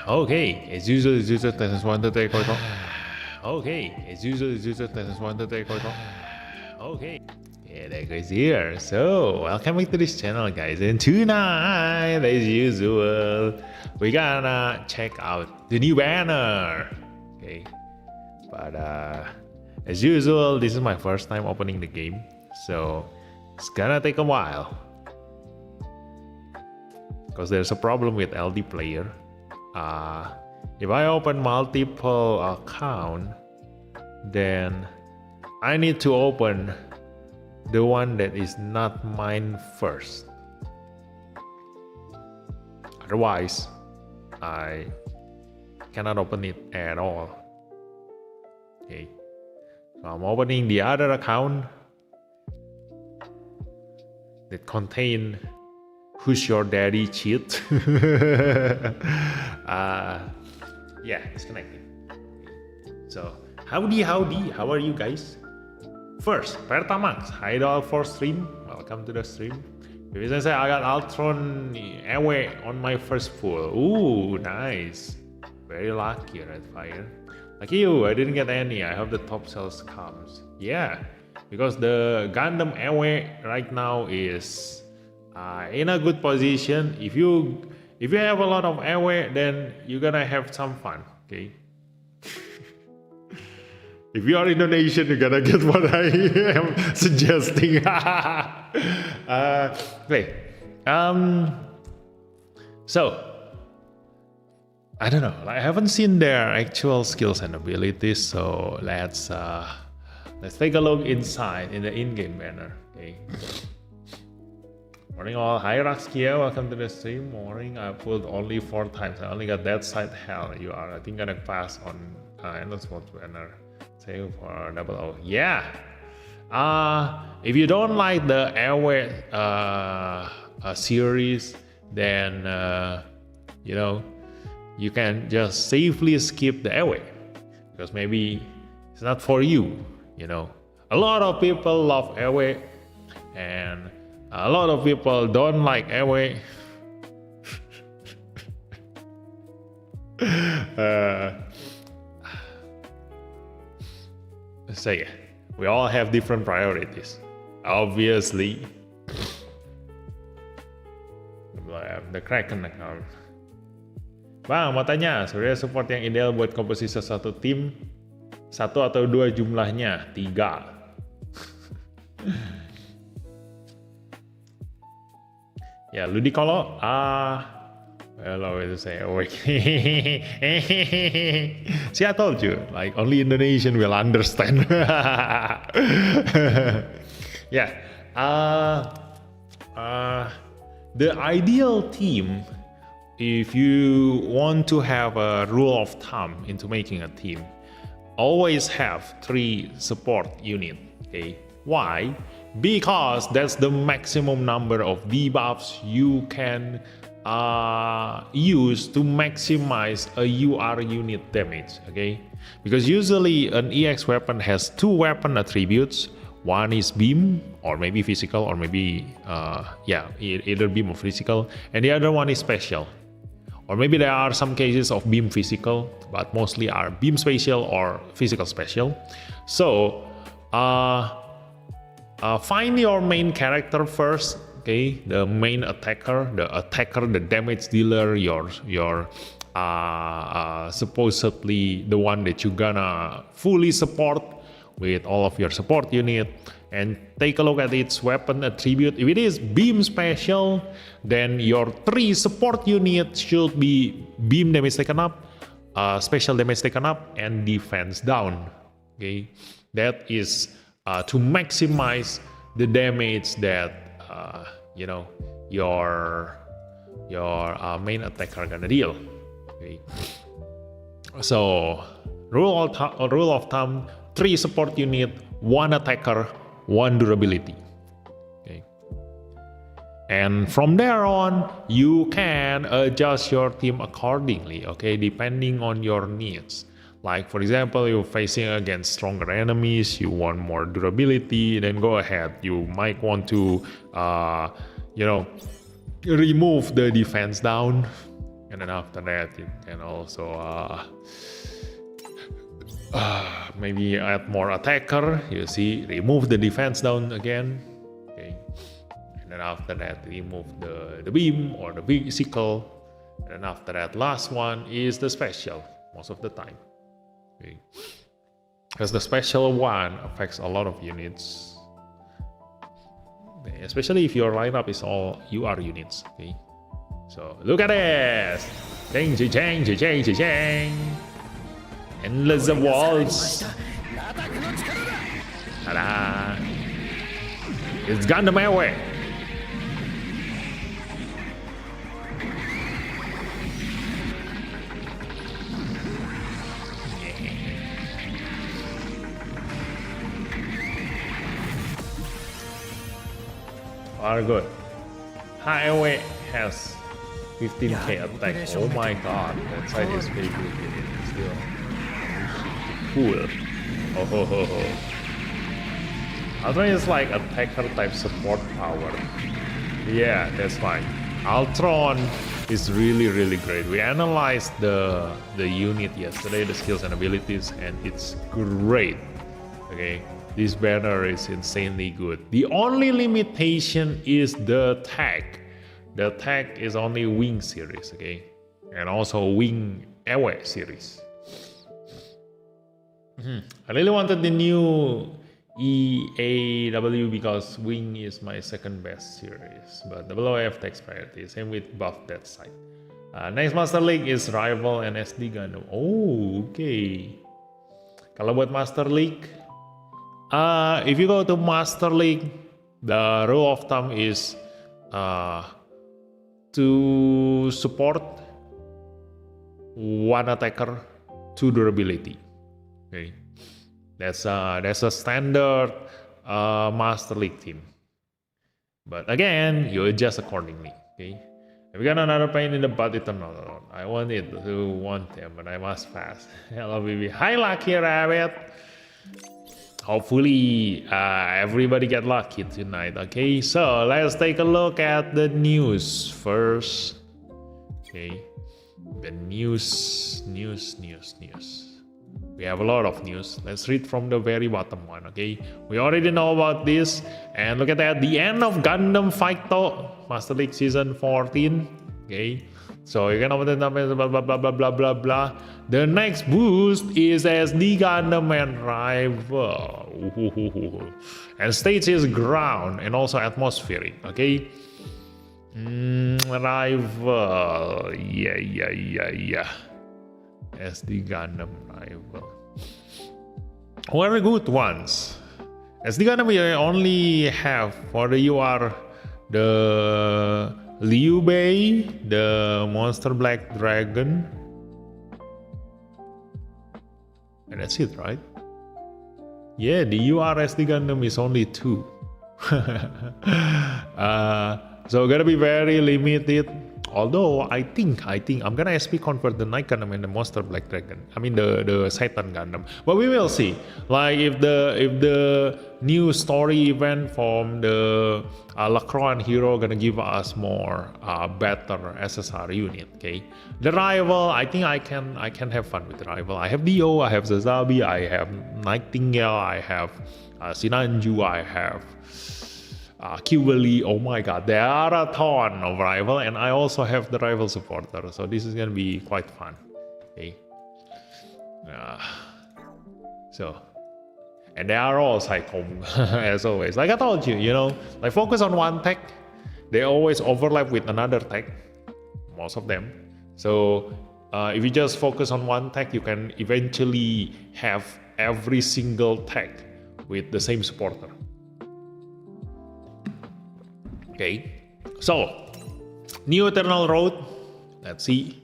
Okay, as usual, this is one to take control. Okay, as usual, this is one to take control. Okay. Yeah, that goes here. So, welcome back to this channel, guys. And tonight, as usual, we gonna check out the new banner. Okay. But as usual, this is my first time opening the game, so it's gonna take a while. Because there's a problem with LD player. If I open multiple account, then I need to open the one that is not mine first. Otherwise, I cannot open it at all. Okay, so I'm opening the other account that contain Who's Your Daddy cheat. Yeah, it's connected. So, howdy, how are you guys? First, Pertamax, hi all for stream, welcome to the stream. If I say I got Altron away on my first pull. Ooh, nice. Very lucky, Redfire. Lucky you, I didn't get any. I hope the top sales comes. Yeah, because the Gundam away right now is in a good position. If you have a lot of away, then you're gonna have some fun. Okay. If you are Indonesian, you're gonna get what I am suggesting. Okay. So I don't know. I haven't seen their actual skills and abilities. So let's take a look inside in the in-game banner. Okay. Morning all. Hi Raxkia, welcome to the stream. Morning. I pulled only 4 times. I only got that side. Hell, you are I think gonna pass on endless sports banner. Save for double O. Yeah. If you don't like the airway series, then you can just safely skip the airway because maybe it's not for you. A lot of people love airway and a lot of people don't like airway. So yeah, we all have different priorities. Obviously, the Kraken account. Bang, mau tanya, sebenarnya support yang ideal buat komposisi satu tim, 1 atau 2 jumlahnya? 3. Ya, Ludicolo, hello, to say awake. See, I told you, like only Indonesian will understand. Yeah, the ideal team, if you want to have a rule of thumb into making a team, always have 3 support units. Okay, why? Because that's the maximum number of debuffs you can use to maximize a UR unit damage. Okay, because usually an EX weapon has 2 weapon attributes. One is beam or maybe physical or maybe either beam or physical, and the other one is special. Or maybe there are some cases of beam physical, but mostly are beam special or physical special. So find your main character first. Okay, the main attacker, the damage dealer, your supposedly the one that you gonna fully support with all of your support unit, and take a look at its weapon attribute. If it is beam special, then your 3 support units should be beam damage taken up, special damage taken up, and defense down. Okay, that is to maximize the damage that your main attacker gonna deal. Okay, so rule of thumb: 3 support unit, 1 attacker, 1 durability. Okay, and from there on you can adjust your team accordingly. Okay, depending on your needs. Like for example, you're facing against stronger enemies, you want more durability, then go ahead. You might want to remove the defense down And then after that, you can also maybe add more attacker. You see, remove the defense down again. Okay. And then after that, remove the beam or the vehicle. And then after that, last one is the special most of the time. Okay. Because the special one affects a lot of units. Okay. Especially if your lineup is all UR units. Okay. So look at this! Chang. Endless walls. Ta-da! It's Gundam Airway. Are good. Highway has 15k attack. Oh my god, that side is very good. Still cool. Oh. Altron is like attacker type support power. Yeah, that's fine. Altron is really great. We analyzed the unit yesterday, the skills and abilities, and it's great. Okay, this banner is insanely good. The only limitation is the tag. The tag is only Wing series, okay, and also Wing Airway series. I really wanted the new EAW because Wing is my second best series, but WF takes priority. Same with buff that side. Next Master League is Rival and SD Gundam. Oh, okay. Kalau buat Master League, if you go to Master League, the rule of thumb is to support, one attacker, 2 durability. Okay, that's a standard Master League team. But again, you adjust accordingly. Okay, we got another pain in the butt Eternal. I wanted to want them, but I must pass. Hello, baby. Hi, Lucky Rabbit. Hopefully, everybody get lucky tonight. Okay, so let's take a look at the news first. Okay, the news. We have a lot of news. Let's read from the very bottom one. Okay, we already know about this, and look at that. The end of Gundam Fighto Master League Season 14. Okay, so you can open the numbers, blah. The next boost is SD Gundam and Rival. And stage is ground and also atmospheric. Okay, Rival. Yeah. SD Gundam Rival. Very good ones. SD Gundam we only have for the UR the Liu Bei, the Monster Black Dragon, and that's it, right? Yeah, the UR SD Gundam is only 2. So gotta be very limited. Although I think I'm gonna SP convert the Night Gundam and the Monster Black Dragon. I mean the Satan Gundam. But we will see. Like if the new story event from the Altron and Hero gonna give us more better SSR unit. Okay. The Rival, I think I can have fun with the Rival. I have Dio, I have Zazabi, I have Nightingale, I have Sinanju, I have Kiwali. Oh my god, there are a ton of Rival, and I also have the Rival supporter, so this is gonna be quite fun. Okay. And they are all Psychom as always. Like I told you, like focus on one tech. They always overlap with another tech, most of them. So if you just focus on one tech, you can eventually have every single tech with the same supporter. Okay, so new Eternal Road. Let's see.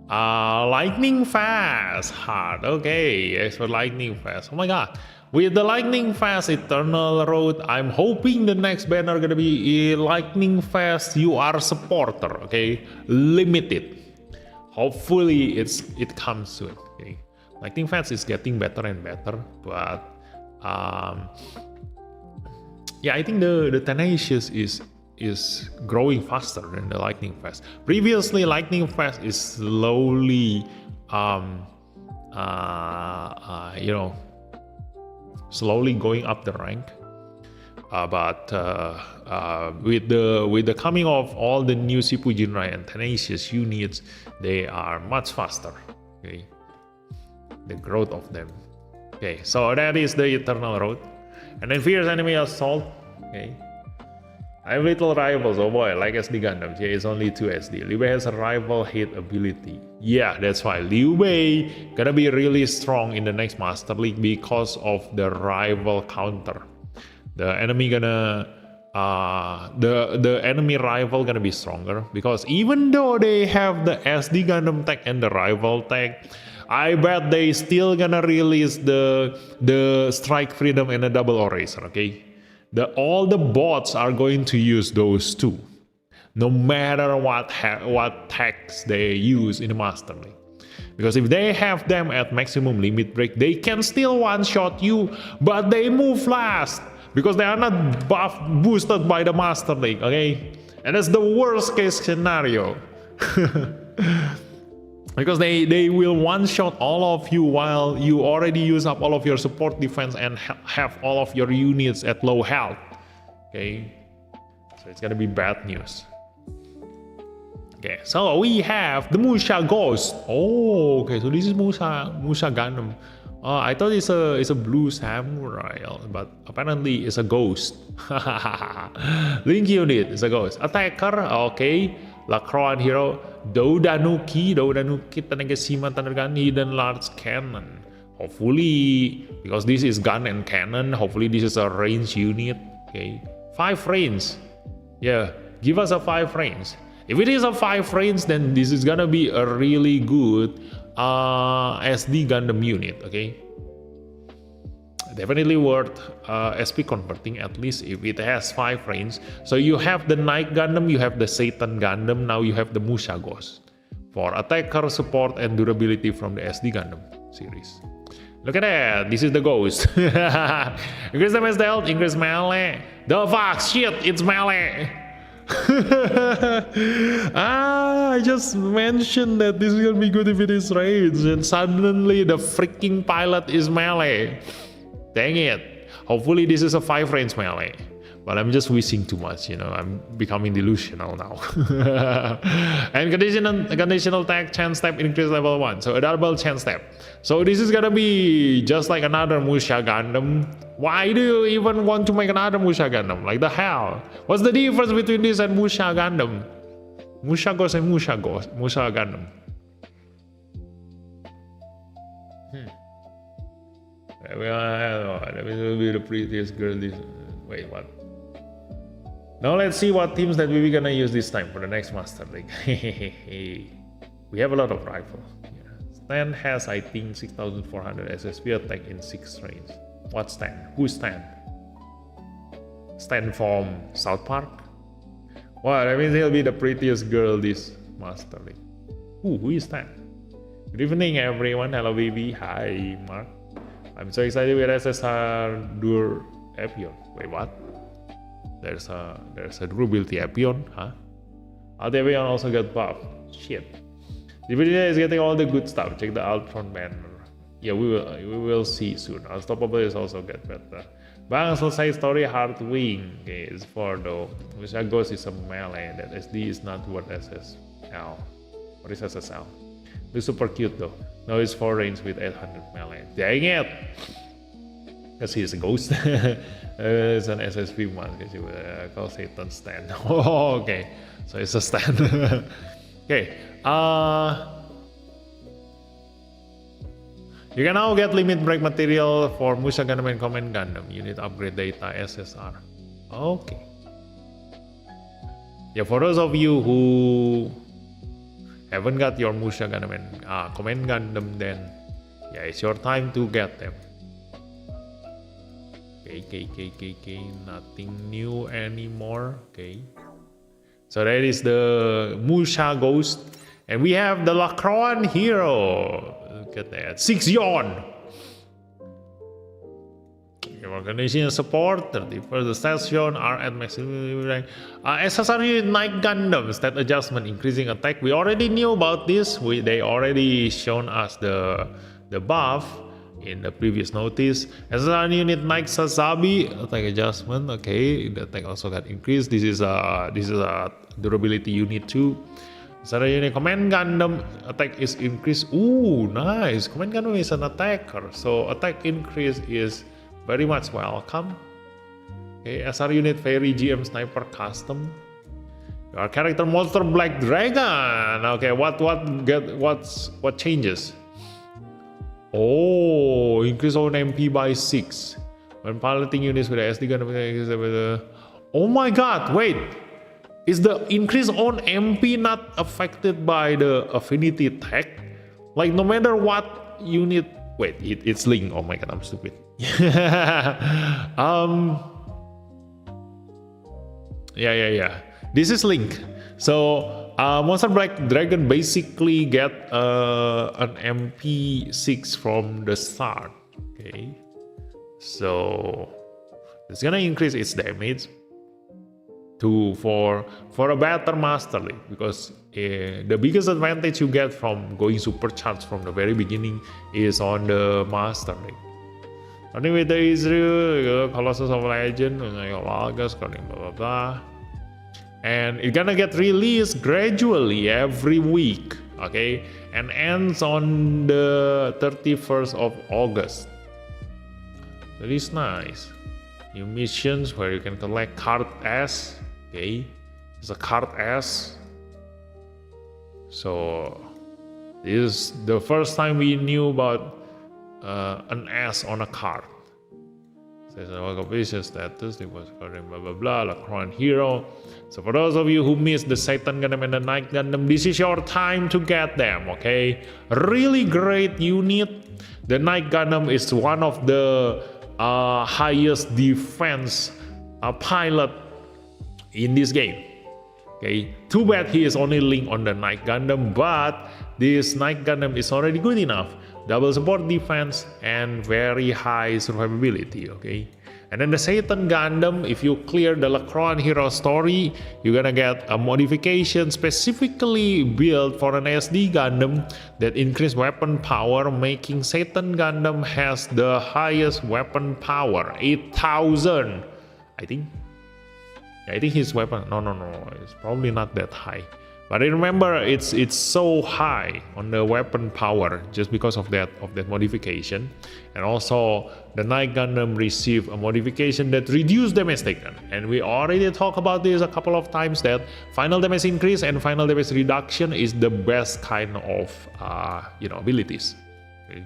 Lightning Fast hard. Okay, yes, for Lightning Fast. Oh my god. With the Lightning Fast Eternal Road, I'm hoping the next banner gonna be a Lightning Fast UR supporter. Okay, limited. Hopefully it comes soon. Okay, Lightning Fast is getting better and better, but yeah, I think the Tenacious is is growing faster than the lightning fast. Previously, lightning fast is slowly, slowly going up the rank. But with the coming of all the new Shippuden and Tenacious units, they are much faster. Okay, the growth of them. Okay, so that is the Eternal Road, and then Fierce Enemy Assault. Okay, I have little rivals. Oh boy, like SD Gundam. Yeah, it's only 2 SD. Liu Bei has a rival hit ability. Yeah, that's why Liu Bei gonna be really strong in the next Master League because of the rival counter. The enemy gonna the enemy rival gonna be stronger, because even though they have the SD Gundam tag and the rival tag, I bet they still gonna release the Strike Freedom and the Double Eraser. Okay, all the bots are going to use those two, no matter what tags they use in the Master League. Because if they have them at maximum limit break, they can still one-shot you, but they move fast. Because they are not boosted by the Master League, okay? And that's the worst case scenario. Because they will one-shot all of you while you already use up all of your support defense and have all of your units at low health. Okay? So it's gonna be bad news. Okay, so we have the Musha Ghost. Oh, okay, so this is Musha Gundam. I thought it's a blue samurai, but apparently it's a ghost. Link unit is a ghost. Attacker, okay. Lacroix hero, Doudanuki Tanegashima Tannergan, hidden large cannon. Hopefully, because this is gun and cannon, hopefully this is a range unit. Okay, 5 range. Yeah, give us a 5 range. If it is a 5 range, then this is gonna be a really good SD Gundam unit. Okay, definitely worth SP converting, at least if it has 5 range. So you have the Night Gundam, you have the Satan Gundam, now you have the Musha Ghost for attacker, support, and durability from the SD Gundam series. Look at that, this is the Ghost. Increase damage dealt, increase melee. The fuck, shit, it's melee. I just mentioned that this is gonna be good if it is range, and suddenly the freaking pilot is melee. Dang it. Hopefully this is a 5 range melee. But I'm just wishing too much, I'm becoming delusional now. And conditional tag chance step increase level 1. So a double chance step. So this is gonna be just like another Musha Gundam. Why do you even want to make another Musha Gundam? Like the hell? What's the difference between this and Musha Gundam? Musha Ghost and Musha Gundam. That will be the prettiest girl. Wait, what? Now let's see what teams that we're gonna use this time for the next Master League. We have a lot of rifles. Stan has, I think, 6,400 SSP attack in 6 range. What Stan? Who's Stan? Stan from South Park? Well, that means he'll be the prettiest girl this Master League. Who is Stan? Good evening, everyone. Hello, baby. Hi, Mark. I'm so excited with SSR Dur Epion. Wait, what? There's a durability Epion, huh? Altevion also got buffed. Shit. The video is getting all the good stuff. Check the Altron banner. Yeah, we will see soon. Unstoppable is also get better. Bang selesai story hard wing. Okay, it's for though. Musha Ghost is a melee. That SD is not worth SSL. What is SSL? It's super cute though. Now it's 4 range with 800 melee. Dang it! Because he's a ghost. It's an SSP one. Because you call Satan stand. Oh, okay. So it's a stand. Okay. You can now get limit break material for Musha Gundam and Command Gundam. Unit upgrade data SSR. Okay. Yeah, for those of you who haven't got your Musha Gundam and Command Gundam, then yeah, it's your time to get them. Okay, nothing new anymore. Okay, so that is the Musha Ghost, and we have the Lacroix hero. Look at that, 6 yawn. organization support. 31st, the stats shown are at maximum rank. SSR Night Gundam stat adjustment, increasing attack. We already knew about this. They already shown us the buff in the previous notice. SSR unit Night Sazabi attack adjustment. Okay, the attack also got increased. This is a durability unit too. SSR unit Command Gundam attack is increased. Ooh, nice. Command Gundam is an attacker, so attack increase is very much welcome. Okay, SR unit Fairy GM Sniper Custom. Your character monster Black Dragon. Okay, what changes? Oh, increase on MP by 6 when piloting units with the SD Gundam. Oh my God! Wait, is the increase on MP not affected by the affinity tag? Like no matter what unit. Wait, it's linked. Oh my God, I'm stupid. Yeah. This is linked. So Monster Black Dragon basically get an MP6 from the start. Okay, so it's gonna increase its damage for a better Master League, because the biggest advantage you get from going supercharged from the very beginning is on the Master League. Starting with the Israel, Colossus of Legend, blah blah blah. And it's gonna get released gradually every week, okay, and ends on the 31st of August. So this is nice. New missions where you can collect card S. Okay, it's a card S. So this is the first time we knew about an S on a card. Says vision status, it was blah blah blah, Altron and Hero. So for those of you who missed the Satan Gundam and the Night Gundam, this is your time to get them, okay? Really great unit. The Night Gundam is one of the highest defense pilot in this game. Okay, too bad he is only linked on the Night Gundam, but this Night Gundam is already good enough. Double support defense and very high survivability, okay? And then the Satan Gundam, if you clear the Altron Hero story, you're gonna get a modification specifically built for an SD Gundam that increase weapon power, making Satan Gundam has the highest weapon power, 8,000, I think. I think his weapon, no, it's probably not that high. But I remember it's so high on the weapon power just because of that modification. And also the Night Gundam received a modification that reduced damage taken. And we already talked about this a couple of times, that final damage increase and final damage reduction is the best kind of abilities. Okay.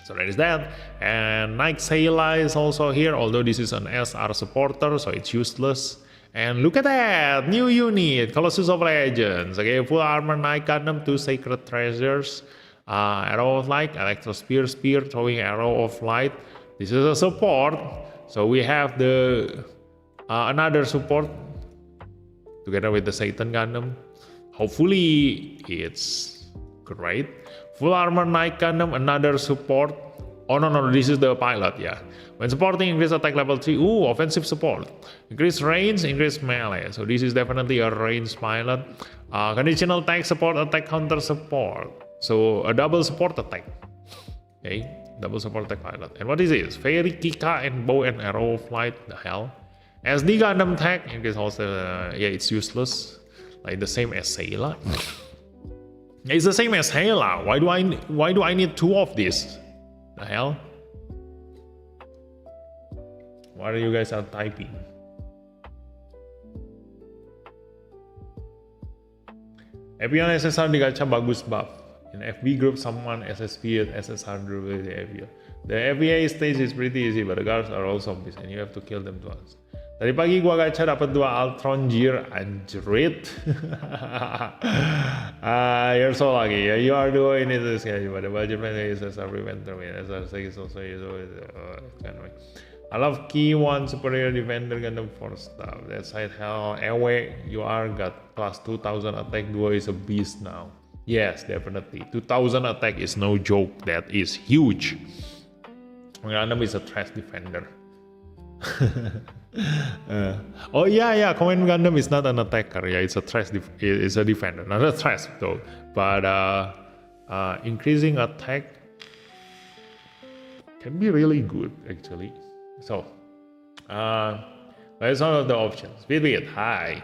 So that is that. And Night Sailor is also here, although this is an SR supporter, so it's useless. And look at that, new unit, Colossus of Legends. Okay, full armor Night Gundam, 2 sacred treasures, arrow of light, electro spear, throwing arrow of light. This is a support, so we have the another support together with the Satan Gundam. Hopefully it's great. Full armor Night Gundam, another support. Oh no, this is the pilot, yeah. When supporting, increase attack level 3. Ooh, offensive support. Increase range, increase melee. So this is definitely a range pilot. Conditional attack support, attack counter support. So a double support attack. Okay, double support attack pilot. And what is this? Fairy, Kika, and bow and arrow flight. The hell? SD Gundam tag, increase also. Yeah, it's useless. Like the same as Sailor. It's the same as Sailor. Why do I need 2 of this? The hell? What are you guys are typing? Epion SSR di gacha bagus buff. In FB group someone SSP at SSR durability FBA. The FBA stage is pretty easy, but the guards are all zombies and you have to kill them twice. Tadi pagi gua gacha dapat 2 Altron Gear, anjrit. You're so lucky. Yeah, you are doing it this guy, but the budget plan is SSR prevent me. SSR is also anyway. I love key 1 superior defender Gundam for stuff. That side hell away you are got plus 2000 attack. Duo is a beast now. Yes, definitely. 2000 attack is no joke. That is huge. Gundam is a trash defender. Oh yeah, Command Gundam is not an attacker. Yeah, it's a trash. It's a defender, not a trash though. But increasing attack can be really good actually. So, that's one of the options. Vivid, hi.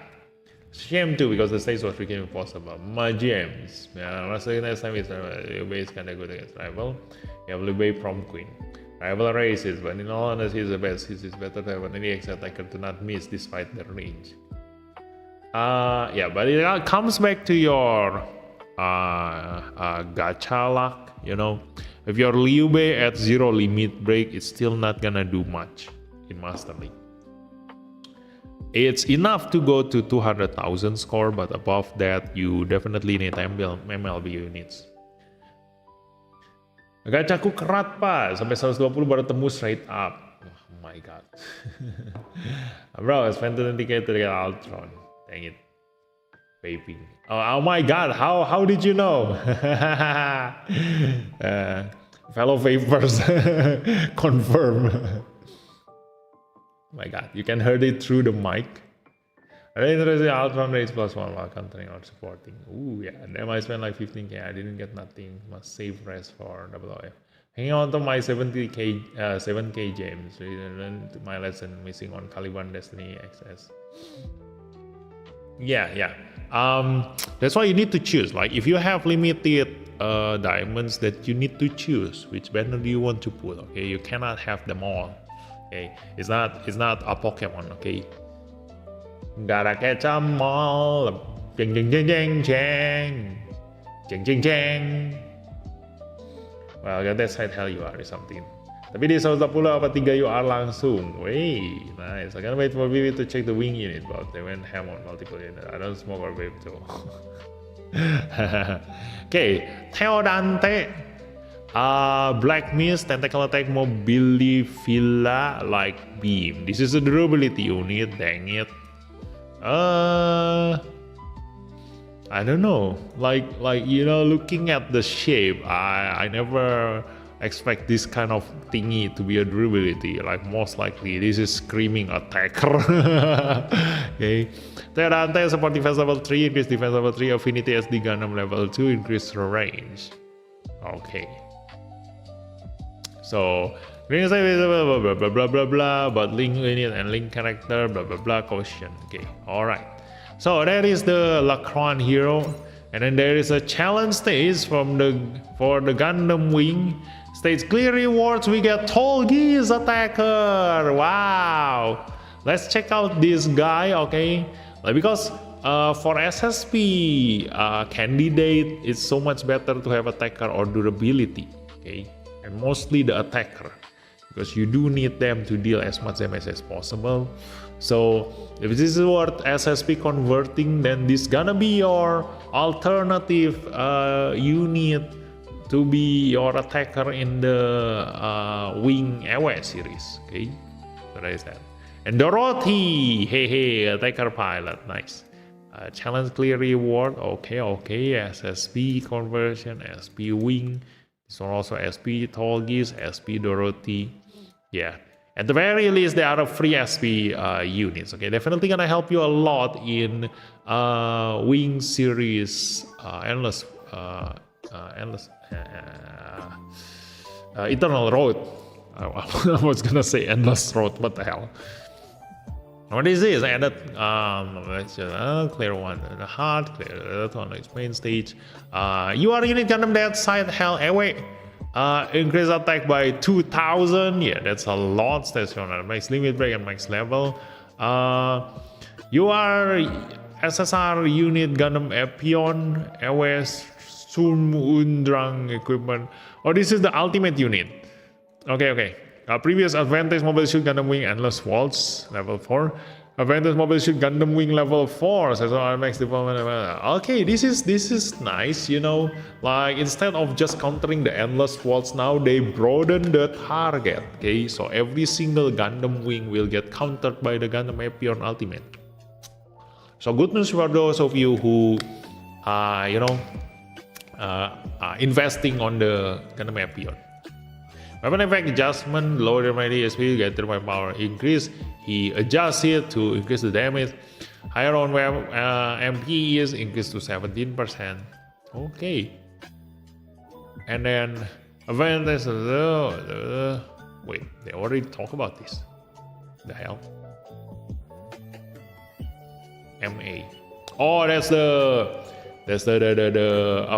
Shame too because the stage was becoming impossible. My James, yeah, next time is base kinda good against rival. You have Liu Prom Queen. Rival races, but in all honesty, the best. It is better to have an NEX attacker to not miss despite their range. Yeah, but it comes back to your gacha luck, you know. If your Liu Bei at 0 limit break, it's still not gonna do much in Master League. It's enough to go to 200,000 score, but above that, you definitely need MLB units. Gachaku kerat pak, sampai 120 baru temu straight up. Oh my god. Bro, I spent 20k to get Altron. Dang it. Vaping. Oh my god, how did you know? Fellow vapers confirm. My god, you can hear it through the mic. I interested in Altron rates +1 while countering or supporting. Ooh, yeah, and then I spent like 15k. I didn't get nothing. Must save rest for WF. Hanging on to my 7k gems. Learned my lesson missing on Caliban Destiny XS. Yeah. That's why you need to choose. Like if you have limited diamonds, that you need to choose which banner do you want to put. Okay, you cannot have them all. Okay, it's not a Pokemon. Okay. Gotta catch 'em all. Jeng jeng jeng jeng jeng. Jeng jeng jeng. Well, that's how you are or something. Tapi di 110 apa 3 UR langsung. Wey, nice. I can't wait for Vivi to check the wing unit, but they went ham on multiple units. I don't smoke or vape too. Okay, Theodante. Black Mist, Tentacle Attack, Mobility, Villa, like Beam. This is a durability unit, dang it. I don't know. Like you know, looking at the shape, I never expect this kind of thingy to be a durability. Like most likely, this is screaming attacker. Okay. Terante support defense level 3, increase defense level 3, affinity SD Gundam level 2, increase range. Okay. So green side blah blah blah blah blah blah, but link unit and link character blah blah blah caution. Okay, alright. So that is the Lacron hero, and then there is a challenge stage for the Gundam Wing. Stage clear rewards, we get Tall Geese attacker. Wow. Let's check out this guy, okay? Because for SSP candidate, it's so much better to have attacker or durability, okay? And mostly the attacker, because you do need them to deal as much damage as possible. So if this is worth SSP converting, then this gonna be your alternative unit to be your attacker in the Wing AOE series. Okay, so that is that. And Dorothy, hey, attacker pilot, nice. Challenge clear reward, okay, SSP conversion, SP Wing. So also SP Tall Geese, SP Dorothy. Yeah. At the very least, there are free SP units. Okay, definitely gonna help you a lot in Wing series Eternal Road. I was gonna say Endless Road. What the hell? What is this? Added let's just clear one. The heart, clear that one. It's main stage. You are unit Gundam Dead Side Hell away. Increase attack by 2,000. Yeah, that's a lot. Stationary max limit break and max level. You are SSR unit Gundam Epion AWS Sun Undrang equipment. Oh, this is the ultimate unit. Okay. Previous Advantage Mobile Suit Gundam Wing Endless Waltz level 4. Advantage Mobile Suit Gundam Wing level 4. So max development. Okay, this is nice, you know. Like instead of just countering the Endless Waltz, now they broaden the target. Okay, so every single Gundam Wing will get countered by the Gundam Epion Ultimate. So good news for those of you who investing on the Gundam Epion. Weapon effect adjustment, lower the melee SP, get the power increase. He adjusts it to increase the damage. Higher on MP is increased to 17%. Okay. And then advantage. Wait, they already talked about this. The hell? MA. Oh, that's the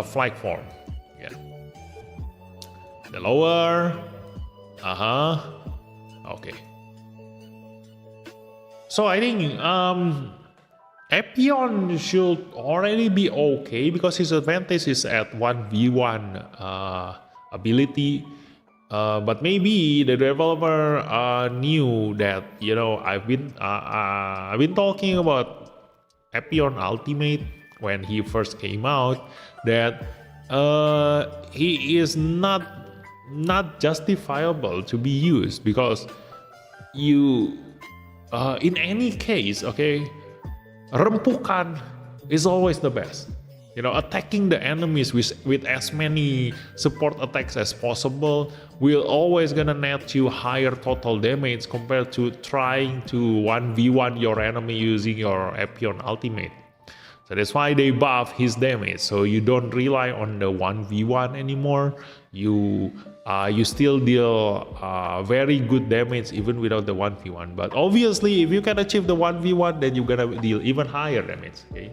flag form. Yeah. The lower. Okay. So I think Epion should already be okay because his advantage is at 1v1 ability. But maybe the developer knew that, you know, I've been talking about Epion Ultimate when he first came out, that he is not justifiable to be used because you in any case, okay, rempukan is always the best. You know, attacking the enemies with as many support attacks as possible will always gonna net you higher total damage compared to trying to 1v1 your enemy using your Epion Ultimate. So that's why they buff his damage, so you don't rely on the 1v1 anymore. You still deal very good damage even without the 1v1. But obviously if you can achieve the 1v1, then you're gonna deal even higher damage. Okay.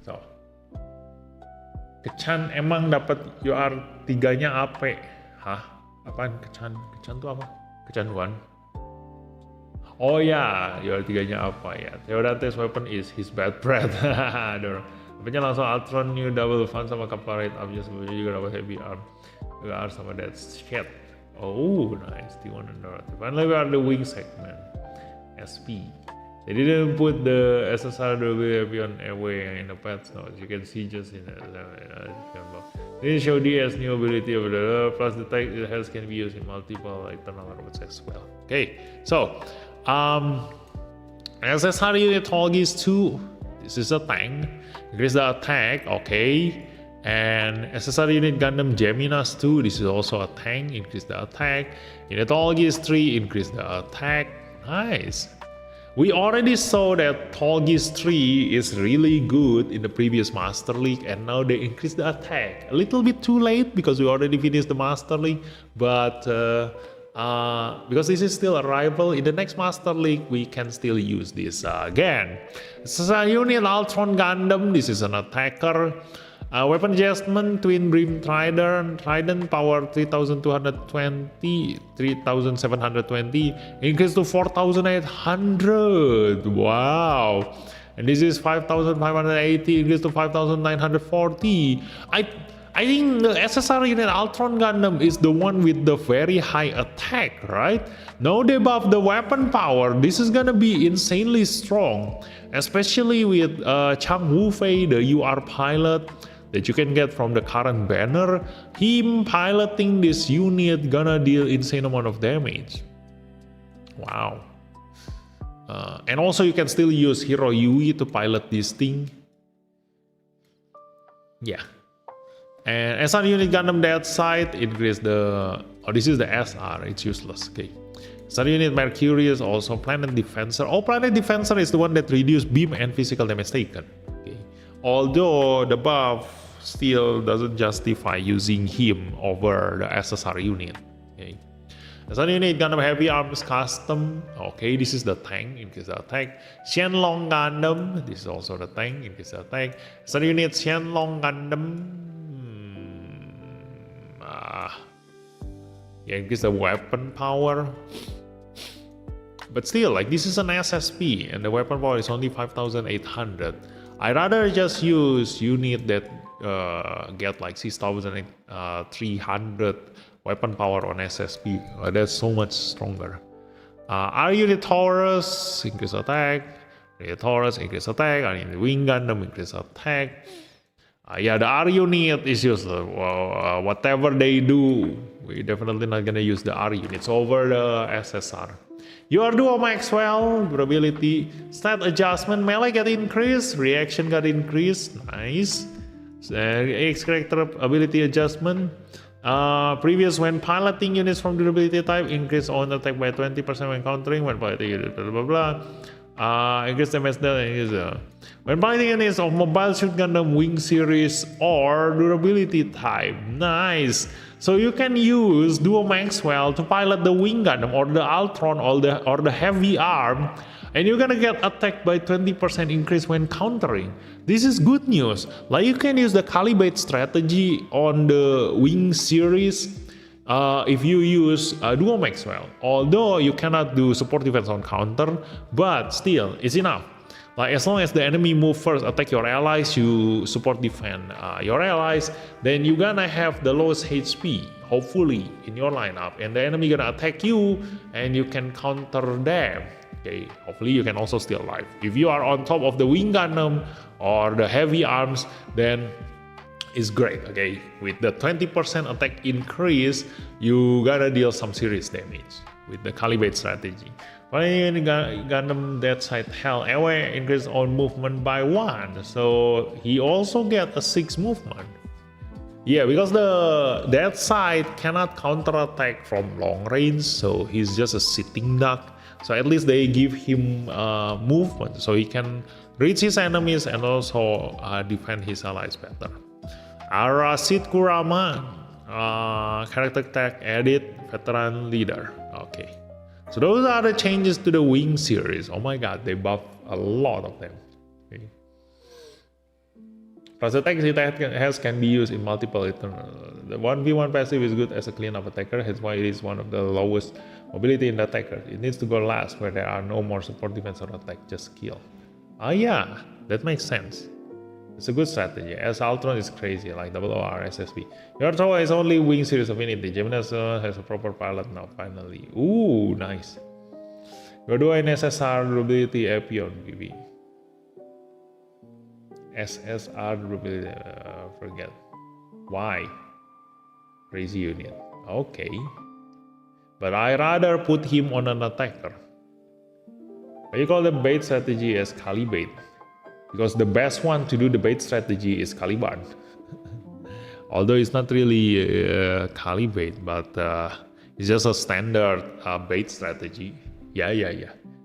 So Kecan emang dapat UR 3-nya AP. Hah? Apaan Kecan? Kecan tuh apa? Kecanduan. Oh ya, UR 3-nya apa ya? Theodates weapon is his bad breath. Aduh. Apanya langsung Altron new double fun sama couple rate up just juga dapat heavy arm. Juga arm sama that shit. Oh, nice. T1 and Dorothy. Finally we are the wing segment. SP. They didn't put the SSR Epion away in the patch, so as you can see just in the they show the as new ability of the plus the type it has can be used in multiple eternal robots as well. Okay, so SSR unit Hoggies 2, this is a tank, increase the attack, okay. And SSR unit Gundam Geminas 2, this is also a tank, increase the attack. Unit Hoggies 3, increase the attack. Nice. We already saw that Tolgis 3 is really good in the previous Master League, and now they increase the attack. A little bit too late because we already finished the Master League, but because this is still a rival, in the next Master League we can still use this again. This is a unit Altron Gundam, this is an attacker. Weapon adjustment, Twin Beam Trident, power 3220, 3720, increase to 4800. Wow. And this is 5580, increase to 5940. I think the SSR unit Altron Gundam is the one with the very high attack, right? Now they buff the weapon power. This is gonna be insanely strong, especially with Chang Wu-Fei, the UR pilot that you can get from the current banner. Him piloting this unit gonna deal insane amount of damage. Wow. And also you can still use Hero Yui to pilot this thing. Yeah. And SR unit Gundam Dead Side increase the... Oh, this is the SR, it's useless. Okay. SR unit Mercurius, also Planet Defensor. Oh, Planet Defensor is the one that reduce beam and physical damage taken. Okay. Although the buff still doesn't justify using him over the SSR unit. Okay. SR unit Gundam Heavyarms Custom. Okay, this is the tank, increase the attack. Shenlong Gundam, this is also the tank, increase the attack. SR unit Shenlong Gundam. Yeah, increase the weapon power. But still, like, this is an SSP and the weapon power is only 5800. I rather just use unit that get like 6300 weapon power on SSP. That's so much stronger. R unit Taurus, increase attack. Taurus, increase attack. R unit Wing Gundam, increase attack. Yeah, the R unit is useless. Whatever they do, we're definitely not gonna use the R units over the SSR. Your Duo Maxwell, durability, stat adjustment, melee got increased, reaction got increased, nice. X character ability adjustment, Previous, when piloting units from durability type, increase on attack by 20% when countering, when piloting units, blah blah blah. Increase damage when piloting units of Mobile Suit Gundam Wing Series or durability type. Nice. So you can use Duo Maxwell to pilot the Wing Gundam or the Altron or the Heavy Arm, and you're gonna get attacked by 20% increase when countering. This is good news. Like, you can use the Calibrate strategy on the Wing series if you use Duo Maxwell. Although you cannot do support defense on counter, but still, it's enough. Like, as long as the enemy move first, attack your allies, you support defend your allies, then you're gonna have the lowest HP, hopefully, in your lineup, and the enemy gonna attack you, and you can counter them. Okay, hopefully you can also steal life. If you are on top of the Wing Gundam or the Heavy Arms, then it's great. Okay, with the 20% attack increase, you gotta deal some serious damage with the Calibrate strategy. When Gundam Dead Side Hell away increase on movement by 1, so he also get a 6 movement. Yeah, because the Dead Side cannot counterattack from long range, so he's just a sitting duck. So at least they give him movement, so he can reach his enemies and also defend his allies better. Arasid Kurama, character tag edit, veteran leader. Okay, so those are the changes to the Wing series. Oh my god, they buffed a lot of them. Okay. Plus attack it has can be used in multiple Eternal. The 1v1 passive is good as a cleanup attacker, that's why it is one of the lowest mobility in the attacker. It needs to go last where there are no more support defense or attack, just kill. Yeah, that makes sense. It's a good strategy, as Altron is crazy, like OOR SSB. Your Toa is only Wing series affinity. Gemini has a proper pilot now, finally. Ooh, nice. Your Duo in SSR durability AP on BB. SSR durability, forget. Why? Crazy unit. Okay. But I rather put him on an attacker. You call the bait strategy as Calibait, because the best one to do the bait strategy is Caliban. Although it's not really Calibait, but it's just a standard bait strategy. Yeah.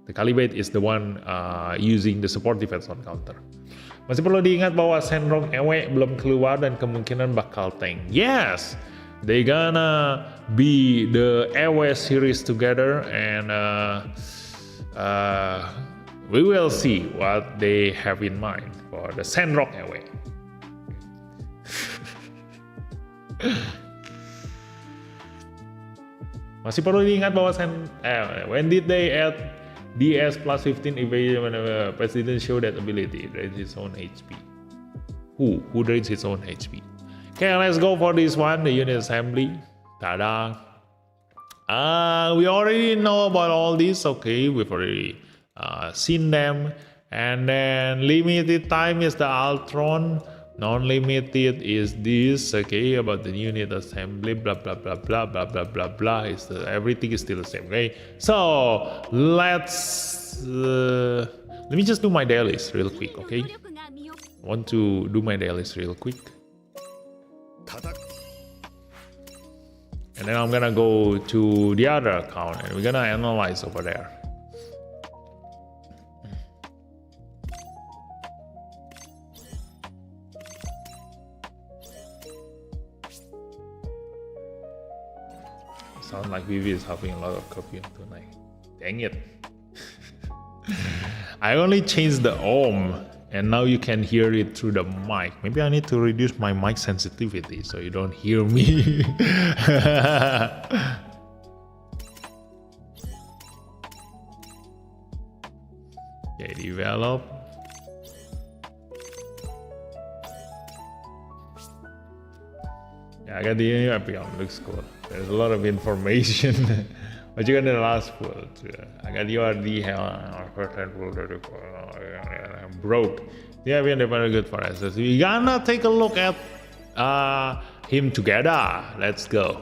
The Calibait is the one using the support defense on counter. Masih perlu diingat bahwa Shenron Ewe belum keluar dan kemungkinan bakal tank. Yes! They gonna be the Ewe series together, and we will see what they have in mind for the Shenron Ewe. Masih perlu diingat bahwa when did they add DS plus 15 evasion when President show that ability? Drains his own HP. Who drains his own HP? Okay, let's go for this one, the unit assembly. Tada! We already know about all this. Okay, we've already seen them. And then limited time is the Altron. Non-limited is this. Okay, about the unit assembly. Blah blah blah blah blah blah blah blah. Everything is still the same. Okay, so let's let me just do my dailies real quick. Okay, I want to do my dailies real quick. And then I'm gonna go to the other account and we're gonna analyze over there. Sounds like Vivi is having a lot of coffee tonight. Dang it. I only changed the ohm and now you can hear it through the mic. Maybe I need to reduce my mic sensitivity so you don't hear me. Okay, develop. Yeah, I got the new Epion, looks cool. There's a lot of information. But you got the last full. I got URD broke. Yeah, we are very good for us. We gonna take a look at him together. Let's go.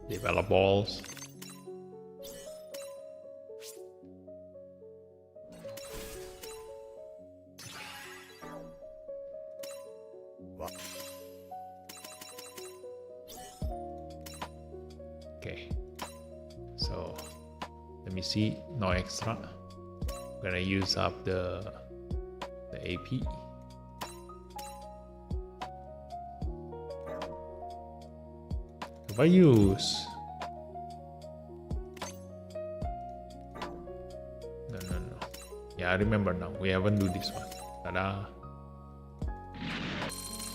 Develop balls. Let me see. No extra. I'm gonna use up the AP. If I use no. Yeah, I remember now. We haven't do this one. Ta-da.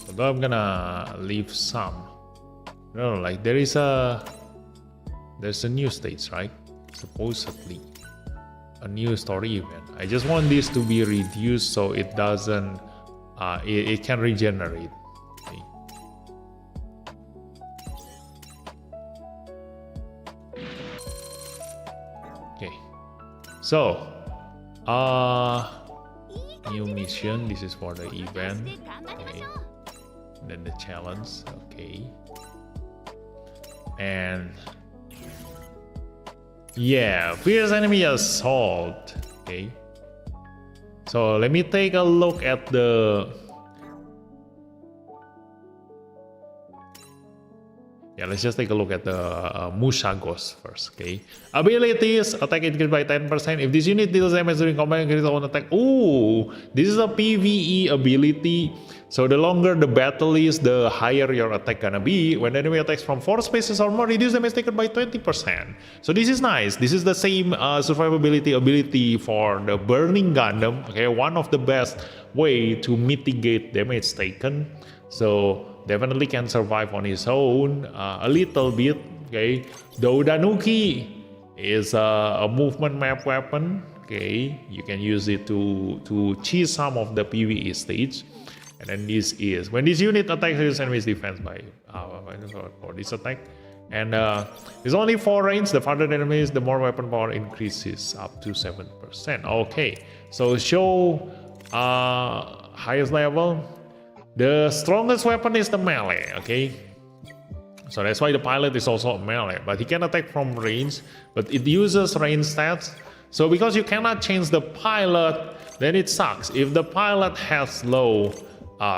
Although I'm gonna leave some. No, like there's a new stage, right? Supposedly a new story event. I just want this to be reduced so it doesn't it can regenerate. Okay. So new mission. This is for the event. Okay. Then the challenge. Okay. And yeah, fierce enemy assault. Okay. So let me take a look at the let's just take a look at the Mushagos first, okay? Abilities, attack increased by 10%. If this unit deals damage during combat, increase on attack. Ooh, this is a PvE ability. So the longer the battle is, the higher your attack gonna be. When enemy attacks from 4 spaces or more, reduce damage taken by 20%. So this is nice. This is the same survivability ability for the Burning Gundam, okay? One of the best way to mitigate damage taken. So definitely can survive on his own a little bit. Okay, the Udanuki is a movement map weapon. Okay, you can use it to cheese some of the PvE stage. And then this is when this unit attacks his enemy's defense by for this attack. And there's only 4 range. The farther the enemy is, the more weapon power increases up to 7%. Okay, so show highest level. The strongest weapon is the melee, okay? So that's why the pilot is also a melee, but he can attack from range, but it uses range stats. So because you cannot change the pilot, then it sucks. If the pilot has low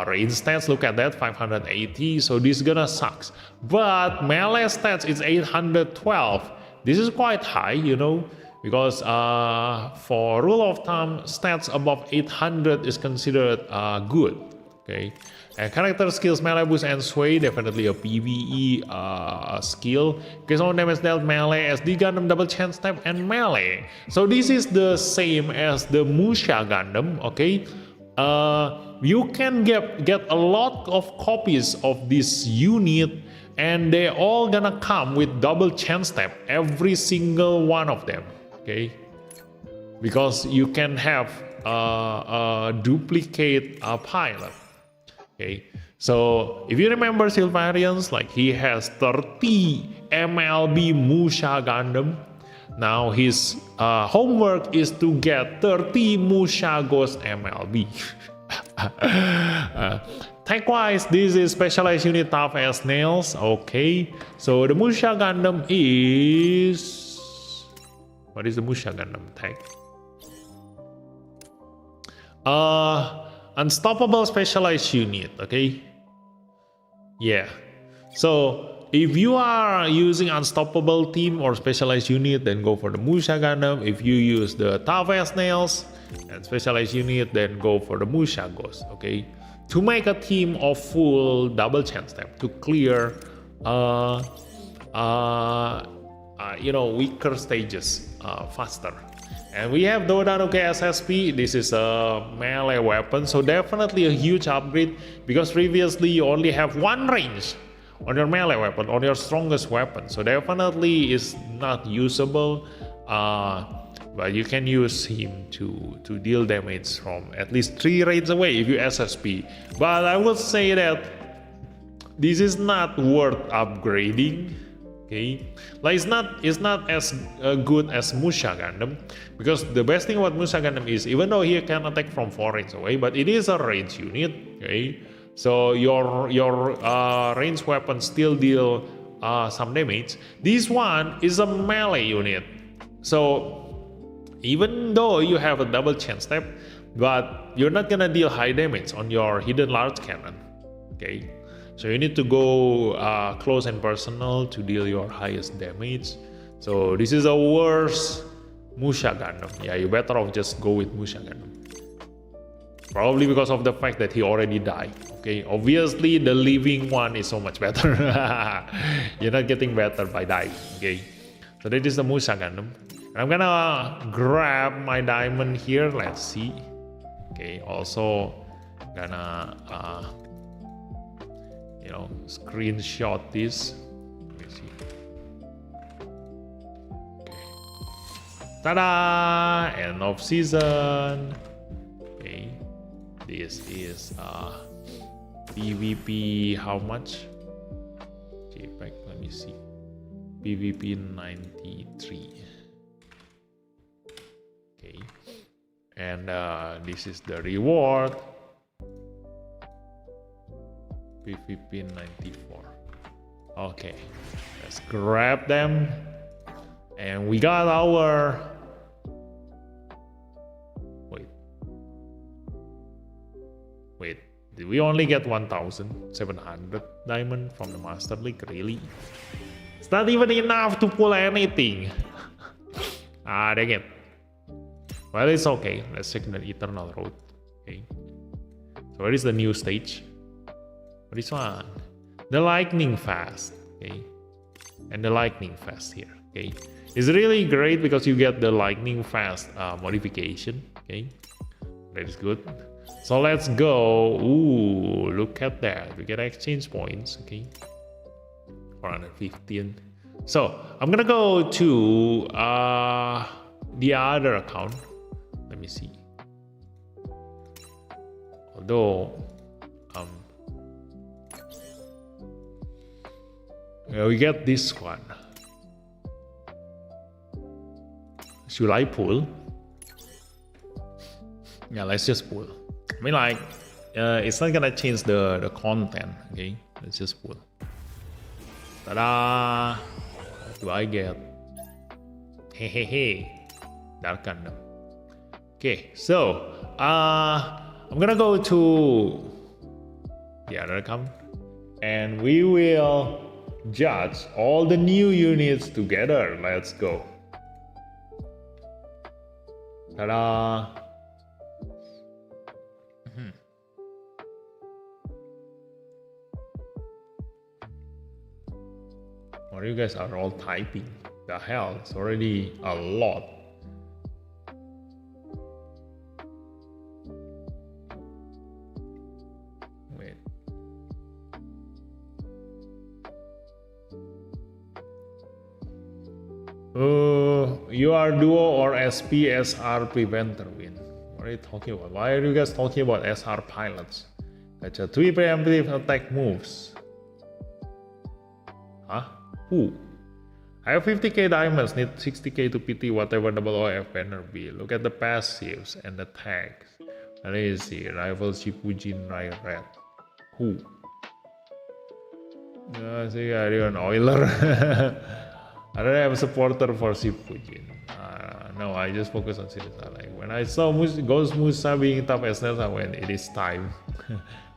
range stats, look at that, 580, so this is gonna sucks. But melee stats is 812. This is quite high, you know, because for rule of thumb, stats above 800 is considered good. Okay, and character skills, melee boost and sway, definitely a PvE skill. Increase on damage dealt melee, SD Gundam double chance type and melee. So this is the same as the Musha Gundam. Okay, you can get a lot of copies of this unit, and they all gonna come with double chance type, every single one of them. Okay, because you can have a duplicate pilot. Okay, so if you remember Sylvarians, like he has 30 MLB Musha Gundam. Now his homework is to get 30 Musha Ghost MLB. Tech-wise, this is specialized unit tough as nails. Okay, so the Musha Gundam is... What is the Musha Gundam tech? Unstoppable specialized unit, okay? Yeah. So if you are using unstoppable team or specialized unit, then go for the Musha Gundam. If you use the tough as nails and specialized unit, then go for the Musha Ghost, okay? To make a team of full double chance type to clear weaker stages faster. And we have Dodanuke SSP. This is a melee weapon, so definitely a huge upgrade, because previously you only have 1 range on your melee weapon, on your strongest weapon, so definitely is not usable, but you can use him to deal damage from at least 3 ranges away if you SSP. But I would say that this is not worth upgrading. Okay, like it's not as good as Musha Gundam, because the best thing about Musha Gundam is, even though he can attack from 4 range away, but it is a range unit. Okay, so your range weapon still deal some damage. This one is a melee unit, so even though you have a double chance step, but you're not gonna deal high damage on your hidden large cannon. Okay. So you need to go close and personal to deal your highest damage. So this is a worse Musha Gundam. Yeah, you better off just go with Musha Gundam. Probably because of the fact that he already died. Okay, obviously the living one is so much better. You're not getting better by dying. Okay, so that is the Musha Gundam. And I'm gonna grab my diamond here. Let's see. Okay, also gonna screenshot this. Let me see. Okay. Ta-da! End of season. Okay, this is PvP. How much? JPEG. Let me see. PvP 93. Okay, and this is the reward. PvP 94. Okay, let's grab them, and we got our. Wait, did we only get 1,700 diamond from the Master League? Really? It's not even enough to pull anything. Dang it. Well, it's okay. Let's check the Eternal Road. Okay. So where is the new stage? This one. The Lightning Fast. Okay. And the Lightning Fast here. Okay. It's really great because you get the Lightning Fast modification. Okay. That is good. So let's go. Ooh, look at that. We get exchange points. Okay. 415. So I'm gonna go to the other account. Let me see. Although we get this one. Should I pull? Yeah, let's just pull. I mean, like, it's not gonna change the content. Okay, let's just pull. Ta-da! What do I get? Hey, Dark Gundam. Okay, so I'm gonna go to the other account, and we will judge all the new units together. Let's go. Ta-da! Or you guys are all typing. The hell, it's already a lot. Wait. You are duo or SP SR preventer win. What are you talking about? Why are you guys talking about SR pilots? That's a 3 preemptive attack moves. Huh? Who? I have 50k diamonds, need 60k to PT whatever OOF banner be. Look at the passives and the tags. Let me see. Rival Shippujin Red. Who? See, I do an Oiler. I don't have a supporter for Shippujin. No, I just focus on Sirisa. Like when I saw Ghost Musa being tough as Nelsa, I went, it is time.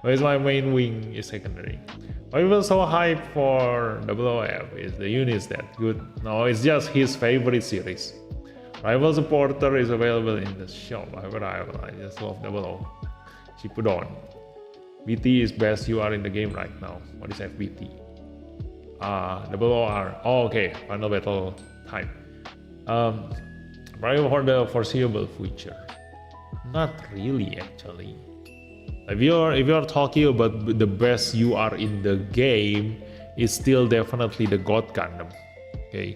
Where's my main wing is secondary. Why people so hyped for OOF? Is the units that good? No, it's just his favorite series. Rival supporter is available in the shop. I just love OOF. Shippuden. BT is best you are in the game right now. What is FBT? WOR. Oh, okay. Final battle type. Rival for the foreseeable future. Not really, actually. If you're talking about the best you are in the game, it's still definitely the God Gundam. Okay,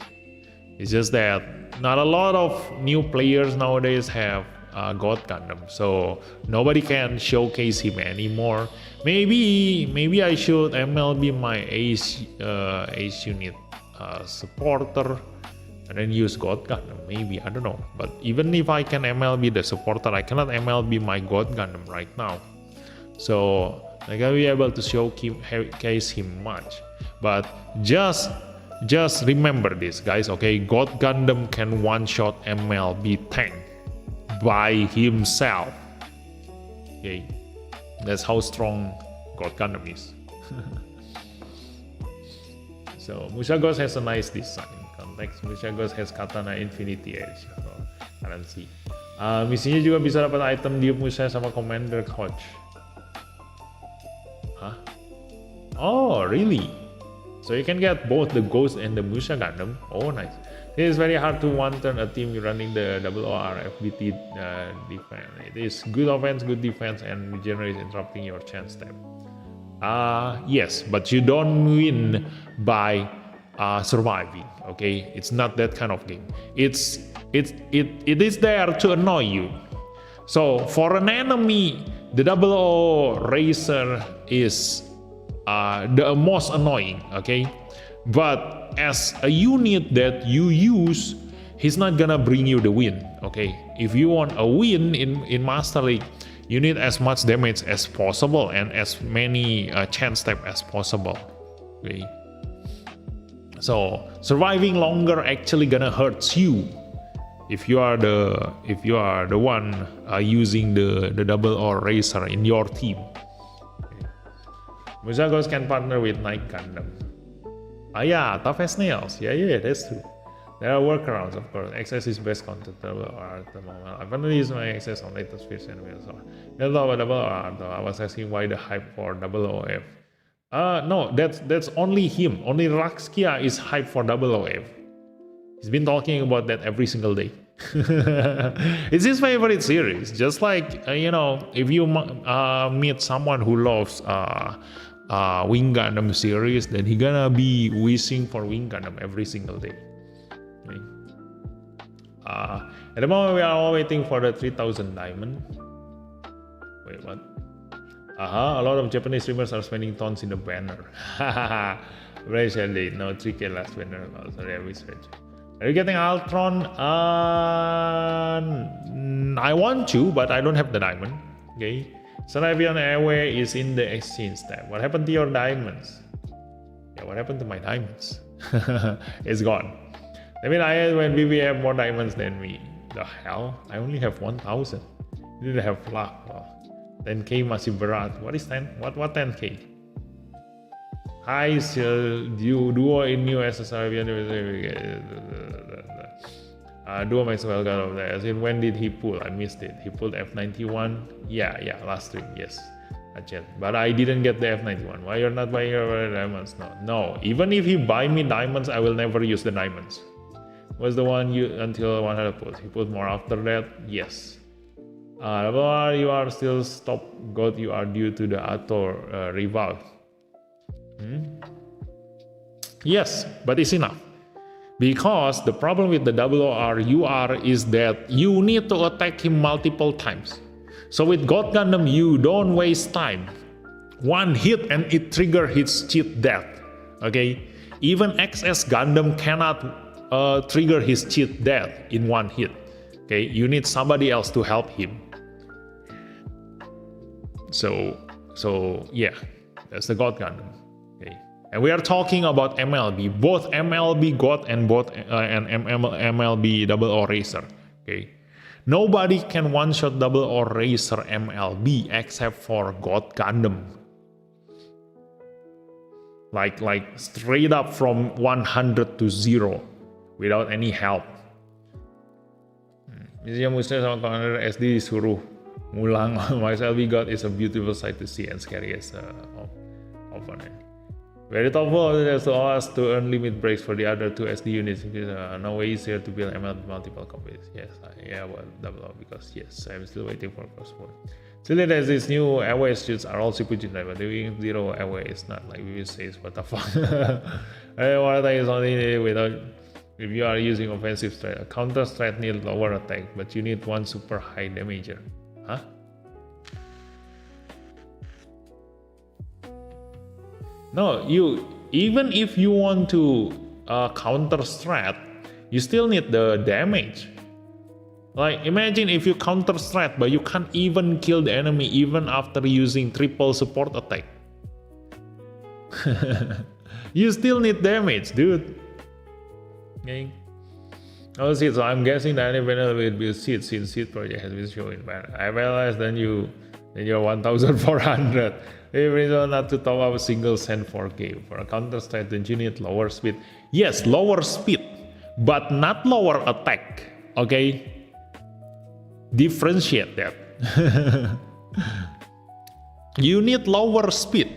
it's just that not a lot of new players nowadays have God Gundam, so nobody can showcase him anymore. Maybe I should MLB my ace unit supporter and then use God Gundam. Maybe, I don't know. But even if I can MLB the supporter, I cannot MLB my God Gundam right now. So I can be able to showcase him much. But just remember this, guys. Okay, God Gundam can one-shot MLB tank by himself. Okay, that's how strong God Gundam is. So Musha Ghost has a nice design. Context, Musha Ghost has Katana Infinity Edge. So Kalian sih. Misinya juga bisa dapat item diup musuhnya sama Commander Coach. Hah? Oh, really? So you can get both the Ghost and the Musha Gundam. Oh, nice. It is very hard to one-turn a team running the OOR FBT defense. It is good offense, good defense, and generates interrupting your chance step. Yes, but you don't win by surviving. Okay, it's not that kind of game. It is there to annoy you. So for an enemy, the OO Racer is the most annoying. Okay, but as a unit that you use, he's not gonna bring you the win. Okay, if you want a win in Master League, you need as much damage as possible and as many chance step as possible. Okay, so surviving longer actually gonna hurt you if you are the one using the OO Racer in your team. Musa Ghost can partner with Night Gundam. Yeah, tough as nails. Yeah, that's true. There are workarounds, of course. Access is best contactable at the moment. I've only used my access on latest version. So, that's not about OOR though. I was asking why the hype for OOF. No, that's only him. Only Raxkia is hype for OOF. He's been talking about that every single day. It's his favorite series. Just like if you meet someone who loves Wing Gundam series, then he gonna be wishing for Wing Gundam every single day. Okay. At the moment we are all waiting for the 3000 diamond. Wait, what? A lot of Japanese streamers are spending tons in the banner. Very sadly, no 3k last banner. Oh, sorry, I misread. Are you getting Altron? I want to, but I don't have the diamond. Okay. Sarabian Airway is in the exchange tab. What happened to your diamonds? Yeah, what happened to my diamonds? It's gone. I mean, when we have more diamonds than me. The hell? I only have 1000. You didn't have luck. Oh, 10k masih berat. What is 10? What 10k? Hi, duo in new SSR. Duo makes well got over there. As in, when did he pull? I missed it. He pulled F91. Yeah, last stream. Yes, but I didn't get the F91. Why you're not buying your diamonds? No. Even if he buy me diamonds, I will never use the diamonds. Was the one you until 100 pulls? He pulled more after that. Yes. You are still stop god. You are due to the auto revive. Yes, but it's enough. Because the problem with the OOR UR is that you need to attack him multiple times. So with God Gundam, you don't waste time. One hit and it trigger his cheat death. Okay, even XS Gundam cannot trigger his cheat death in one hit. Okay, you need somebody else to help him. So yeah, that's the God Gundam. Okay. And we are talking about MLB, both MLB God and MLB OO Racer. Okay, nobody can one-shot OO Racer MLB except for God Gundam. Like straight up from 100 to 0 without any help. Misalnya Muslim sama Commander SD disuruh ngulang. MLB God is a beautiful sight to see and scary as opponent. Very thoughtful as to us to earn limit breaks for the other two SD units. No way easier to build ML multiple copies. Yes, because yes, I'm still waiting for crossbow. Still, there's this new airway suits are all super generic, but doing zero airway is not like we say. What the fuck? One attack is only without. If you are using offensive strat, a counter strat needs lower attack, but you need one super high damager. Huh? No, even if you want to counter strat, you still need the damage. Like imagine if you counter strat, but you can't even kill the enemy even after using triple support attack. You still need damage, dude. Okay. Oh, see, so I'm guessing that any panel will be seed since seed project has been showing. But I realized then you're 1,400. Reason not to top up a single cent for game. For a counter strike, then you need lower speed. Yes, lower speed, but not lower attack. Okay, differentiate that. You need lower speed,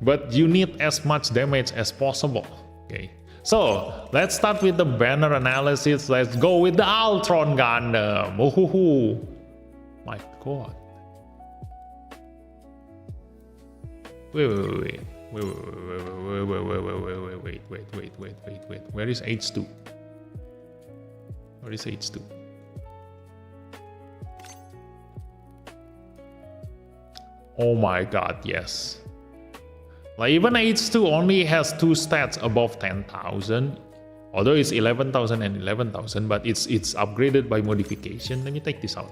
but you need as much damage as possible. Okay, so let's start with the banner analysis. Let's go with the Altron Gundam. Oh, my god. Wait. Where is H2? Where is H2? Oh my god, yes. Like even H2 only has 2 stats above 10,000. Although it's 11,000 and 11,000, but it's upgraded by modification. Let me take this out.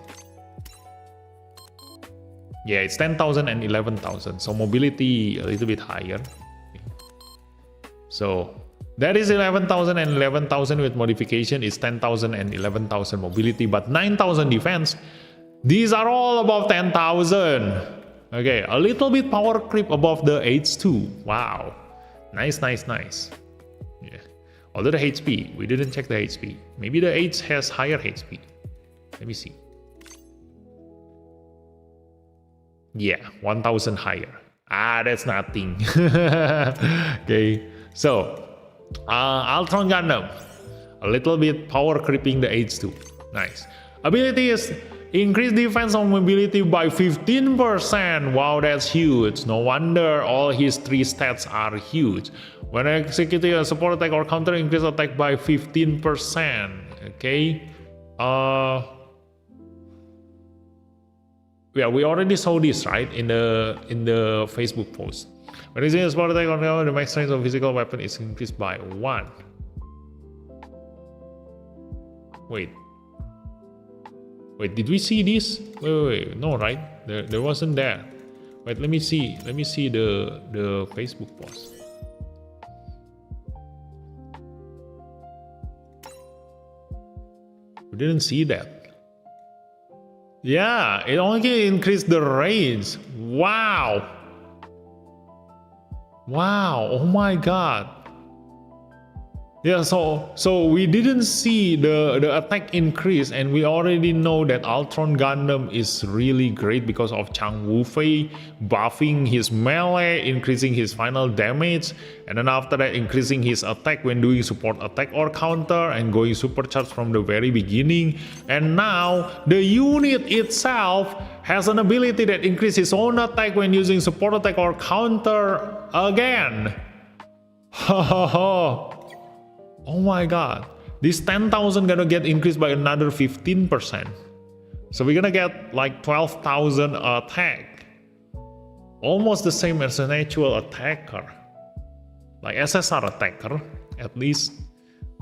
Yeah, it's 10,000 and 11,000. So mobility a little bit higher. So that is 11,000 and 11,000 with modification. It's 10,000 and 11,000 mobility, but 9,000 defense. These are all above 10,000. Okay, a little bit power creep above the H2. Wow. Nice. Yeah. Although the HP, we didn't check the HP. Maybe the H has higher HP. Let me see. Yeah, 1,000 higher. That's nothing. Okay, so Altron Gundam, a little bit power creeping the H2. Nice. Ability is increase defense on mobility by 15%. Wow, that's huge. No wonder all his 3 stats are huge. When executing a support attack or counter, increase attack by 15%. Okay. Yeah, we already saw this, right, in the Facebook post. When using a support attack on the max strength of physical weapon is increased by 1. Wait, did we see this? Wait, no, right? There wasn't there. Wait, let me see the Facebook post. We didn't see that. Yeah, it only increased the range. Wow. Oh my god. Yeah, so we didn't see the attack increase, and we already know that Altron Gundam is really great because of Chang Wu-Fei buffing his melee, increasing his final damage, and then after that increasing his attack when doing support attack or counter, and going supercharged from the very beginning. And now the unit itself has an ability that increases his own attack when using support attack or counter again. Oh my god, this 10,000 gonna get increased by another 15%. So we're gonna get like 12,000 attack. Almost the same as an actual attacker. Like SSR attacker, at least.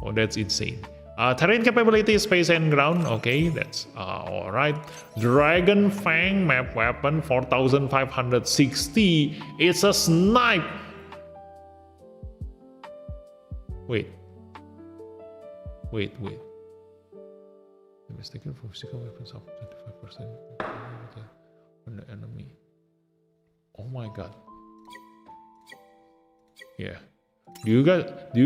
Oh, that's insane. Terrain capability, space and ground. Okay, that's alright. Dragon Fang map weapon, 4,560. It's a snipe. Wait. Mistaken for physical weapons of 25% on the enemy. Oh my god. Yeah. Do you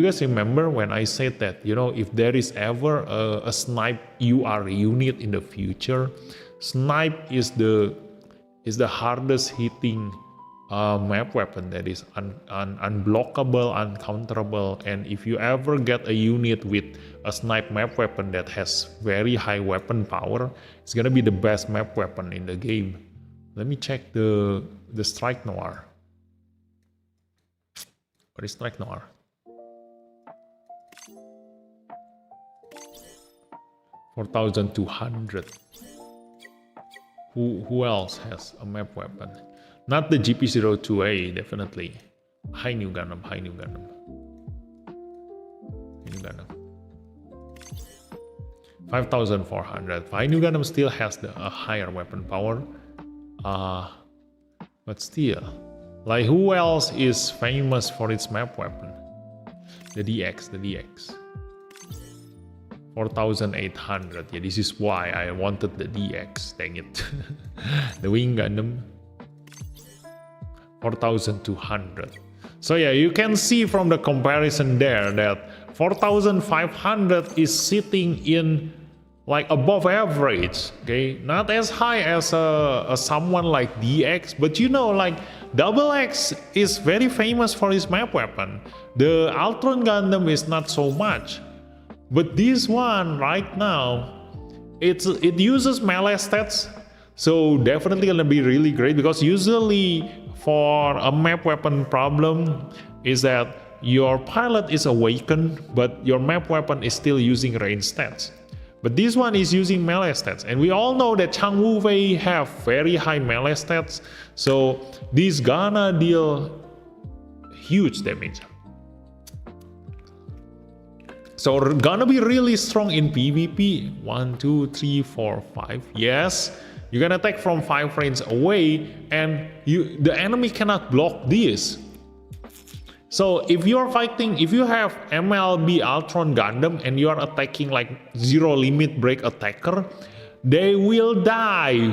guys remember when I said that, you know, if there is ever a snipe UR unit in the future, snipe is the hardest hitting map weapon that is unblockable, uncounterable, and if you ever get a unit with a snipe map weapon that has very high weapon power, it's gonna be the best map weapon in the game. Let me check the Strike Noir. What is Strike Noir? $4,200. Who else has a map weapon? Not the GP02A, definitely. High New Gundam. 5,400. High New Gundam still has a higher weapon power. But still, like, who else is famous for its map weapon? The DX. 4,800. Yeah, this is why I wanted the DX. Dang it. The Wing Gundam. 4,200. So yeah, you can see from the comparison there that 4,500 is sitting in like above average, okay, not as high as someone like DX, but you know, like Double X is very famous for his map weapon. The Altron Gundam is not so much, but this one right now, it uses melee stats, so definitely gonna be really great, because usually for a map weapon problem is that your pilot is awakened, but your map weapon is still using range stats. But this one is using melee stats, and we all know that Chang Wu Wei have very high melee stats, so this gonna deal huge damage. So gonna be really strong in PvP. 1, 2, 3, 4, 5. Yes, you can attack from 5 frames away, and the enemy cannot block this. So if you're fighting, if you have MLB Altron Gundam and you are attacking like zero limit break attacker, they will die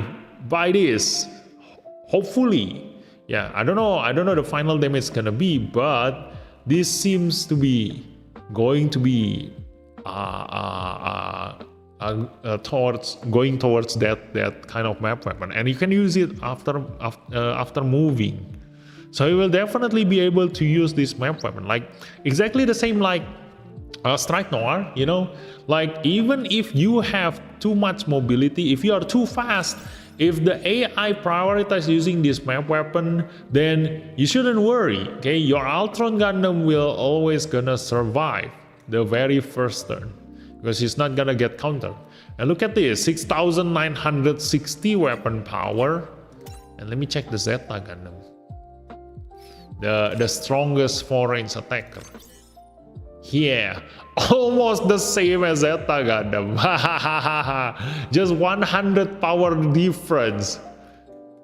by this. Hopefully, yeah. I don't know the final damage gonna be, but this seems to be going to be towards that kind of map weapon, and you can use it after moving. So you will definitely be able to use this map weapon, like exactly the same like Strike Noir, you know, like even if you have too much mobility, if you are too fast, if the AI prioritizes using this map weapon, then you shouldn't worry, okay? Your Altron Gundam will always gonna survive the very first turn, because he's not gonna get countered. And look at this, 6,960 weapon power. And let me check the Zeta Gundam. The strongest 4-range attacker. Yeah, almost the same as Zeta Gundam. Just 100 power difference.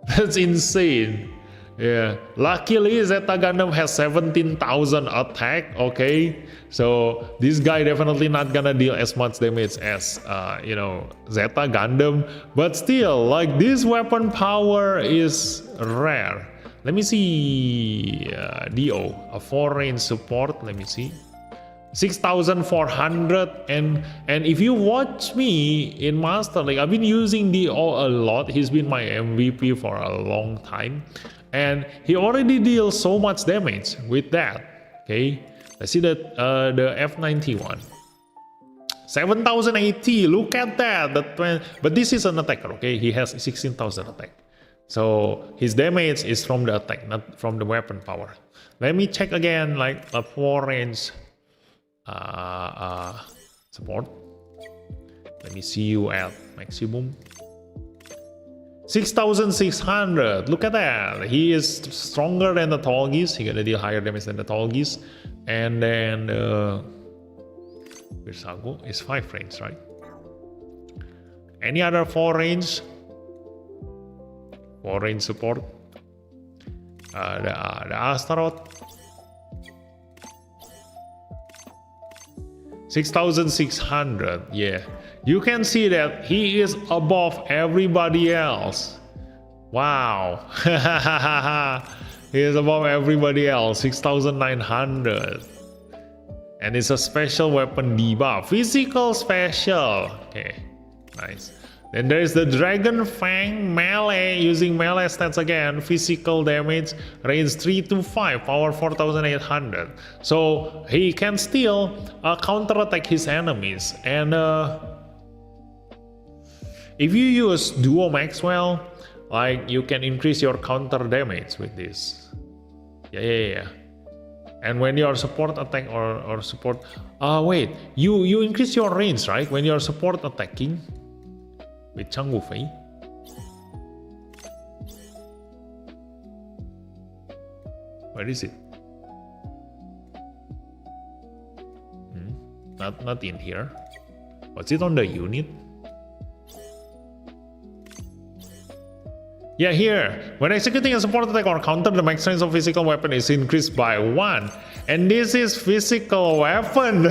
That's insane. Yeah, luckily Zeta Gundam has 17,000 attack. Okay, so this guy definitely not gonna deal as much damage as you know, Zeta Gundam, but still, like, this weapon power is rare. Let me see, DO, a 4-range support. Let me see, 6,400. And if you watch me in Master League, I've been using DO a lot. He's been my MVP for a long time, and he already deals so much damage with that. Okay, let's see that the F91, 7,080. Look at that. But this is an attacker. Okay, he has 16,000 attack. So his damage is from the attack, not from the weapon power. Let me check again, like a 4-range support. Let me see you at maximum. 6,600. Look at that. He is stronger than the tall geese. He's gonna deal higher damage than the tall geese. And then Virsago is 5-range, right? Any other 4-range? 4-range support. The Astaroth. 6,600. Yeah, you can see that he is above everybody else. Wow. He is above everybody else. 6,900. And it's a special weapon debuff. Physical special. Okay, nice. Then there's the Dragon Fang melee, using melee stats again. Physical damage, range 3 to 5, power 4,800. So he can still counterattack his enemies. And if you use Duo Maxwell, like, you can increase your counter damage with this. Yeah. And when you're support attack or support, wait, you increase your range, right? When you're support attacking with Chang Wu Fei. Where is it? Not in here. Was it on the unit? Yeah, here. When executing a support attack or counter, the max range of physical weapon is increased by 1. And this is physical weapon.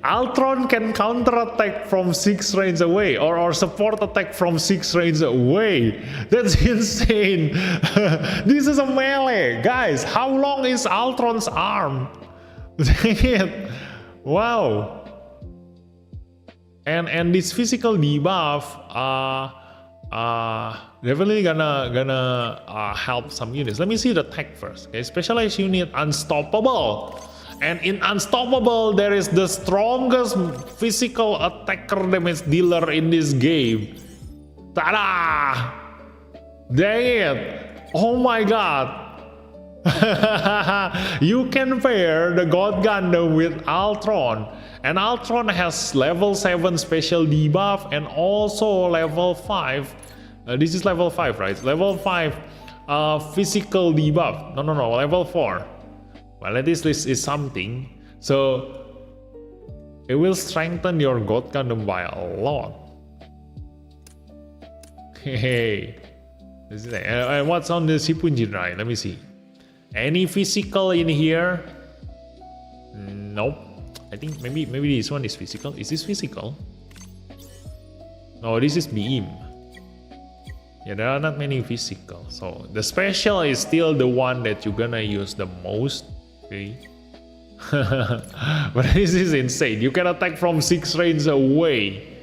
Altron can counter attack from 6 range away, or support attack from 6 range away. That's insane. This is a melee. Guys, how long is Altron's arm? Dang it. Wow. And this physical debuff definitely gonna help some units. Let me see the tech first. Okay, specialized unit Unstoppable. And in Unstoppable, there is the strongest physical attacker damage dealer in this game. Ta-da! Dang it! Oh my god! You can pair the God Gundam with Altron. And Altron has level 7 special debuff and also level 5. This is level 5, right? Level 5 physical debuff. No, level 4. Well, at least this is something. So it will strengthen your God Gundam by a lot. Hey, this is it. And what's on the Shippuden Jinrai? Let me see. Any physical in here? Nope. I think maybe this one is physical. Is this physical? No, this is beam. Yeah, there are not many physical. So the special is still the one that you're gonna use the most. Okay. But this is insane. You can attack from 6 range away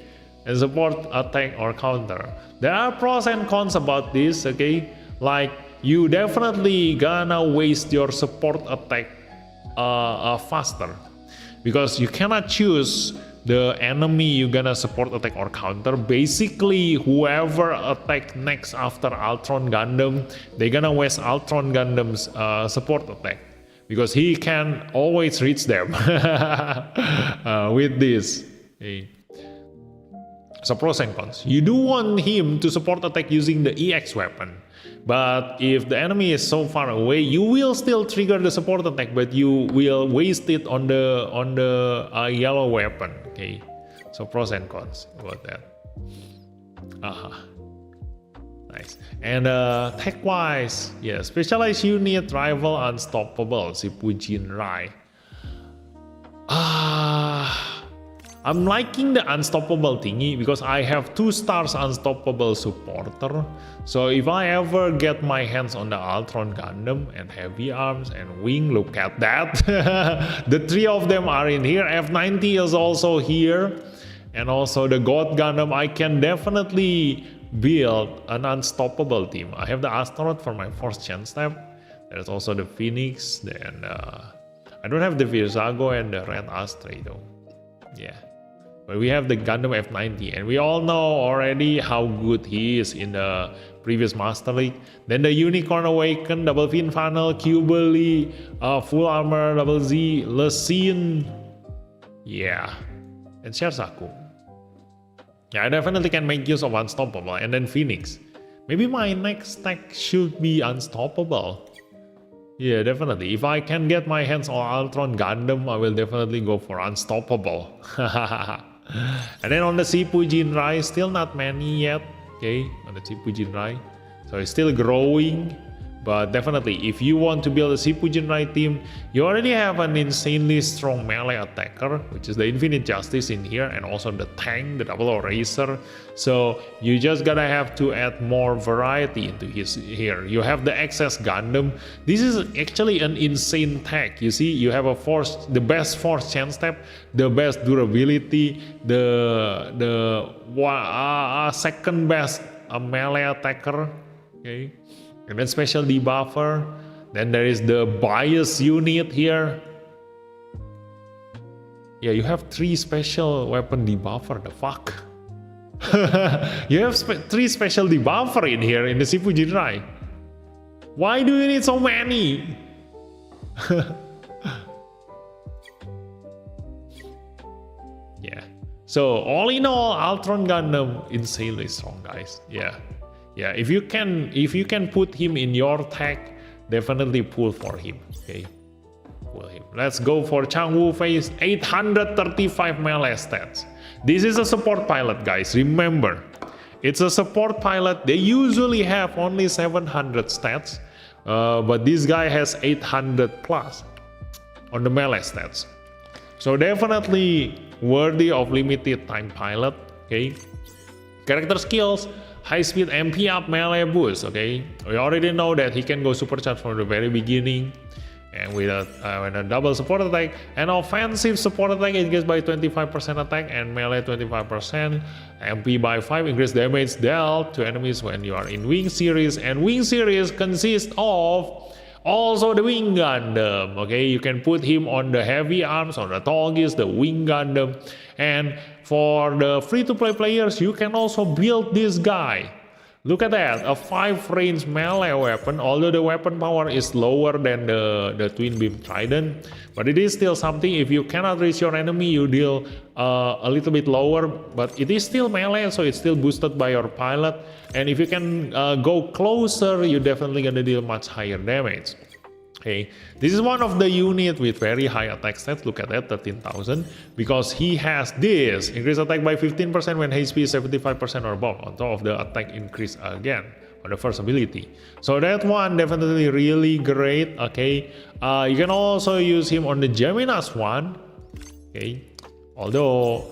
and support attack or counter. There are pros and cons about this, okay? Like, you definitely gonna waste your support attack faster, because you cannot choose the enemy you gonna support attack or counter. Basically, whoever attack next after Altron Gundam, they gonna waste Altron Gundam's support attack, because he can always reach them with this. Okay. So pros and cons. You do want him to support attack using the EX weapon, but if the enemy is so far away, you will still trigger the support attack, but you will waste it on the yellow weapon. Okay, so pros and cons about that. Nice. And tech wise, yeah, specialized unit rival Unstoppable Shippuden Jinrai. I'm liking the Unstoppable thingy because I have 2 stars Unstoppable supporter. So if I ever get my hands on the Altron Gundam and Heavyarms and Wing, look at that. The 3 of them are in here. F90 is also here. And also the God Gundam. I can definitely build an Unstoppable team. I have the Astronaut for my 4th chance step. There's also the Phoenix. Then I don't have the Virzago and the Red Astray though. Yeah. But we have the Gundam F90, and we all know already how good he is in the previous Master League. Then the Unicorn Awaken, Double Fin Funnel, Cubely, Full Armor, Double Z, Lesine, yeah, and Shersaku. Yeah, I definitely can make use of Unstoppable, and then Phoenix. Maybe my next tech should be Unstoppable. Yeah, definitely. If I can get my hands on Altron Gundam, I will definitely go for Unstoppable. And then on the Shippuden Jinrai, still not many yet. Okay, on the Shippuden Jinrai, so it's still growing. But definitely, if you want to build a Shippuden Jinrai team, you already have an insanely strong melee attacker, which is the Infinite Justice in here, and also the tank, the Double Eraser. So you just gotta have to add more variety into his here. You have the XS Gundam. This is actually an insane tech. You see, you have the best force chance step, the best durability, the second best melee attacker. Okay. And then special debuffer. Then there is the bias unit here. Yeah, you have 3 special weapon debuffer. The fuck? You have 3 special debuffer in here in the Shippuden Jinrai. Why do you need so many? Yeah. So all in all, Altron Gundam insanely strong, guys. Yeah. Yeah, if you can put him in your tech, definitely pull for him. Okay, pull him. Let's go for Changwoo Phase 835 melee stats. This is a support pilot, guys. Remember, it's a support pilot. They usually have only 700 stats, but this guy has 800 plus on the melee stats. So definitely worthy of limited time pilot. Okay, character skills. High speed MP up melee boost, okay? We already know that he can go supercharged from the very beginning. And with a double support attack, an offensive support attack increased by 25% attack and melee 25%, MP by 5, increased damage dealt to enemies when you are in Wing Series, and Wing Series consists of also the Wing Gundam. Okay, you can put him on the Heavy Arms, on the Tallgeese, the Wing Gundam, and for the free-to-play players, you can also build this guy. Look at that, a 5-range melee weapon, although the weapon power is lower than the Twin Beam Trident, but it is still something. If you cannot reach your enemy, you deal a little bit lower, but it is still melee, so it's still boosted by your pilot, and if you can go closer, you're definitely gonna deal much higher damage. Okay, this is one of the unit with very high attack stats. Look at that, 13,000, because he has this increase attack by 15% when HP is 75% or above, on top of the attack increase again for the first ability. So that one definitely really great. Okay, you can also use him on the Gemini's one. Okay, although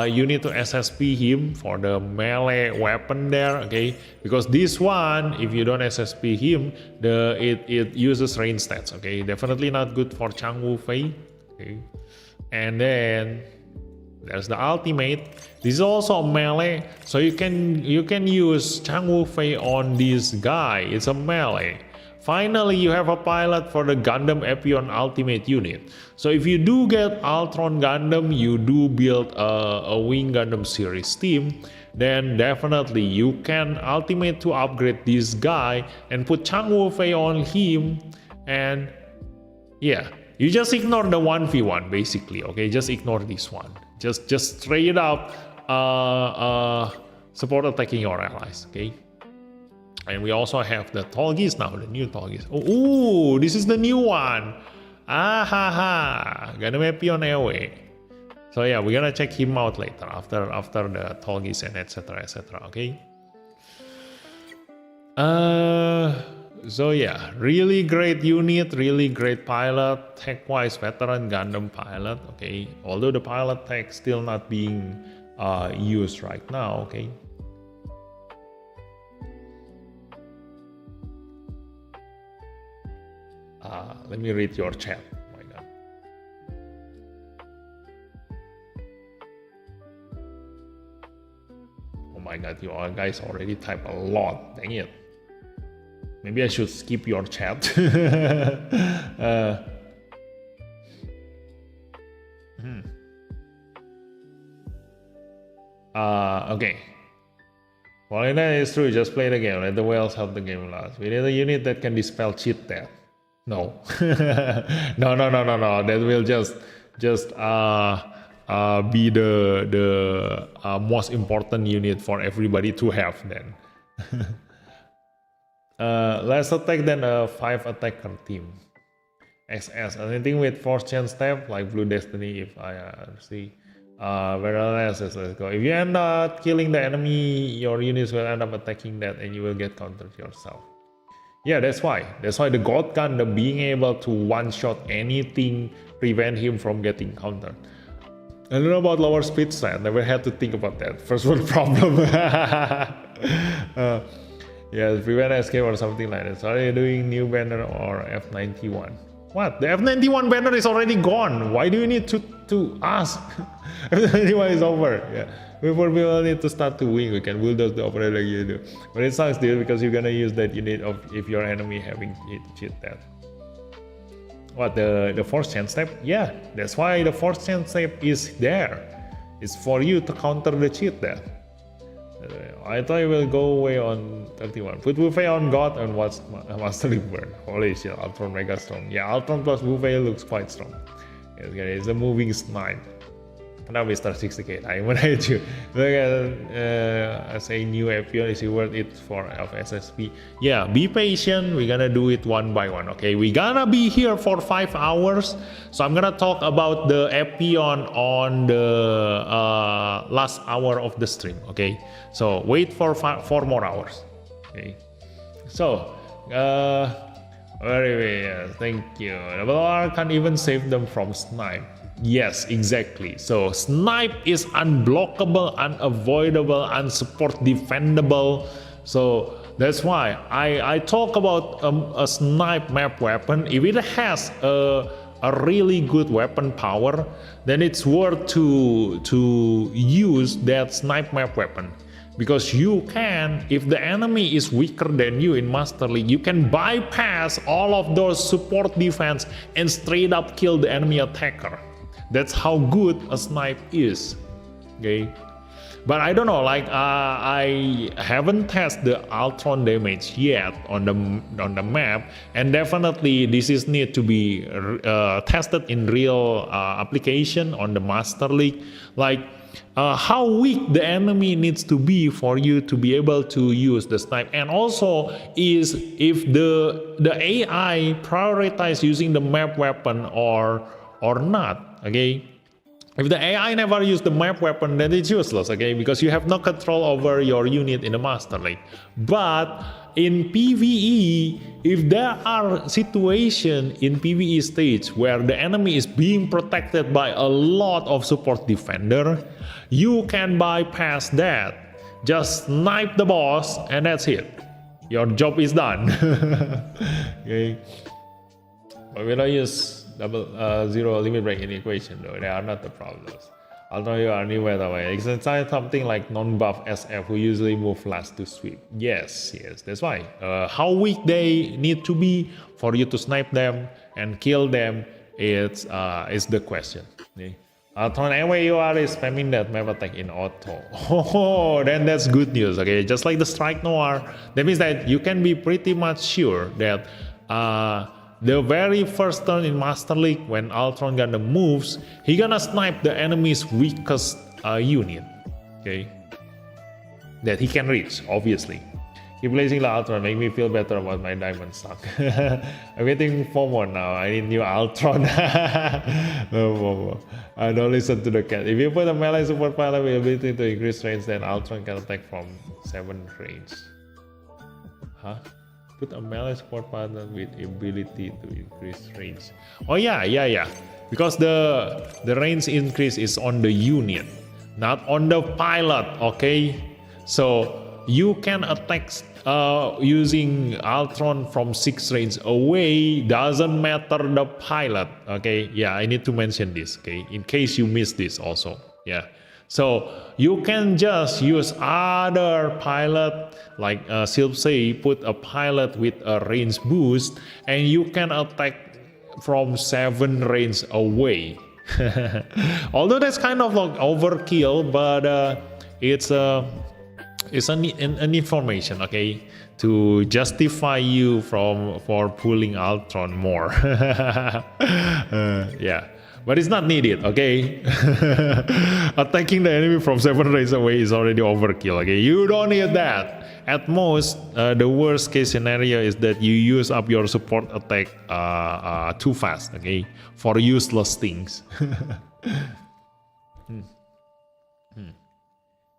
you need to SSP him for the melee weapon there, okay? Because this one, if you don't SSP him, it uses range stats, okay? Definitely not good for Chang Wu Fei, okay? And then there's the ultimate. This is also a melee, so you can use Chang Wu Fei on this guy. It's a melee. Finally, you have a pilot for the Gundam Epion Ultimate unit. So if you do get Altron Gundam, you do build a Wing Gundam series team, then definitely you can ultimate to upgrade this guy and put Chang Wu Fei on him, and yeah, you just ignore the 1v1 basically, okay? Just ignore this one. Just straight up support attacking your allies, okay? And we also have the Tallgeese now, the new Tallgeese. Oh, this is the new one. Ah ha ha. Gundam Epion Airway. So yeah, we're gonna check him out later after the Tallgeese and etc. Okay. So yeah, really great unit, really great pilot, tech-wise veteran Gundam pilot. Okay, although the pilot tech still not being used right now. Okay. Let me read your chat. Oh my god. Oh my god, you guys already type a lot. Dang it. Maybe I should skip your chat. Okay. Well, that is true. Just play the game. Let the whales help the game last. We need a unit that can dispel cheat death. No. No. That will just be the most important unit for everybody to have then. Less attack than a 5 attacker team. XS. Anything with force chain step like Blue Destiny, if I see. Very less. Let's go. If you end up killing the enemy, your units will end up attacking that and you will get countered yourself. Yeah, that's why the God Gundam being able to one-shot anything prevent him from getting countered. I don't know about lower speed stat, never had to think about that. First world problem. Yeah, prevent escape or something like that. So are you doing new banner or F91? What? The F91 banner is already gone. Why do you need to ask? F91 is over. Yeah. Before people need to start to win, we can bulldoze the operator like you do. But it sucks, dude, because you're gonna use that unit if your enemy having cheat that. What, the force chain step? Yeah, that's why the force chain step is there. It's for you to counter the cheat there. I thought it will go away on 31. Put Buffet on God and watch Master Burn. Holy shit, Altron mega strong. Yeah, Altron plus Buffet looks quite strong. It's a moving snipe. Now we start 60k. I'm gonna hit you. Look at say new Epion, is it worth it for SSP? Yeah, be patient. We're gonna do it one by one. Okay, we're gonna be here for 5 hours. So I'm gonna talk about the Epion on the last hour of the stream. Okay, so wait for 4 more hours. Okay, so anyway, thank you. Double R can't even save them from snipe. Yes, exactly. So snipe is unblockable, unavoidable, unsupport defendable. So that's why I talk about a snipe map weapon. If it has a really good weapon power, then it's worth to use that snipe map weapon. Because you can, if the enemy is weaker than you in Master League, you can bypass all of those support defense and straight up kill the enemy attacker. That's how good a snipe is. Okay, but I don't know, like I haven't tested the Altron damage yet on the map, and definitely this is need to be tested in real application on the Master League. Like how weak the enemy needs to be for you to be able to use the snipe, and also is if the AI prioritize using the map weapon or not. Okay, if the AI never use the map weapon, then it's useless. Okay, because you have no control over your unit in the Master League. But in PvE, if there are situations in PvE stage where the enemy is being protected by a lot of support defender, you can bypass that. Just snipe the boss and that's it. Your job is done. Okay. But we don't use zero limit break in the equation though. They are not the problems. Although you are new by the way. It's something like non-buff SF who usually move last to sweep. Yes, that's why. How weak they need to be for you to snipe them and kill them is the question. Okay. Altron, anyway you are spamming that map attack in auto. Oh, then that's good news. Okay, just like the Strike Noir, that means that you can be pretty much sure that the very first turn in Master League, when Altron Gundam moves, he gonna snipe the enemy's weakest unit, okay, that he can reach, obviously. Keep placing the Altron, make me feel better about my diamond stock. I'm waiting for more now, I need new Altron. No more. I don't listen to the cat. If you put a melee support pilot with ability to increase range, then Altron can attack from 7 range. Huh? Put a melee support partner with ability to increase range. Oh yeah. Because the range increase is on the unit, not on the pilot. Okay, so you can attack using Altron from 6 range away. Doesn't matter the pilot. Okay, yeah, I need to mention this. Okay, in case you missed this also. Yeah. So you can just use other pilot like Silpsei, put a pilot with a range boost, and you can attack from 7 range away. Although that's kind of like overkill, but it's an information, okay, to justify you for pulling Altron more. Yeah. But it's not needed, okay? Attacking the enemy from 7 range away is already overkill, okay? You don't need that. At most, the worst case scenario is that you use up your support attack too fast, okay? For useless things.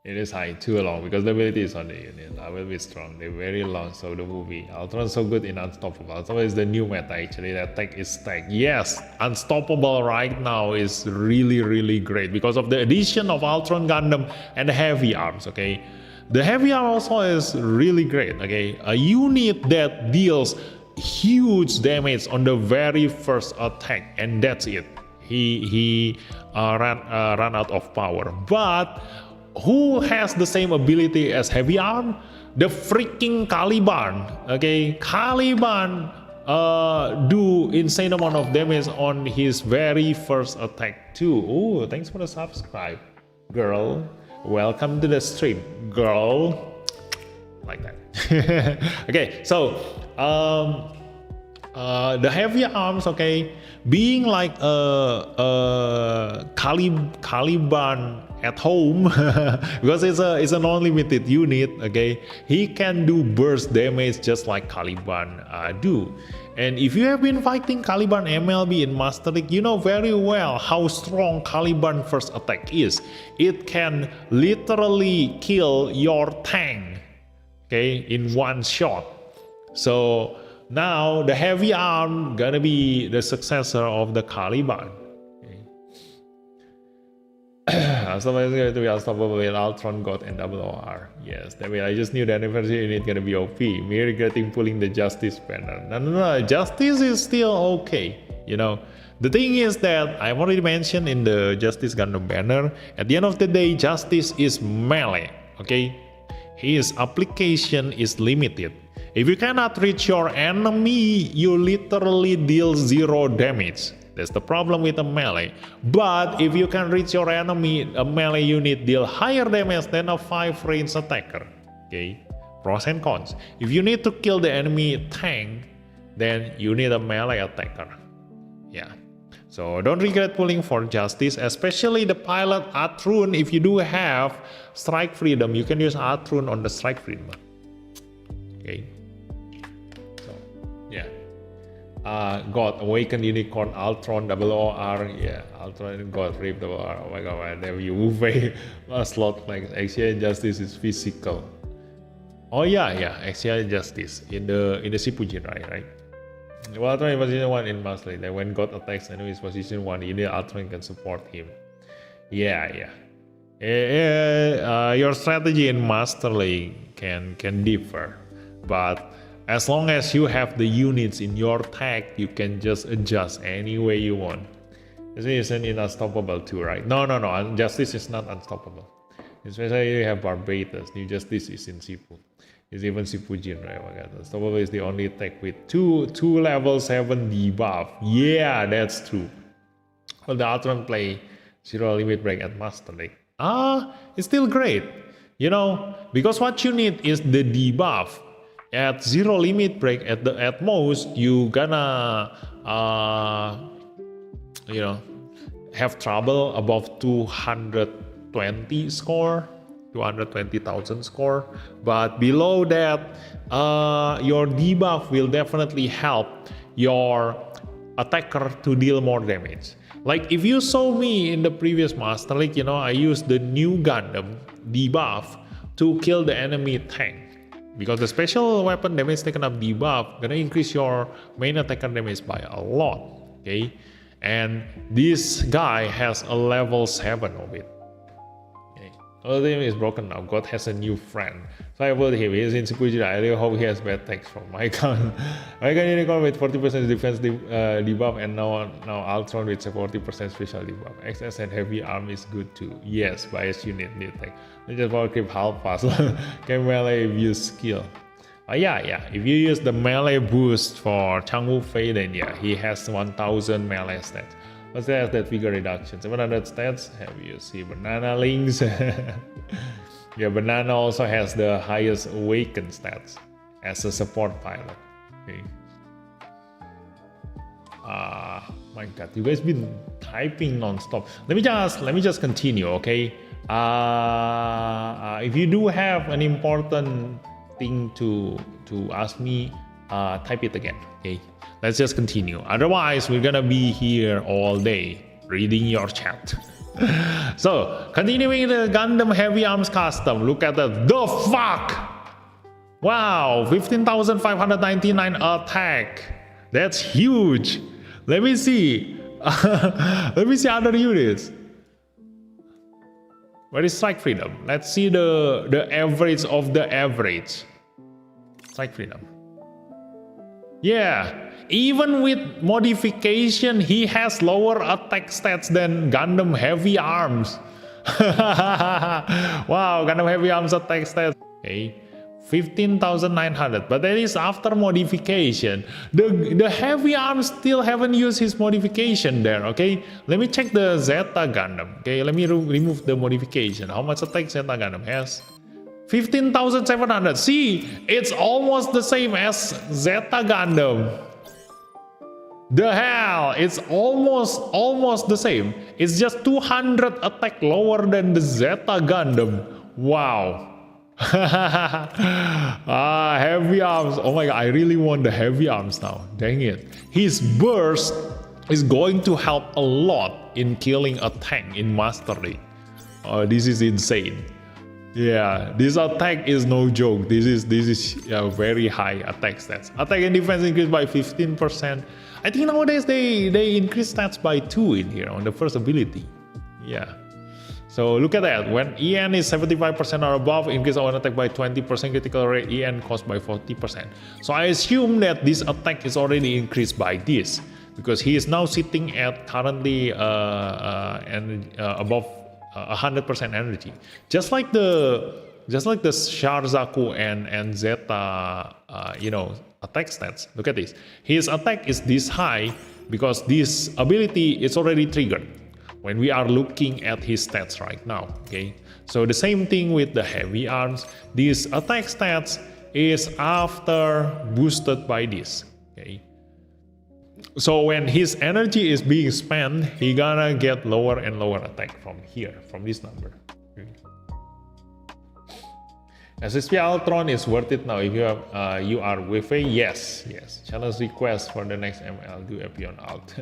It is high, too long, because the ability is on the unit. I will be strong. They're very long, so the movie. Altron is so good in Unstoppable. Unstoppable is the new meta, actually. The attack is stacked. Yes, Unstoppable right now is really great because of the addition of Altron Gundam and the Heavyarms, okay? The Heavyarm also is really great, okay? A unit that deals huge damage on the very first attack, and that's it. He ran out of power. But who has the same ability as Heavyarm? The freaking Caliban. Okay, Caliban do insane amount of damage on his very first attack too. Oh, thanks for the subscribe, girl. Welcome to the stream, girl. Like that. Okay, so the Heavyarms, okay, being like a Caliban at home, because it's an unlimited unit, okay, he can do burst damage just like Caliban do. And if you have been fighting Caliban MLB in Master League, you know very well how strong Caliban first attack is. It can literally kill your tank, okay, in one shot. So now the Heavyarm gonna be the successor of the Caliban. Unstoppable is going to be unstoppable with Altron, God, and Double OR. Yes, that means I just knew the anniversary unit gonna be OP. Me regretting pulling the Justice banner. No, Justice is still okay. You know, the thing is that I've already mentioned in the Justice Gundam banner, at the end of the day, Justice is melee, okay? His application is limited. If you cannot reach your enemy, you literally deal 0 damage. That's the problem with a melee. But if you can reach your enemy, a melee unit deal higher damage than a 5 range attacker. Okay, pros and cons. If you need to kill the enemy tank, then you need a melee attacker. Yeah. So don't regret pulling for Justice, especially the pilot Altron. If you do have Strike Freedom, you can use Altron on the Strike Freedom. Okay. So yeah. God, Awakened Unicorn, Altron, Double OR, yeah, Altron and God, Rape Double OR, oh my god, whenever you move a slot like Axial Justice is physical. Oh yeah, Axial Justice in the Shippuden, right? Well, Altron in position 1 in Master League, like when God attacks enemies position 1, either Altron can support him. Yeah. Your strategy in Master League can differ, but as long as you have the units in your tag, you can just adjust any way you want. This isn't in Unstoppable too, right? No. Justice is not Unstoppable. Especially you have Barbatos. New Justice is in Shippuden. It's even Shippuden, right? Oh my god. Unstoppable is the only tag with two level 7 debuff. Yeah, that's true. Well, the Altron play 0 limit break at Master League. It's still great. You know, because what you need is the debuff. At 0 limit break, at most you gonna have trouble above 220 score, 220,000 score. But below that, your debuff will definitely help your attacker to deal more damage. Like if you saw me in the previous Master League, you know, I used the new Gundam debuff to kill the enemy tank. Because the special weapon damage taken up debuff gonna increase your main attacker damage by a lot, okay? And this guy has a level 7 of it. Okay. All of them is broken now. God has a new friend. So I voted him. He's in Shippuden. I really hope he has bad text from my gun. My gun unicorn with 40% defense debuff, and now Altron with 40% special debuff. XS and heavy arm is good too. Yes, bias unit need tech. Just power creep half fast. Can melee use skill? Yeah. If you use the melee boost for Changwoo Fei, then yeah, he has 1000 melee stats. What's that figure reduction? 700 stats. Have you see Banana Links? Yeah, Banana also has the highest awakened stats as a support pilot. Okay. My god, you guys been typing non-stop. Let me just continue, okay? If you do have an important thing to ask me, type it again, okay? Let's just continue. Otherwise, we're gonna be here all day reading your chat. So, continuing the Gundam Heavy Arms custom, look at the fuck! Wow, 15,599 attack. That's huge. Let me see. Let me see other units. Where is Strike Freedom? Let's see the average of the average. Strike Freedom. Yeah, even with modification, he has lower attack stats than Gundam Heavy Arms. Wow, Gundam Heavy Arms attack stats. Okay, 15,900. But that is after modification. The Heavy Arms still haven't used his modification there. Okay, let me check the Zeta Gundam. Okay, let me remove the modification. How much attack Zeta Gundam has? 15,700. See, it's almost the same as Zeta Gundam. The hell, it's almost the same. It's just 200 attack lower than the Zeta Gundam. Wow. Heavy Arms. Oh my god, I really want the Heavy Arms now. Dang it. His burst is going to help a lot in killing a tank in Master League. This is insane. Yeah, this attack is no joke. This is very high attack stats. Attack and defense increased by 15%. I think nowadays they increase stats by 2 in here on the first ability. Yeah. So look at that. When EN is 75% or above, increase our attack by 20%, critical rate EN cost by 40%. So I assume that this attack is already increased by this, because he is now sitting at currently above 100% energy. Just like the Sharzaku and Zeta, attack stats. Look at this. His attack is this high because this ability is already triggered when we are looking at his stats right now. Okay, so the same thing with the heavy arms. This attack stats is after boosted by this. Okay, so when his energy is being spent, he gonna get lower and lower attack from here, from this number. Okay. SSP Altron is worth it now if you have you are with a yes. Challenge request for the next ML, do Epion Alt.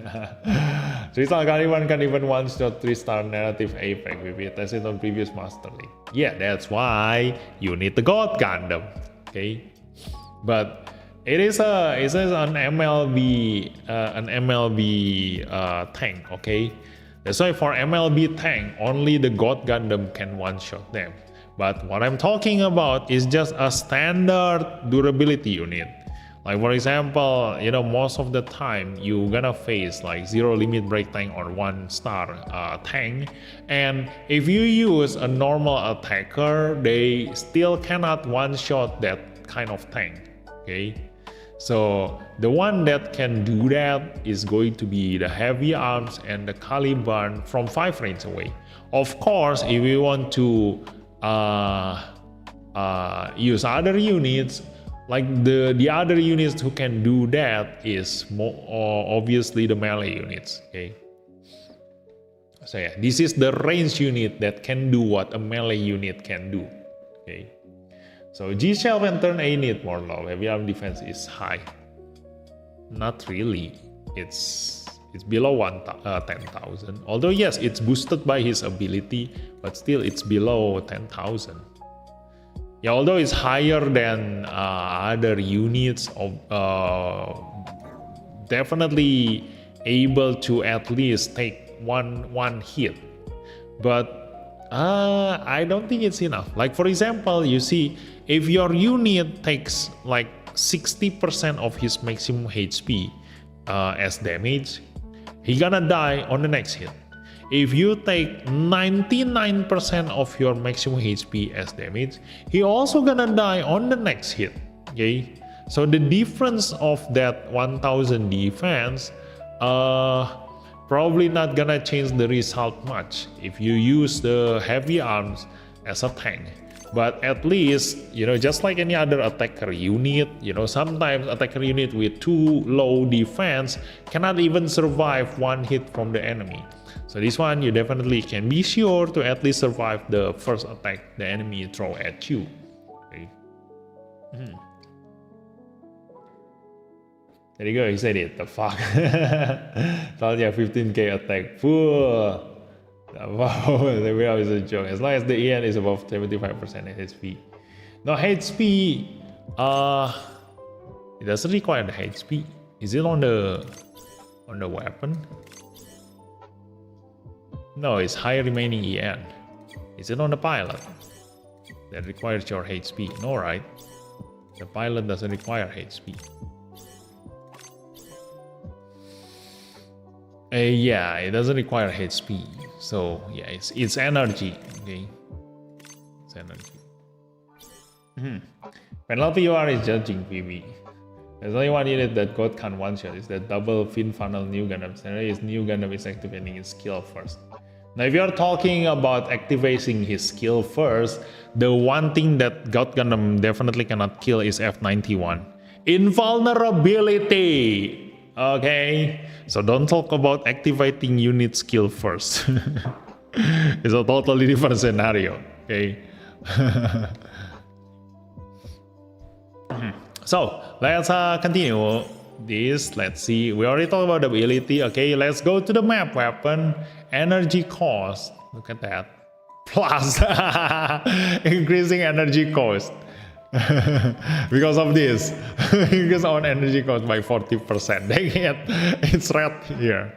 3-star Caliban can even 1-3-star narrative Apex. We tested on previous Master League. Yeah, that's why you need the God Gundam. Okay, but it is an MLB tank. Okay, that's why for MLB tank only the God Gundam can one-shot them. But what I'm talking about is just a standard durability unit. Like for example, most of the time you're gonna face like 0 limit break tank or 1-star tank, and if you use a normal attacker, they still cannot one-shot that kind of tank. Okay, so the one that can do that is going to be the heavy arms and the Caliban from 5 range away. Of course, if you want to use other units, like the other units who can do that is more obviously the melee units. Okay, so yeah, this is the range unit that can do what a melee unit can do. Okay, so G Shelf and Turn A need more love. Heavy arm defense is high. Not really. It's below 10,000. Although yes, it's boosted by his ability, but still it's below 10,000. Yeah, although it's higher than other units, of definitely able to at least take one hit. But I don't think it's enough. Like for example, you see, if your unit takes like 60% of his maximum HP as damage, he gonna die on the next hit. If you take 99% of your maximum HP as damage, he also gonna die on the next hit. Okay, so the difference of that 1000 defense probably not gonna change the result much if you use the heavy arms as a tank. But at least, just like any other attacker unit, sometimes attacker unit with too low defense cannot even survive one hit from the enemy. So this one, you definitely can be sure to at least survive the first attack the enemy throw at you. Okay. There you go, he said it, the fuck. Told you 15k attack. Wow, the way is a joke. As long as the EN is above 75% HP. No, HP, it doesn't require the HP. Is it on the weapon? No, it's high remaining EN. Is it on the pilot? That requires your HP. No, right? The pilot doesn't require HP. Yeah, it doesn't require HP. So yeah, it's energy. Okay, it's energy. Penalty you are is judging PB. There's only one unit that God can one-shot. It's that double fin funnel new Gundam. His new Gundam is activating his skill first. Now, if you're talking about activating his skill first, the one thing that God Gundam definitely cannot kill is F91. Invulnerability! Okay? So don't talk about activating unit skill first. It's a totally different scenario. Okay? So, let's continue this. Let's see. We already talked about the ability. Okay, let's go to the map weapon. Energy cost. Look at that. Plus increasing energy cost. Because of this. Increase on energy cost by 40%. Dang it. It's red here.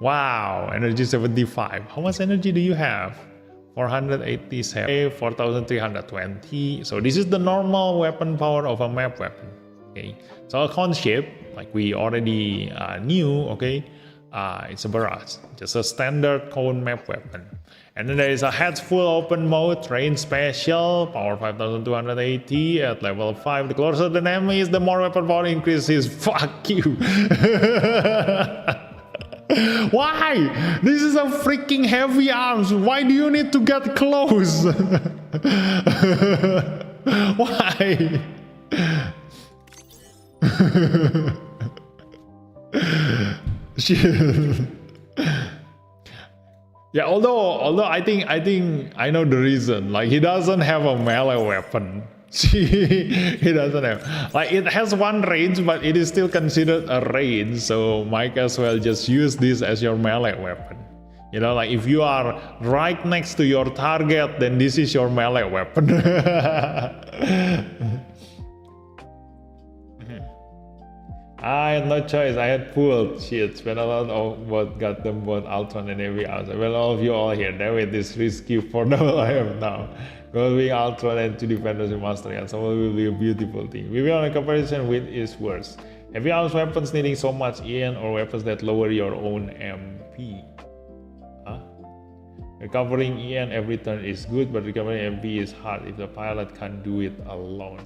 Wow. Energy 75. How much energy do you have? 487, 4320. So this is the normal weapon power of a map weapon. Okay, so a cone shape, like we already knew. Okay, it's a barrage, just a standard cone map weapon. And then there is a heads full open mode, range special, power 5280 at level 5. The closer the enemy is, the more weapon power increases. Fuck you. Why? This is a freaking heavy arms. Why do you need to get close? Why? Shit. Yeah, although I think I know the reason. Like, he doesn't have a melee weapon. He doesn't have, like, it has one range, but it is still considered a range. So might as well just use this as your melee weapon. You know, like if you are right next to your target, then this is your melee weapon. I had no choice. I had pulled shit. Spent a lot of what got them both Altron and Heavyarms. Well, all of you all here. Damn it, this risky for double I am now. Because being Altron and 2 defenders in mastery and someone will be a beautiful thing. Maybe on a comparison with is worse. Heavy arms weapons needing so much EN or weapons that lower your own MP. Huh? Recovering EN every turn is good, but recovering MP is hard if the pilot can't do it alone.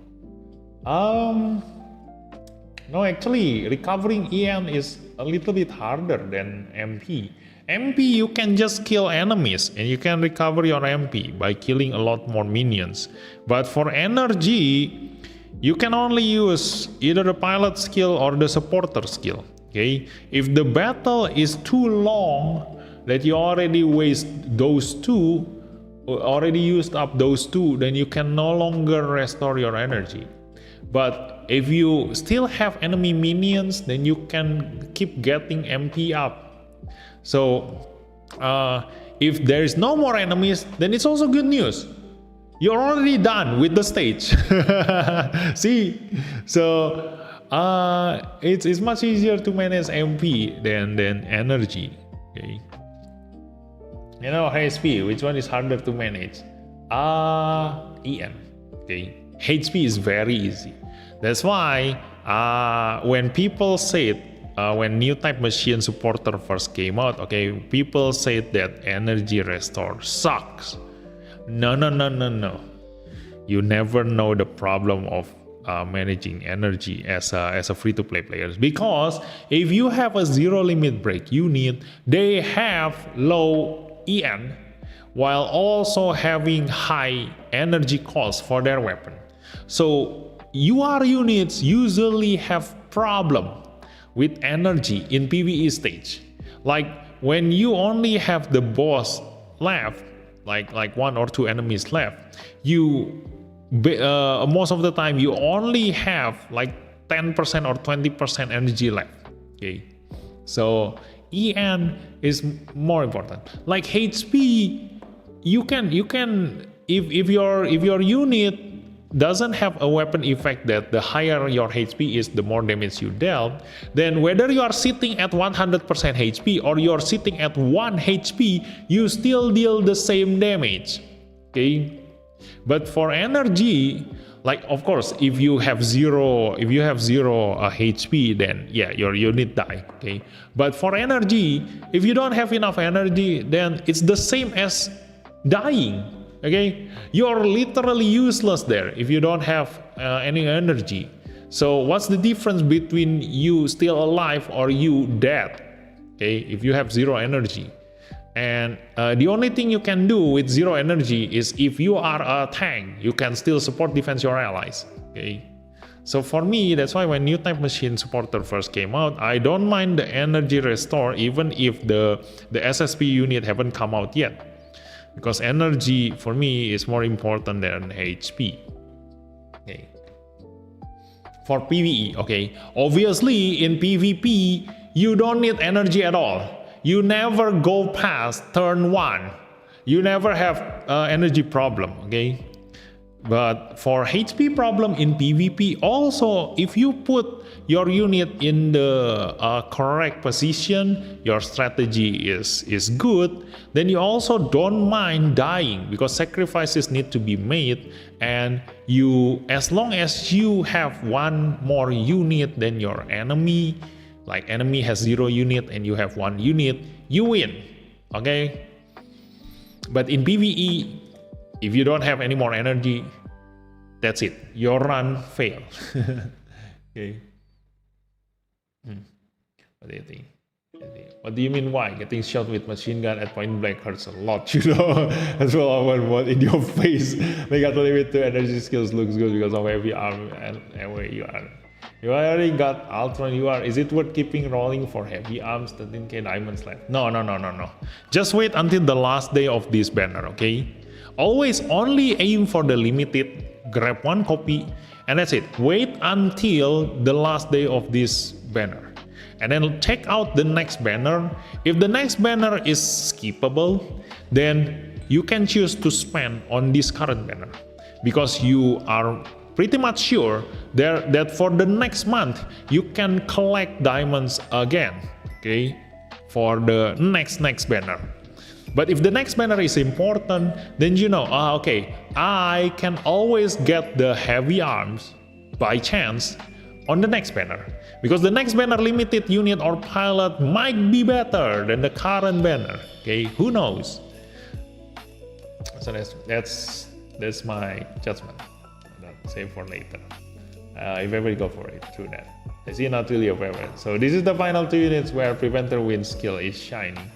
No, actually, recovering EN is a little bit harder than MP. MP, you can just kill enemies and you can recover your MP by killing a lot more minions. But for energy, you can only use either the pilot skill or the supporter skill. Okay? If the battle is too long that you already waste those two, already used up those two, then you can no longer restore your energy. But if you still have enemy minions, then you can keep getting MP up. So if there is no more enemies, then it's also good news. You're already done with the stage. See, so it's much easier to manage MP than energy. Okay. You know, HP, which one is harder to manage? EN. Okay, HP is very easy. That's why when people said, when new type machine supporter first came out, okay, people said that energy restore sucks. No. You never know the problem of managing energy as a free-to-play players, because if you have a zero limit break unit, they have low EN while also having high energy cost for their weapon. So UR units usually have problem with energy in PvE stage. Like when you only have the boss left, like 1 or 2 enemies left, you most of the time you only have like 10% or 20% energy left. Okay, so EN is more important. Like HP, you can if your unit doesn't have a weapon effect that the higher your HP is, the more damage you dealt, then whether you are sitting at 100% HP or you're sitting at 1 HP, you still deal the same damage. Okay, but for energy, like of course if you have zero HP, then yeah, your unit die. Okay, but for energy, if you don't have enough energy, then it's the same as dying. Okay, you're literally useless there if you don't have any energy. So what's the difference between you still alive or you dead? Okay, if you have zero energy. And the only thing you can do with zero energy is if you are a tank, you can still support defense your allies. Okay, so for me, that's why when new type machine supporter first came out, I don't mind the energy restore even if the SSP unit haven't come out yet. Because energy for me is more important than HP. Okay. For PvE, okay, obviously in PvP you don't need energy at all. You never go past turn 1. You never have energy problem. Okay, But for HP problem in PvP, also if you put your unit in the correct position, your strategy is good, then you also don't mind dying, because sacrifices need to be made, and you, as long as you have one more unit than your enemy, like enemy has 0 unit and you have 1 unit, you win. Okay? But in PvE, if you don't have any more energy, that's it. Your run failed. Okay. What do you think? What do you mean why? Getting shot with machine gun at point blank hurts a lot, you know? As well as one in your face. They got to limit to energy skills looks good because of heavy arm and where you are. You already got Altron, is it worth keeping rolling for heavy arms? 13k diamonds left. No. Just wait until the last day of this banner, okay? Always only aim for the limited, grab 1 copy, and that's it. Wait until the last day of this banner. And then check out the next banner. If the next banner is skippable, then you can choose to spend on this current banner, because you are pretty much sure that for the next month you can collect diamonds again, okay, for the next banner. But if the next banner is important, then you know, okay, I can always get the heavy arms by chance on the next banner, because the next banner limited unit or pilot might be better than the current banner. Okay, who knows? So that's my judgment. Save for later. If everybody go for it, true that. I see not really a favorite. So this is the final 2 units where Preventer Wind skill is shining.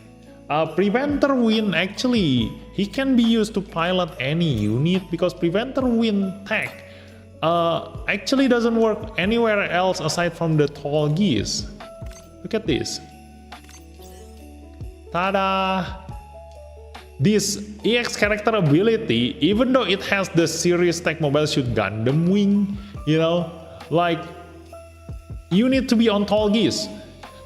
Preventer Wind, actually, he can be used to pilot any unit, because Preventer Wind tech actually doesn't work anywhere else aside from the tall geese. Look at this. Tada! This EX character ability, even though it has the series tech mobile suit Gundam wing, you know, like, you need to be on tall geese.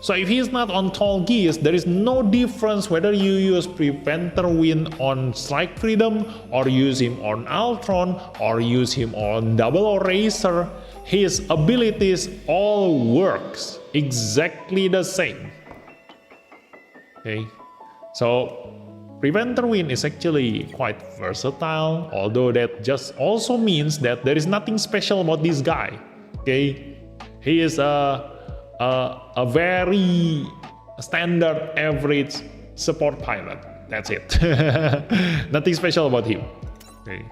So if he's not on tall geese, there is no difference whether you use Preventer Wind on Strike Freedom, or use him on Altron, or use him on Double or Racer. His abilities all works exactly the same. Okay, so Preventer Wind is actually quite versatile, although that just also means that there is nothing special about this guy. Okay, he is a very standard average support pilot. That's it. Nothing special about him. Okay.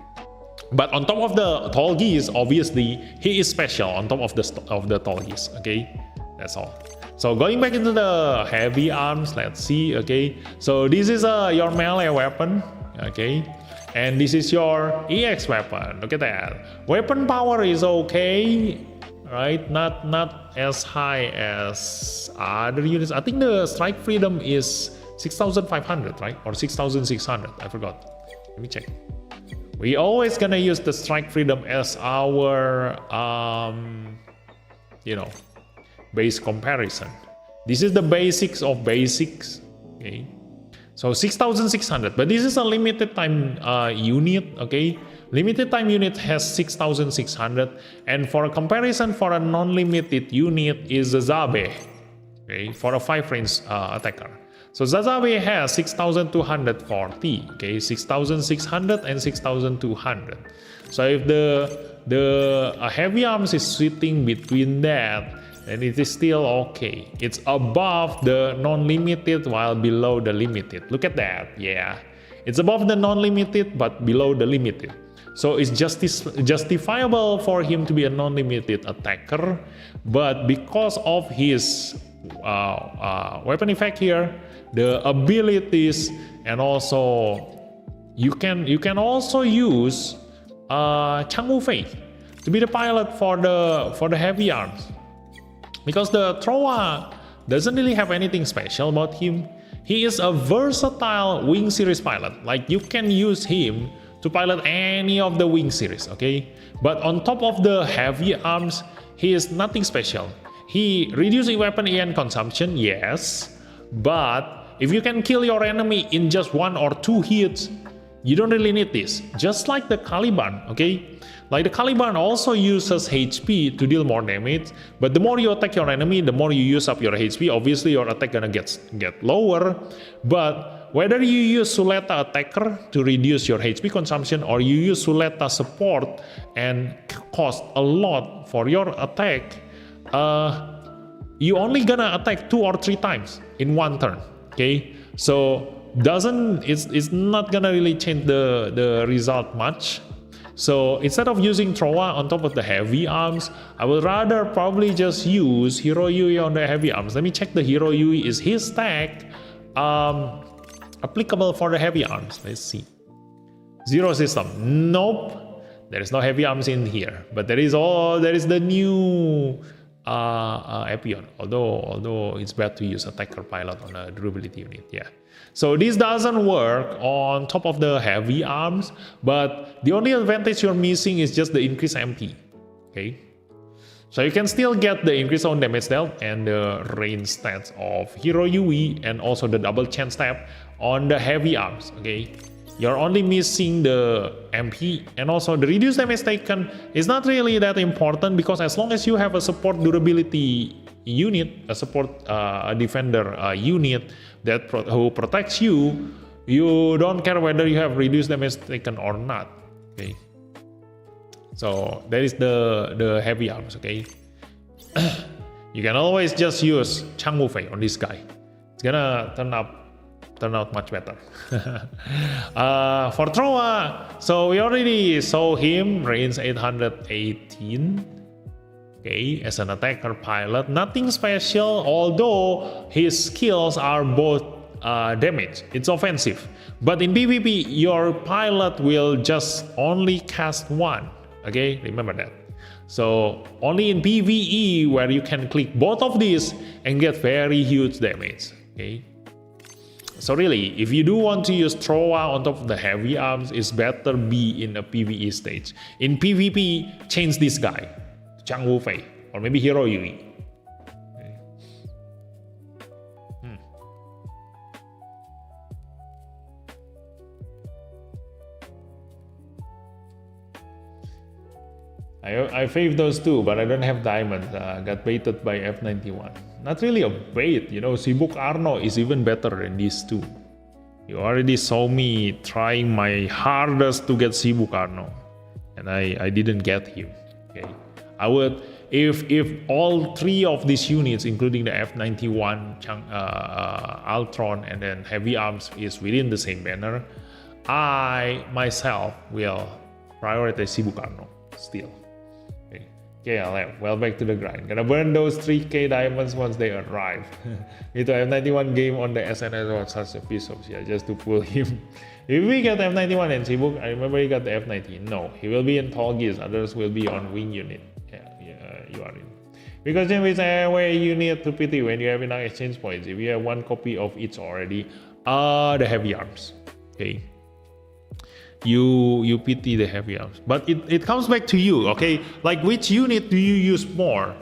But on top of the tall geese, obviously he is special on top of the tall geese. Okay, that's all. So going back into the heavy arms, let's see. Okay, so this is your melee weapon. Okay, and this is your EX weapon. Look at that. Weapon power is okay, right? Not as high as other units. I think the strike freedom is 6,500, right? Or 6,600. I forgot. Let me check. We always gonna use the strike freedom as our base comparison. This is the basics of basics. Okay, so 6,600, but this is a limited time unit. Okay, limited time unit has 6,600, and for a comparison, for a non-limited unit is Zazabe. Okay, for a 5-range attacker. So Zazabe has 6,240. Okay, 6,600 and 6,200. So if the heavy arms is sitting between that, then it is still okay. It's above the non-limited while below the limited. Look at that. Yeah, it's above the non-limited but below the limited. So it's justifiable for him to be a non-limited attacker, but because of his weapon effect here, the abilities, and also you can also use Changwu Fei to be the pilot for the heavy arms, because the Trowa doesn't really have anything special about him. He is a versatile wing series pilot. Like, you can use him to pilot any of the wing series. Okay, but on top of the heavy arms, he is nothing special. He reduces weapon EN consumption, yes, but if you can kill your enemy in just 1 or 2 hits, you don't really need this. Just like the Caliban, okay? Like the Caliban also uses HP to deal more damage, but the more you attack your enemy, the more you use up your HP. Obviously, your attack gonna get lower, but whether you use Suleta Attacker to reduce your HP consumption or you use Suleta Support and cost a lot for your attack, you only gonna attack 2 or 3 times in one turn, okay? So it's not gonna really change the result much. So instead of using Trowa on top of the heavy arms, I would rather probably just use Hero Yui on the heavy arms. Let me check the Hero Yui. Is his stack applicable for the heavy arms? Let's see. Zero system. Nope. There is no heavy arms in here. But there is the new Epion. Although it's bad to use attacker pilot on a durability unit. Yeah. So this doesn't work on top of the heavy arms, but the only advantage you're missing is just the increased MP. Okay, so you can still get the increase on damage dealt and the range stats of Hero Yui and also the double chance tap on the heavy arms. Okay, you're only missing the MP and also the reduced damage taken is not really that important because as long as you have a support durability unit, a support defender unit who protects you, you don't care whether you have reduced damage taken or not. Okay, so that is the heavy arms. Okay, you can always just use Changwu Fei on this guy. It's gonna turn out much better. For Trowa, so we already saw him range 818. Okay, as an attacker pilot, nothing special, although his skills are both damage. It's offensive. But in PvP, your pilot will just only cast 1. Okay, remember that. So only in PvE where you can click both of these and get very huge damage. Okay. So really, if you do want to use Trowa on top of the heavy arms, it's better be in a PvE stage. In PvP, change this guy. Changwu Fei, or maybe Hero Yui. Okay. I fave those two, but I don't have diamond. Got baited by F91. Not really a bait, you know. Sibuk Arno is even better than these two. You already saw me trying my hardest to get Sibuk Arno, and I didn't get him. Okay. I would, if all 3 of these units, including the F91, Altron, and then Heavy Arms is within the same banner, I myself will prioritize Sibuk Arno still. Okay, well, back to the grind. Gonna burn those 3k diamonds once they arrive. Me too, F91 game on the SNS was such a piece of shit just to pull him. If we get F91 and Sibuk, I remember he got the F90. No, he will be in tall gears, others will be on wing unit. You are in. Because then we say where you need to pity when you have enough exchange points. If you have 1 copy of each already, the heavy arms. Okay. You pity the heavy arms. But it comes back to you, okay? Like which unit do you use more?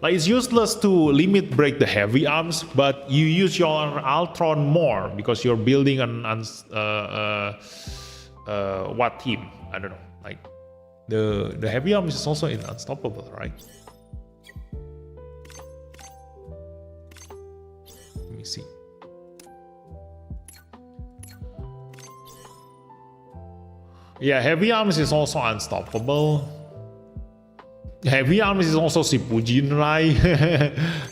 Like it's useless to limit break the heavy arms, but you use your Altron more because you're building what team? I don't know. Like the heavy arms is also unstoppable, right? Let me see. Yeah, heavy arms is also unstoppable. Heavy arms is also Sipujin, right?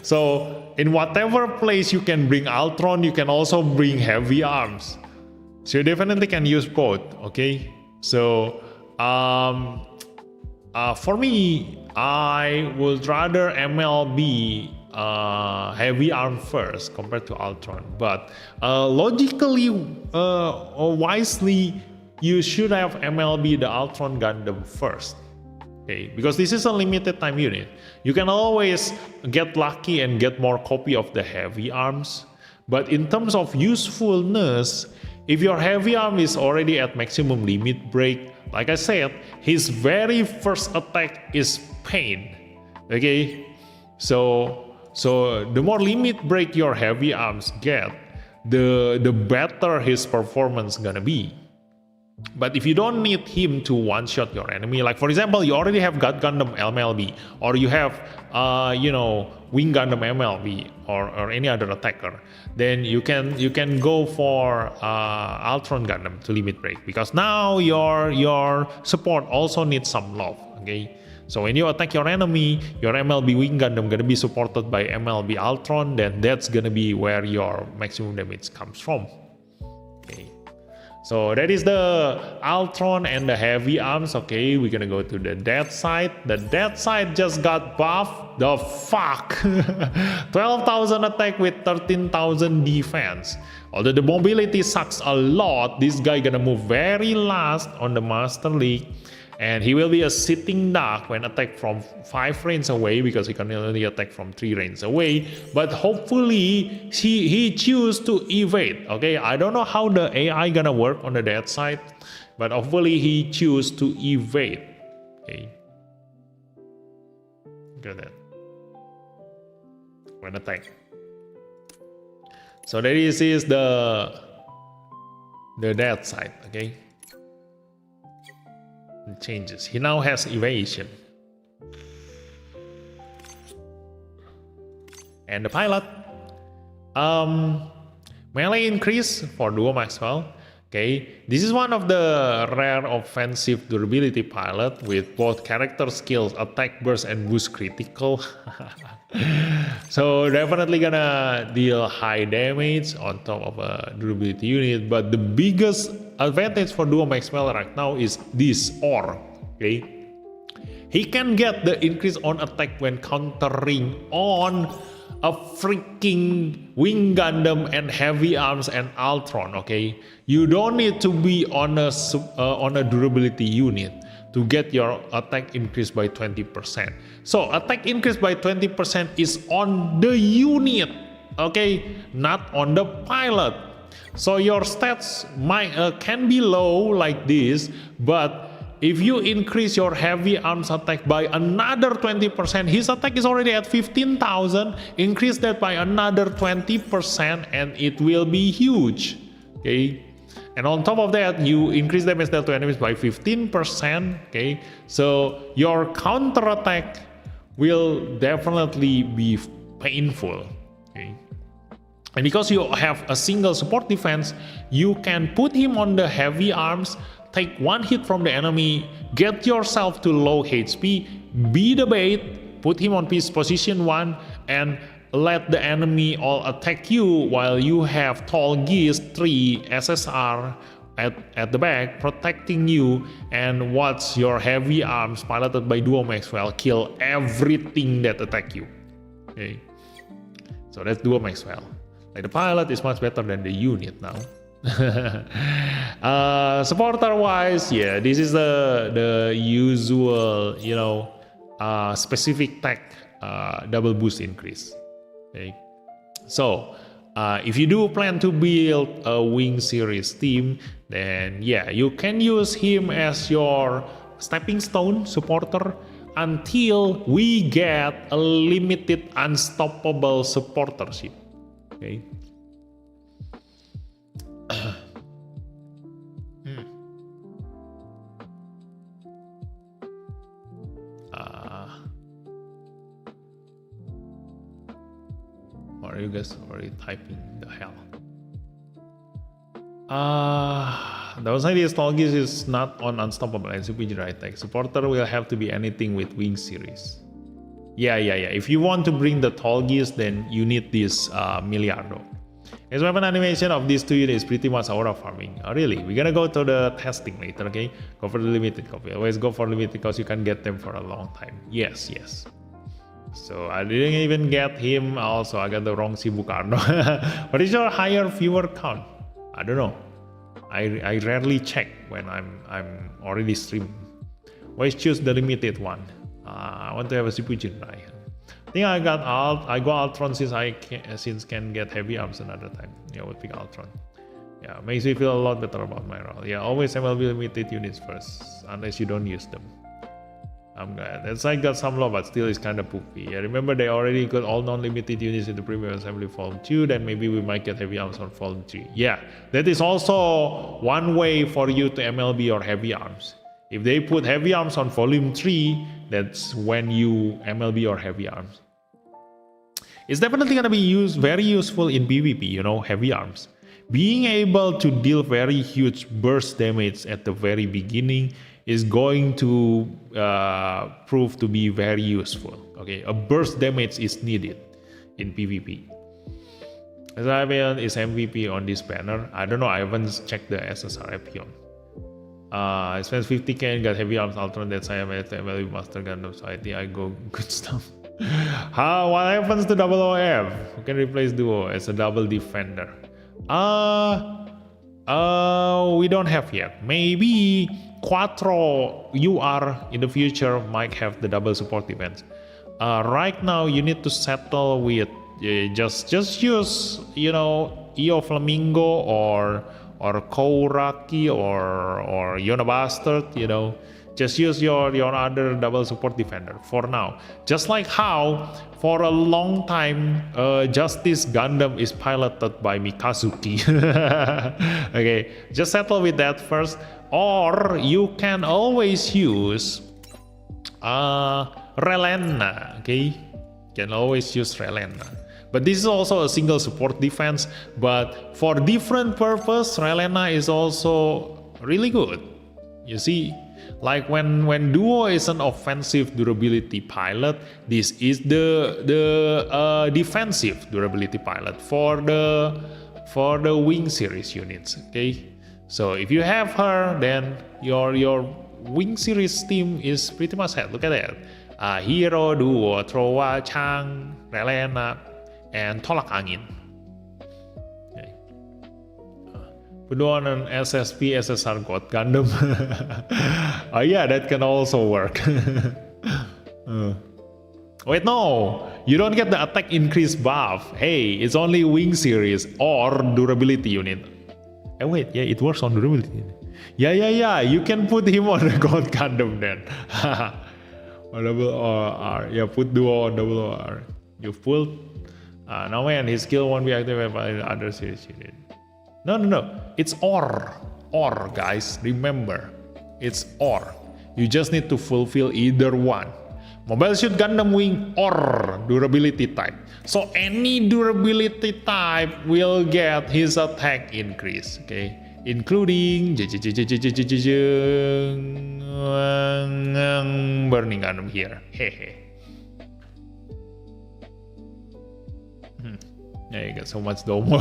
So in whatever place you can bring Altron, you can also bring heavy arms. So you definitely can use both. Okay. So for me, I would rather MLB heavy arm first compared to Altron. But logically, or wisely, you should have MLB the Altron Gundam first. Okay, because this is a limited time unit. You can always get lucky and get more copy of the heavy arms. But in terms of usefulness, if your heavy arm is already at maximum limit break, like I said, his very first attack is pain. Okay, so the more limit break your heavy arms get, the better his performance gonna be. But if you don't need him to one-shot your enemy, like for example, you already have got Gundam MLB, or you have, Wing Gundam MLB, or any other attacker, then you can go for Altron Gundam to limit break, because now your support also needs some love. Okay, so when you attack your enemy, your MLB Wing Gundam gonna be supported by MLB Altron, then that's gonna be where your maximum damage comes from. Okay. So that is the Altron and the Heavy Arms. Okay, we're gonna go to the dead side. The dead side just got buffed. The fuck? 12,000 attack with 13,000 defense. Although the mobility sucks a lot, this guy gonna move very last on the Master League. And he will be a sitting duck when attacked from 5 range away, because he can only attack from 3 range away. But hopefully he choose to evade. Okay, I don't know how the AI gonna work on the dead side, but hopefully he choose to evade. Okay, look at that. When attack. So that is the dead side. Okay. It changes. He now has evasion. And the pilot, melee increase for Duo Maxwell. Okay, this is one of the rare offensive durability pilot with both character skills, attack burst, and boost critical. So definitely gonna deal high damage on top of a durability unit. But the biggest advantage for Duo Maxwell right now is this ore. Okay, he can get the increase on attack when countering on a freaking Wing Gundam and Heavy Arms and Altron. Okay, you don't need to be on a durability unit to get your attack increased by 20%. So attack increase by 20% is on the unit, okay, not on the pilot. So your stats can be low like this, but if you increase your Heavy Arms attack by another 20%, his attack is already at 15,000, increase that by another 20% and it will be huge. Okay, and on top of that, you increase damage dealt to enemies by 15%. Okay, so your counter attack will definitely be painful. Okay, and because you have a single support defense, you can put him on the Heavy Arms, take one hit from the enemy, get yourself to low HP, be the bait, put him on position 1, and let the enemy all attack you while you have Tall Geese 3 SSR at the back protecting you, and watch your Heavy Arms piloted by Duo Maxwell kill everything that attack you. Okay, so that's Duo Maxwell. Like, the pilot is much better than the unit now. Supporter wise, yeah, this is the usual, specific tech double boost increase. Okay, so if you do plan to build a Wing series team, then yeah, you can use him as your stepping stone supporter until we get a limited unstoppable supportership. Okay. Are you guys already typing the hell? The downside is Tall Geese is not on unstoppable and super attack. Supporter will have to be anything with Wing series. Yeah. If you want to bring the Tall Geese, then you need this Miliardo. His weapon animation of these two units is pretty much aura farming. Oh, really? We're gonna go to the testing later, okay? Go for the limited copy. Always go for limited because you can get them for a long time. Yes. So I didn't even get him. Also, I got the wrong Sibucardo. What is your higher viewer count? I don't know. I rarely check when I'm already streaming. Always choose the limited one. I want to have a Sibu Jinrai. I think I go Altron since can get Heavy Arms another time. Yeah, we'll pick Altron. Yeah, makes me feel a lot better about my role. Yeah, always MLB limited units first, unless you don't use them. I'm glad. That side got some love, but still is kind of poopy. Yeah, remember they already got all non-limited units in the premium assembly Volume 2, then maybe we might get heavy arms on Volume 3. Yeah, that is also one way for you to MLB your heavy arms. If they put heavy arms on Volume 3, that's when you MLB your heavy arms. It's definitely going to be very useful in PvP, you know, heavy arms. Being able to deal very huge burst damage at the very beginning is going to prove to be very useful. Okay, a burst damage is needed in PvP. Xavier is MVP on this banner. I don't know, I haven't checked the SSR Epion. I spent 50k and got heavy arms Altron that I am at MLB Master Gundam, so I think I go good stuff. What happens to double OF? Who can replace Duo as a double defender? We don't have yet. Maybe Quattro UR in the future might have the double support defense. Right now you need to settle with just use, you know, Io Flamingo or Kouraki or Yona Bastard, you know. Just use your other double support defender for now. Just like how for a long time Justice Gundam is piloted by Mikazuki. Okay, just settle with that first. Or you can always use Relena. Okay, can always use Relena. But this is also a single support defense. But for different purpose, Relena is also really good. You see. Like when Duo is an offensive durability pilot, this is the defensive durability pilot for the Wing series units. Okay, so if you have her, then your Wing series team is pretty much set. Look at that: Hero, Duo, Trowa, Chang, Relena, and Tolak Angin. Put on SSP, SSR God Gundam. Oh yeah, that can also work. Wait, no, you don't get the attack increase buff. Hey, it's only Wing series or durability unit. Wait, yeah, it works on durability. Yeah, you can put him on the God Gundam then. Or double OR. Yeah, put Duo on double OR. You pulled. No man, his skill won't be activated by the other series unit. No. It's or, guys. Remember, it's or. You just need to fulfill either one. Mobile Suit Gundam Wing or durability type. So any durability type will get his attack increase. Okay, including Burning Gundam here. Yeah, you got so much domo.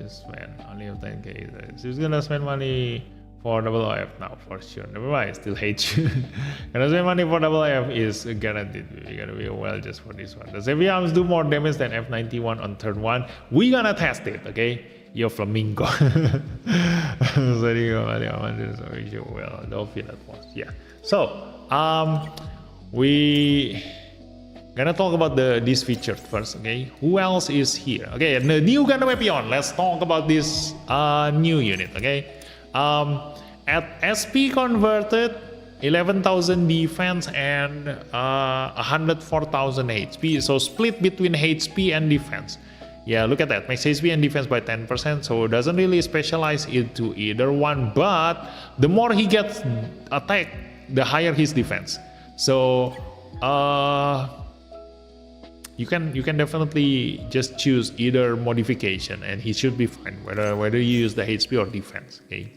Spend only of 10k. She's gonna spend money for double OF now for sure. Never mind, still hate you. Gonna spend money for double OF is guaranteed. We're gonna be well just for this one. Does heavy arms do more damage than F91 on turn 1? We're gonna test it, okay? Yo Flamingo. So well, don't feel that much. Yeah. So we gonna talk about this feature first, okay? Who else is here? Okay, the new Gundam Epion. Let's talk about this new unit, okay? At SP converted, 11,000 defense and 104,000 HP. So split between HP and defense. Yeah, look at that. Makes HP and defense by 10%. So it doesn't really specialize into either one. But the more he gets attack, the higher his defense. So you can definitely just choose either modification and he should be fine whether you use the HP or defense. Okay,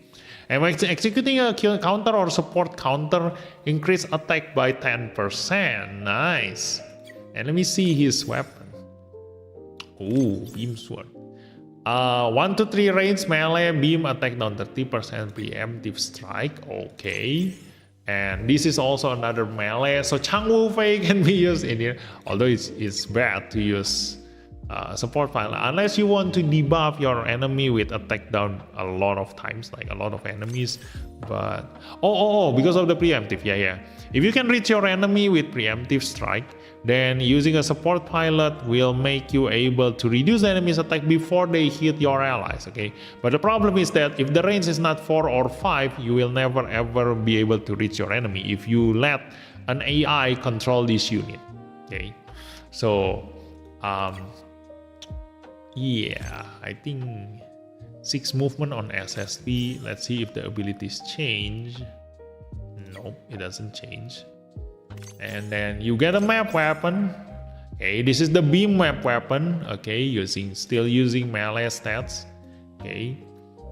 and when executing a kill counter or support counter, increase attack by 10%. Nice. And let me see his weapon. Ooh, beam sword. 1 to 3 range melee beam attack down 30%, preemptive strike. Okay. And this is also another melee, so Changwu Fei can be used in here, although it's bad to use support file unless you want to debuff your enemy with attack down a lot of times, like a lot of enemies. But because of the preemptive, yeah. If you can reach your enemy with preemptive strike, then using a support pilot will make you able to reduce the enemy's attack before they hit your allies, okay? But the problem is that if the range is not 4 or 5, you will never ever be able to reach your enemy if you let an AI control this unit, okay? So yeah, I think 6 movement on SSP. Let's see if the abilities change. Nope, it doesn't change. And then you get a map weapon. Okay, this is the beam map weapon. Okay, still using melee stats. Okay,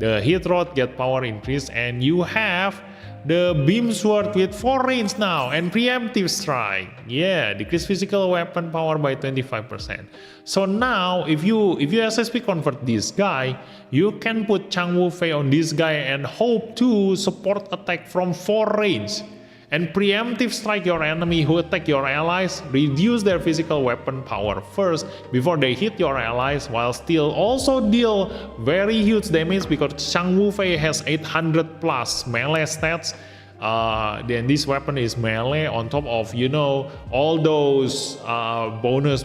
the hit rate get power increase, and you have the beam sword with 4 range now and preemptive strike. Yeah, decrease physical weapon power by 25%. So now if you SSP convert this guy, you can put Changwu Fei on this guy and hope to support attack from 4 range. And preemptive strike your enemy who attack your allies, reduce their physical weapon power first before they hit your allies, while still also deal very huge damage because Changwu Fei has 800 plus melee stats. Then this weapon is melee on top of, you know, all those bonus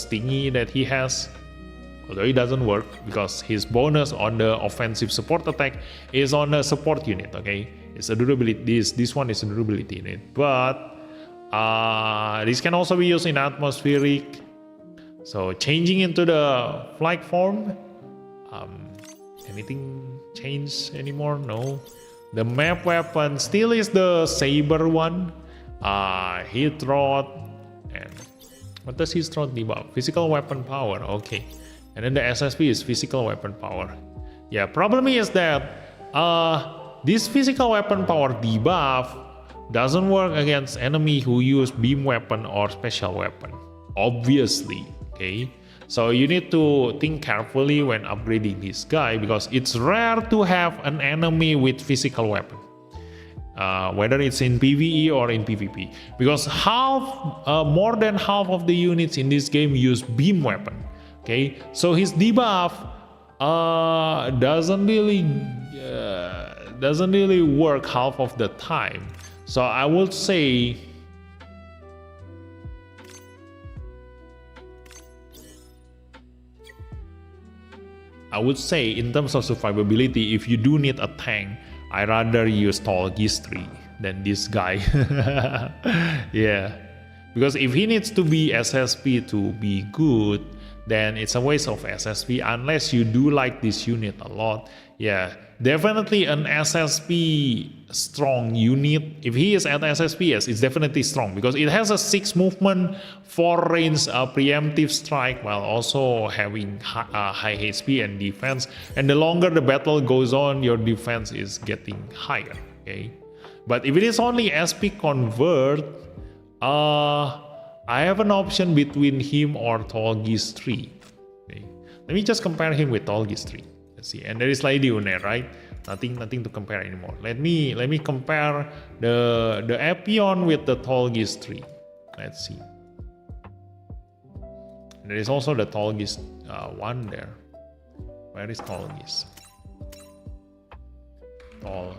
thingy that he has. Although it doesn't work because his bonus on the offensive support attack is on the support unit, okay? It's a durability, this one is a durability unit. But this can also be used in atmospheric. So changing into the flight form, anything change anymore? No. The map weapon still is the saber one. Hit rod, and what does hit rod debuff? Physical weapon power, okay. And then the SSP is physical weapon power. Yeah, problem is that this physical weapon power debuff doesn't work against enemy who use beam weapon or special weapon, obviously, okay? So you need to think carefully when upgrading this guy because it's rare to have an enemy with physical weapon, whether it's in PvE or in PvP, because more than half of the units in this game use beam weapon. Okay, so his debuff doesn't really work half of the time. So I would say in terms of survivability, if you do need a tank, I rather use Tall Gistri than this guy. Yeah, because if he needs to be SSP to be good, then it's a waste of SSP unless you do like this unit a lot. Yeah, definitely an SSP strong unit. If he is at SSP, yes, it's definitely strong because it has a 6 movement, 4 range preemptive strike while also having high HP and defense. And the longer the battle goes on, your defense is getting higher. Okay, but if it is only SP convert, I have an option between him or Tall Gistri. Okay. Let me just compare him with Tall Gistri. Let's see. And there is Lady Une, right? Nothing to compare anymore. Let me compare the Epion with the Tall Gistri. Let's see. And there is also the Tall Gist one there. Where is Tall Gist? Tall.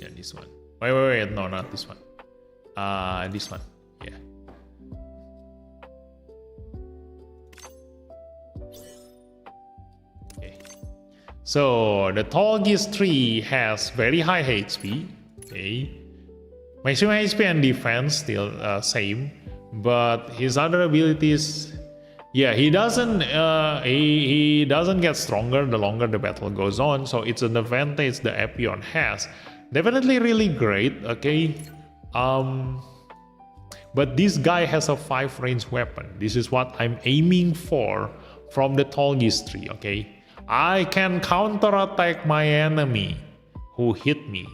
Yeah, this one. Wait. No, not this one. This one. Yeah. Okay. So the Tall Gistri has very high HP. Okay. Maximum HP and defense still same, but his other abilities, yeah, he doesn't get stronger the longer the battle goes on. So it's an advantage the Epion has. Definitely really great. Okay. But this guy has a 5 range weapon. This is what I'm aiming for from the Tall Gistri, okay? I can counterattack my enemy who hit me,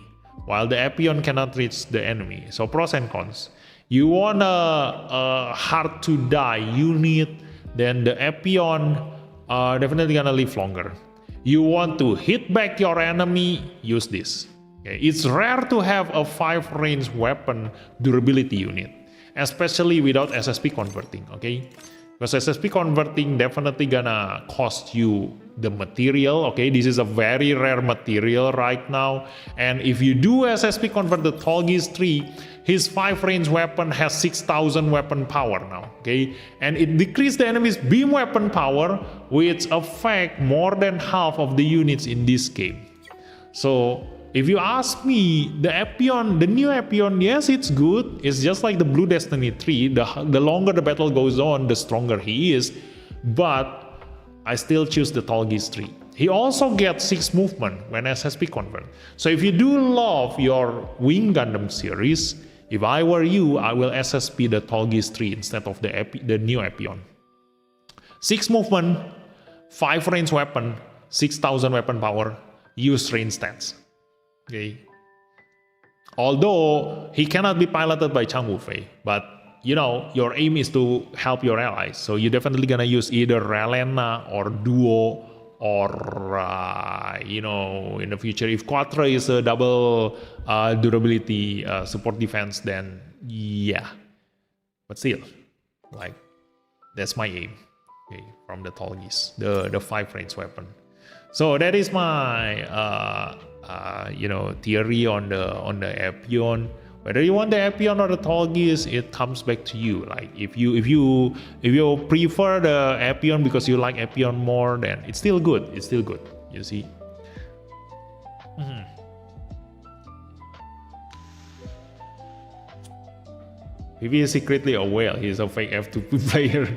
while the Epion cannot reach the enemy. So pros and cons. You want a hard to die unit, then the Epion definitely gonna live longer. You want to hit back your enemy, use this. Okay? It's rare to have a 5 range weapon durability unit, especially without SSP converting, okay? Because SSP converting definitely gonna cost you the material. Okay, this is a very rare material right now. And if you do SSP convert the Tolgis 3, his 5 range weapon has 6,000 weapon power now. Okay, and it decreased the enemy's beam weapon power, which affect more than half of the units in this game. So if you ask me, the Epion, the new Epion, yes, it's good. It's just like the Blue Destiny 3. The longer the battle goes on, the stronger he is. But I still choose the Tolgis 3. He also gets 6 movement when SSP convert. So if you do love your Wing Gundam series, if I were you, I will SSP the Tolgis 3 instead of the new Epion. 6 movement, 5 range weapon, 6,000 weapon power, use range stats. Okay. Although he cannot be piloted by Chang Wufei, but you know your aim is to help your allies, so you're definitely gonna use either Relena or Duo, or you know, in the future if Quattro is a double durability support defense, then yeah. But still, like that's my aim. Okay, from the Tolgis, the 5 range weapon. So that is my you know, theory on the Epion. Whether you want the Epion or the Tolgis, it comes back to you. Like if you prefer the Epion because you like Epion more, then it's still good. It's still good. You see. Maybe he's secretly a whale. He's a fake F2 player.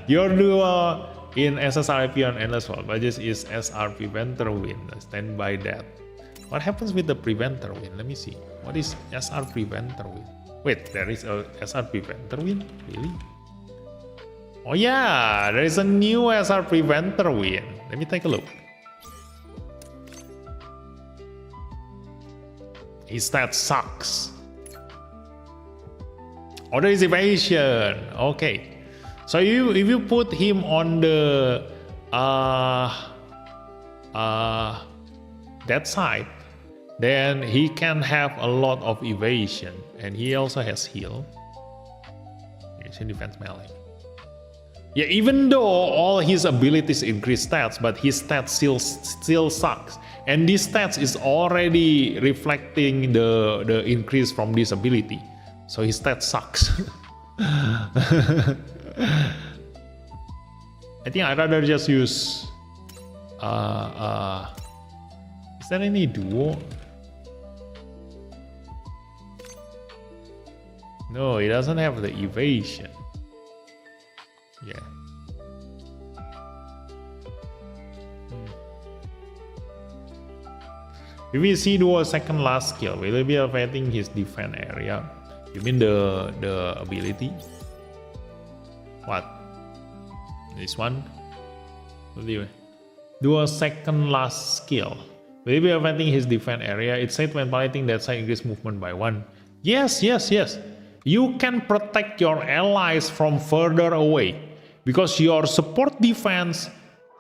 Your duo in SSR Epion Endless World Badges is SR Preventer Win. Stand by that. What happens with the Preventer Win? Let me see. What is SR Preventer Win? Wait, there is a SR Preventer Win? Really? Oh yeah, there is a new SR Preventer Win. Let me take a look. His stat sucks. Oh, there is evasion. Okay. So if you put him on the that side, then he can have a lot of evasion, and he also has heal. Evasion, defense, melee. Yeah, even though all his abilities increase stats, but his stats still sucks, and this stats is already reflecting the increase from this ability, so his stats sucks. I think I'd rather just use is there any duo? No, it doesn't have the evasion. Yeah. If we see duo second last skill, will it be affecting his defense area? You mean the ability? What? This one? Duo second last skill. Will it be affecting his defense area? It said when piloting that side increase movement by 1. Yes. You can protect your allies from further away because your support defense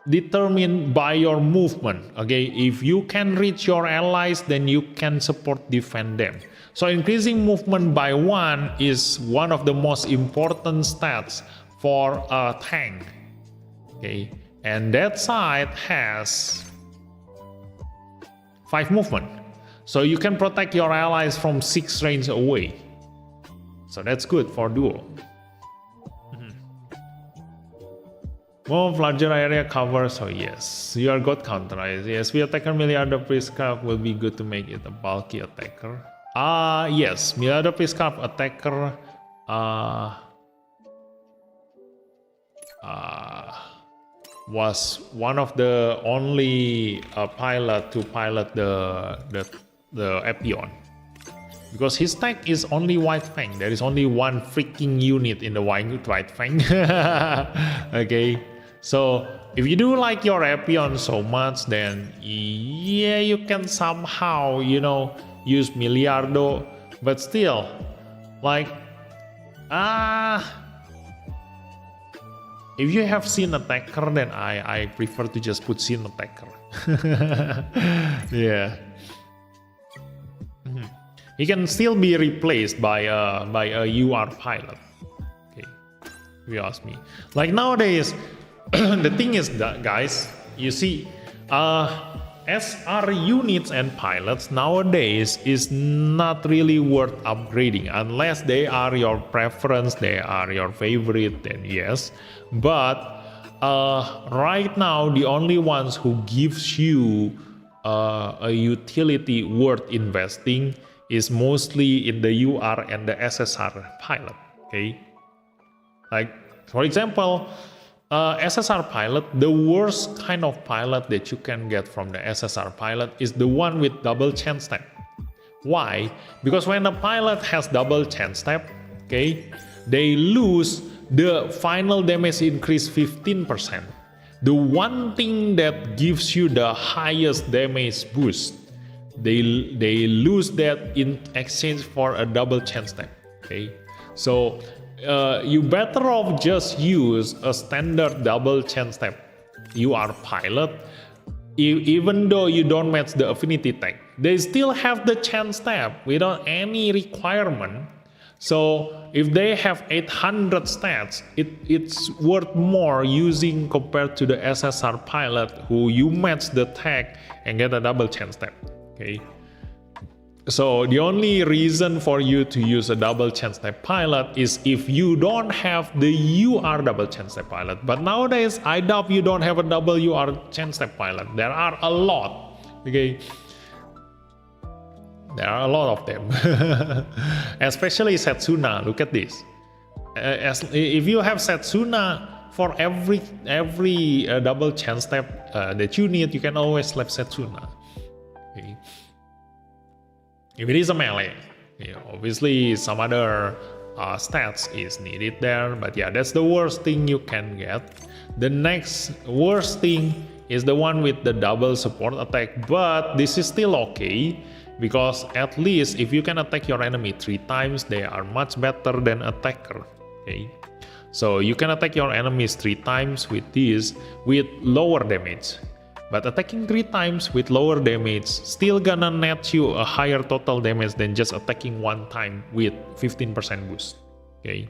determined by your movement. Okay, if you can reach your allies, then you can support defend them. So increasing movement by 1 is one of the most important stats for a tank. Okay, and that side has 5 movement, so you can protect your allies from 6 range away. So that's good for duo. Move larger area cover, so yes, you are good counter. Yes, we attacker Milliarder Priestcraft will be good to make it a bulky attacker. Yes, Milliarder Priestcraft attacker was one of the only pilot to pilot the Epion. Because his tech is only White Fang. There is only one freaking unit in the White Fang. Okay, so if you do like your Epion so much, then yeah, you can somehow, you know, use Milliardo. But still, like, if you have Scene Attacker, then I prefer to just put Scene Attacker. Yeah. He can still be replaced by a UR pilot. Okay. if you ask me. Like nowadays, the thing is that, guys, you see, SR units and pilots nowadays is not really worth upgrading unless they are your preference, they are your favorite, then yes. But right now, the only ones who gives you a utility worth investing is mostly in the UR and the SSR pilot. Okay, like for example, SSR pilot, the worst kind of pilot that you can get from the SSR pilot is the one with double chain step. Why? Because when a pilot has double chain step, okay, they lose the final damage increase 15%. The one thing that gives you the highest damage boost, they lose that in exchange for a double chain step. Okay, so you better off just use a standard double chain step UR pilot. Even though you don't match the affinity tag, they still have the chain step without any requirement. So if they have 800 stats, it's worth more using compared to the SSR pilot, who you match the tag and get a double chain step. Okay, so the only reason for you to use a double chain step pilot is if you don't have the UR double chain step pilot. But nowadays, I doubt you don't have a double UR chain step pilot. There are a lot. Okay, there are a lot of them. Especially Setsuna. Look at this. If you have Setsuna, for every double chain step that you need, you can always slap Setsuna. Okay. If it is a melee, obviously some other stats is needed there, but yeah, that's the worst thing you can get. The next worst thing is the one with the double support attack, but this is still okay, because at least if you can attack your enemy 3 times, they are much better than attacker. Okay, so you can attack your enemies 3 times with this with lower damage. But attacking 3 times with lower damage still gonna net you a higher total damage than just attacking 1 time with 15% boost. Okay,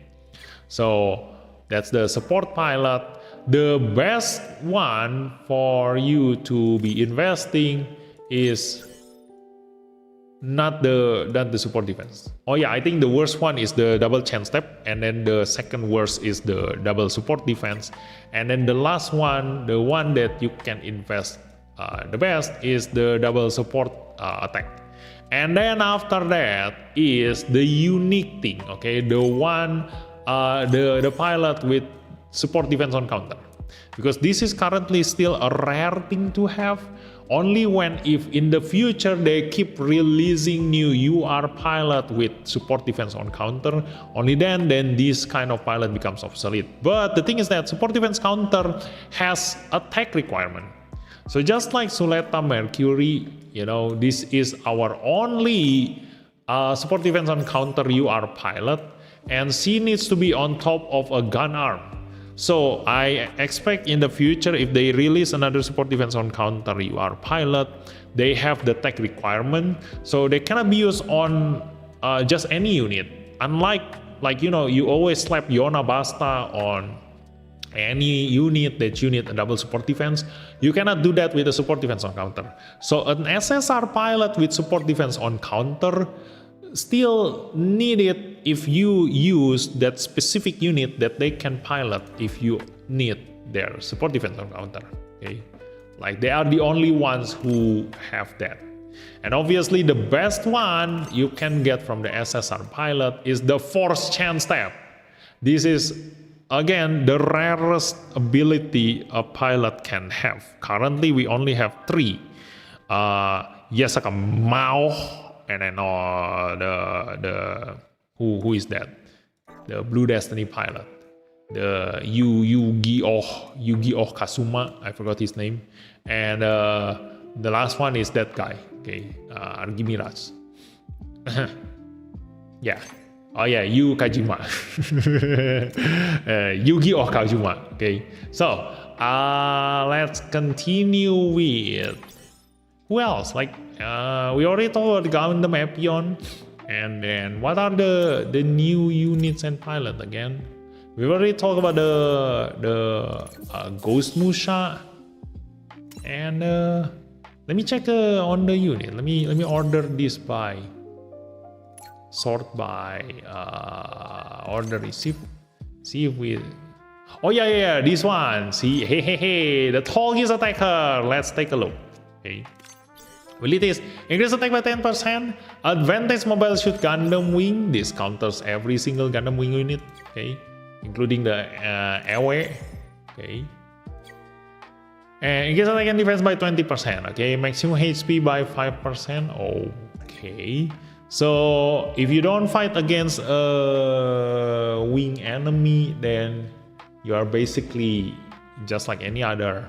so that's the support pilot. The best one for you to be investing is not the support defense. Oh yeah, I think the worst one is the double chain step, and then the second worst is the double support defense, and then the last one, the one that you can invest the best, is the double support attack. And then after that is the unique thing. Okay, the one the pilot with support defense on counter, because this is currently still a rare thing to have. Only when, if in the future they keep releasing new UR pilot with support defense on counter, only then this kind of pilot becomes obsolete. But the thing is that support defense counter has attack requirement. So just like Suleta Mercury, this is our only support defense on counter UR pilot, and she needs to be on top of a gun arm. So I expect in the future, if they release another support defense on counter UR pilot, they have the tech requirement, so they cannot be used on just any unit. Unlike you always slap Yona Basta on any unit that you need a double support defense, you cannot do that with a support defense on counter. So an SSR pilot with support defense on counter still needed if you use that specific unit that they can pilot if you need their support defense on counter. Okay, like they are the only ones who have that. And obviously the best one you can get from the SSR pilot is the force chain step. This is again the rarest ability a pilot can have. Currently we only have 3. Yasaka Mao, and then the who is that? The Blue Destiny pilot, the Yu-Gi-Oh Kasuma, I forgot his name, and the last one is that guy. Okay, Argimiraj. Yeah. Oh yeah, Yu Kajima. Yu-Gi-Oh Kajuma. Okay. So let's continue with who else? Like we already talked about Gundam Epion, and then what are the new units and pilot again? We already talked about the Ghost Musha, and let me check on the unit. Let me order this by sort by order receipt. See if we. Oh yeah, this one. See, hey, the Tallgeese attacker. Let's take a look. Okay. Abilities: increase attack by 10%. Advantage mobile shoot Gundam Wing. This counters every single Gundam Wing unit. Okay, including the airway. Okay. And increase attack and defense by 20%. Okay, maximum HP by 5%. Okay. So if you don't fight against a wing enemy, then you are basically just like any other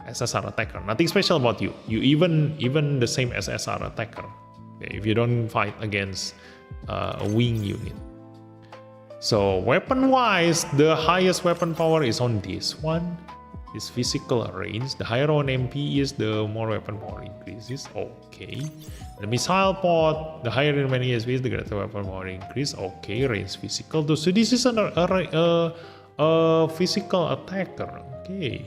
SSR attacker. Nothing special about you. You even the same SSR attacker. Okay, if you don't fight against a wing unit. So weapon-wise, the highest weapon power is on this one. This physical range. The higher on MP is, the more weapon power increases. Okay. The missile pod, the higher in many ESP is, the greater weapon power increase. Okay, range physical. So this is a physical attacker. Okay.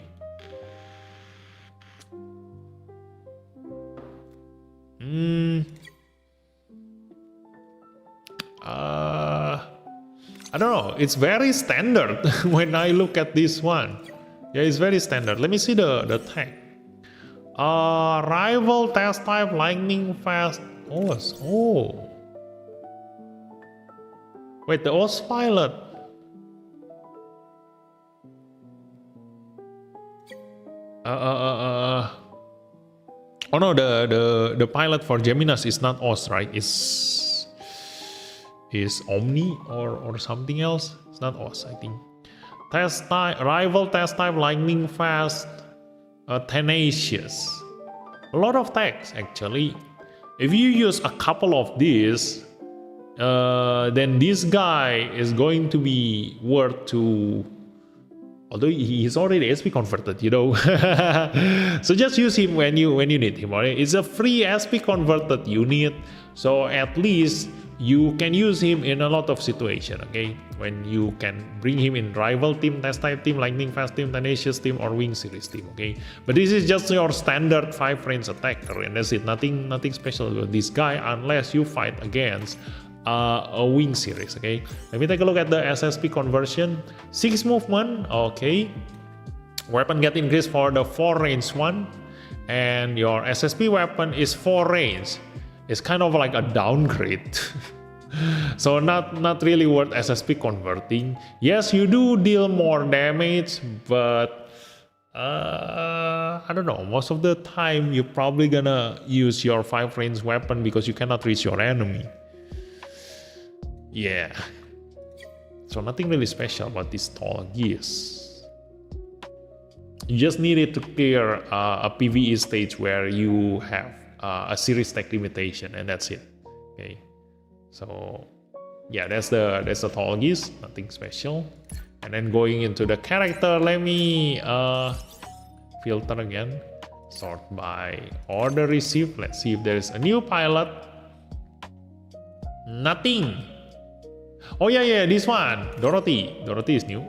I don't know. It's very standard when I look at this one. Yeah, it's very standard. Let me see the tag. Rival test type lightning fast. Oh. Wait, the OS pilot. Oh no, the pilot for Geminas is not OS, right? Is Omni or something else? It's not OS, I think. Test type, rival test type, lightning fast, tenacious. A lot of tags actually. If you use a couple of these, then this guy is going to be worth to. Although he's already SP converted, you know. So just use him when you need him. Alright? It's a free SP converted unit, so at least you can use him in a lot of situations, okay? When you can bring him in rival team, test type team, lightning fast team, tenacious team, or wing series team, okay? But this is just your standard 5 range attacker, and that's it. Nothing special about this guy unless you fight against a wing series, okay? Let me take a look at the SSP conversion. 6 movement, okay. Weapon get increased for the 4 range one, and your SSP weapon is 4 range. It's kind of like a downgrade. So not really worth SSP converting. Yes, you do deal more damage, but I don't know. Most of the time, you're probably gonna use your 5 range weapon because you cannot reach your enemy. Yeah. So nothing really special about this Tallgeese. You just needed to clear a PvE stage where you have a series tech limitation, and that's it. Okay. So yeah, that's the Tallgeese. Nothing special. And then going into the character, let me filter again. Sort by order received. Let's see if there is a new pilot. Nothing. Oh yeah, this one, Dorothy. Dorothy is new.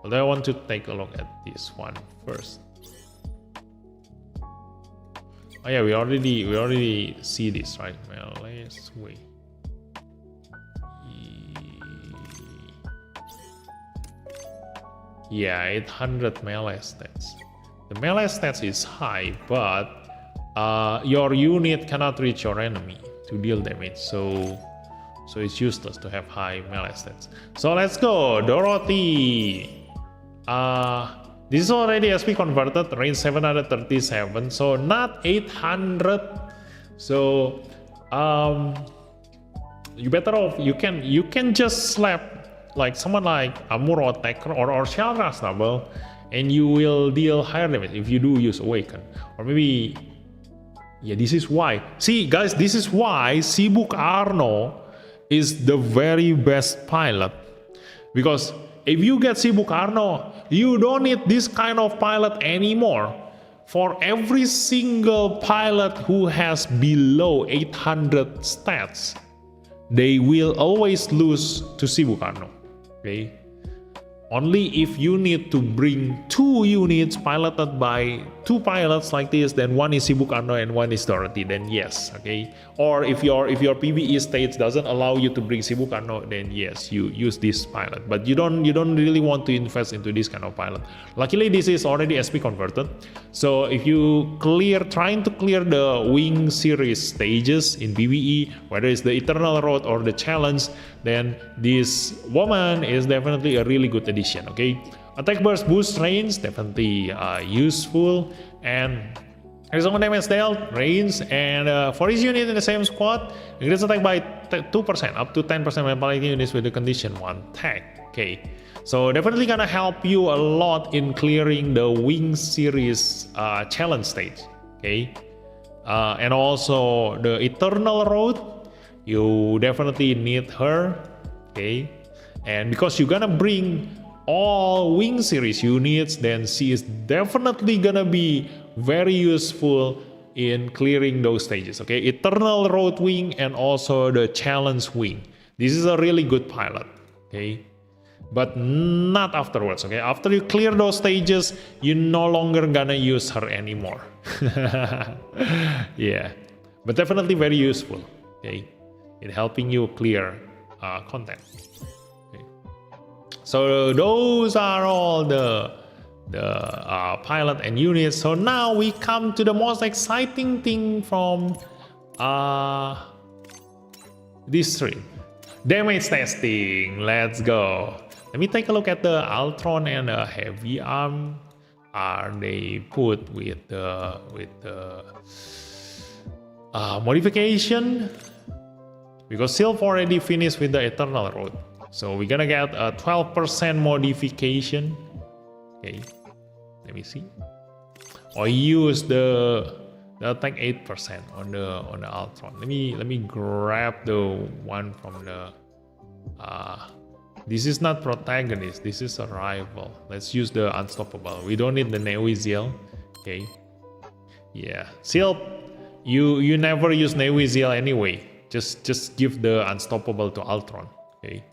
Although I want to take a look at this one first. Oh yeah, we already see this, right? Well, let's wait. Yeah, 800 melee stats. The melee stats is high, but your unit cannot reach your enemy to deal damage, so it's useless to have high melee stats. So let's go, Dorothy. This is already SP converted, range 737, so not 800. So you better off, you can just slap like someone like Amuro Attacker or Shalra Snubble, and you will deal higher damage if you do use Awaken. Or maybe, yeah, this is why. See guys, this is why Sibuk Arno is the very best pilot. Because if you get Sibuk Arno, you don't need this kind of pilot anymore. For every single pilot who has below 800 stats, they will always lose to Sibuk Arno. Okay? Only if you need to bring 2 units piloted by 2 pilots like this, then one is Sibuk Arno and one is Dorothy, then yes, okay. Or if your PvE stage doesn't allow you to bring Sibuk Arno, then yes, you use this pilot. But you don't really want to invest into this kind of pilot. Luckily, this is already SP converted. So if you trying to clear the Wing series stages in PvE, whether it's the Eternal Road or the Challenge, then this woman is definitely a really good addition, okay? Attack burst boost range, definitely useful, and additional damage dealt, range, and for each unit in the same squad, increase attack by 2%, up to 10% when piloting units with the condition 1 tag, okay? So definitely gonna help you a lot in clearing the Wing series challenge stage, okay? And also the Eternal Road, you definitely need her, okay? And because you're gonna bring all Wing series units, then she is definitely gonna be very useful in clearing those stages, okay? Eternal Road Wing and also the Challenge Wing. This is a really good pilot, okay? But not afterwards, okay? After you clear those stages, you're no longer gonna use her anymore. Yeah, but definitely very useful, okay? In helping you clear content. Okay. So those are all the pilot and units. So now we come to the most exciting thing from this stream. Damage testing. Let's go. Let me take a look at the Altron and Heavyarms. Are they put with the modification? Because Sylph already finished with the Eternal Road. So we're gonna get a 12% modification. Okay, let me see. Or use the attack 8% on the Altron. Let me grab the one from the this is not protagonist, this is a rival. Let's use the Unstoppable. We don't need the Newiziel. Okay. Yeah. Sylph, you never use Newiziel anyway. Just give the Unstoppable to Altron. Okay.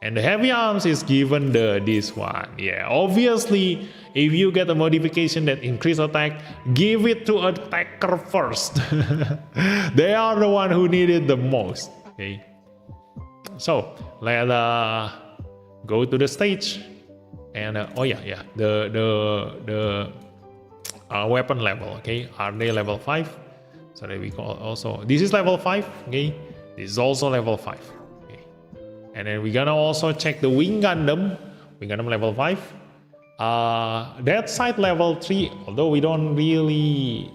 And the Heavyarms is given this one. Yeah, obviously, if you get a modification that increase attack, give it to attacker first. They are the one who need it the most. Okay. So let's go to the stage. And the weapon level. Okay, are they level 5? So there we go. Also, this is level 5. Okay, this is also level 5. And then we're gonna also check the Wing Gundam level 5. Dead side level 3, although we don't really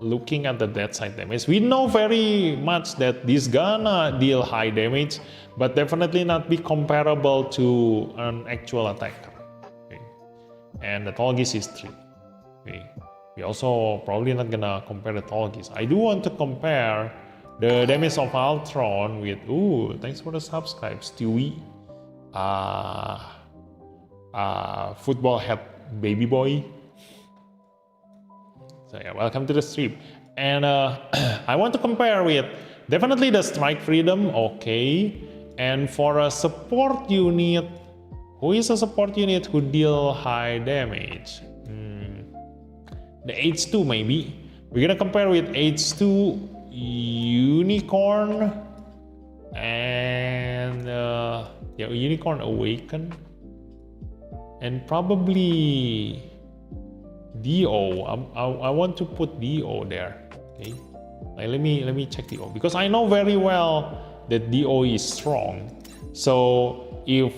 looking at the dead side damage. We know very much that this gonna deal high damage, but definitely not be comparable to an actual attacker. Okay. And the Tolgis is 3. Okay. We also probably not gonna compare the Tolgis. I do want to compare the damage of Altron with, ooh, thanks for the subscribe, Stewie. Football head baby boy. So yeah, welcome to the stream. And I want to compare with definitely the Strike Freedom, okay. And for a support unit, who is a support unit who deal high damage? The H2 maybe. We're gonna compare with H2 Unicorn and Unicorn Awaken, and probably DO. I want to put DO there. Okay, like, let me check DO because I know very well that DO is strong. So if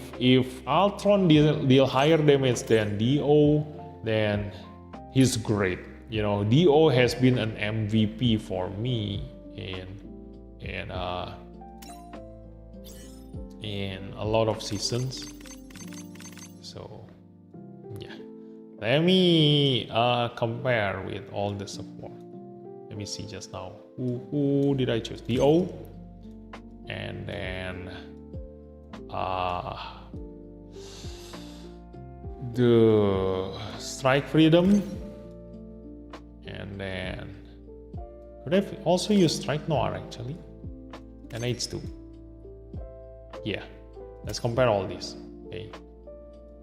Altron deal higher damage than DO, then he's great. You know, DO has been an MVP for me in a lot of seasons. So yeah, let me compare with all the support. Let me see just now. Who did I choose? DO, and then the Strike Freedom. And then could I also use Strike Noir actually? And H2. Yeah, let's compare all these. Okay.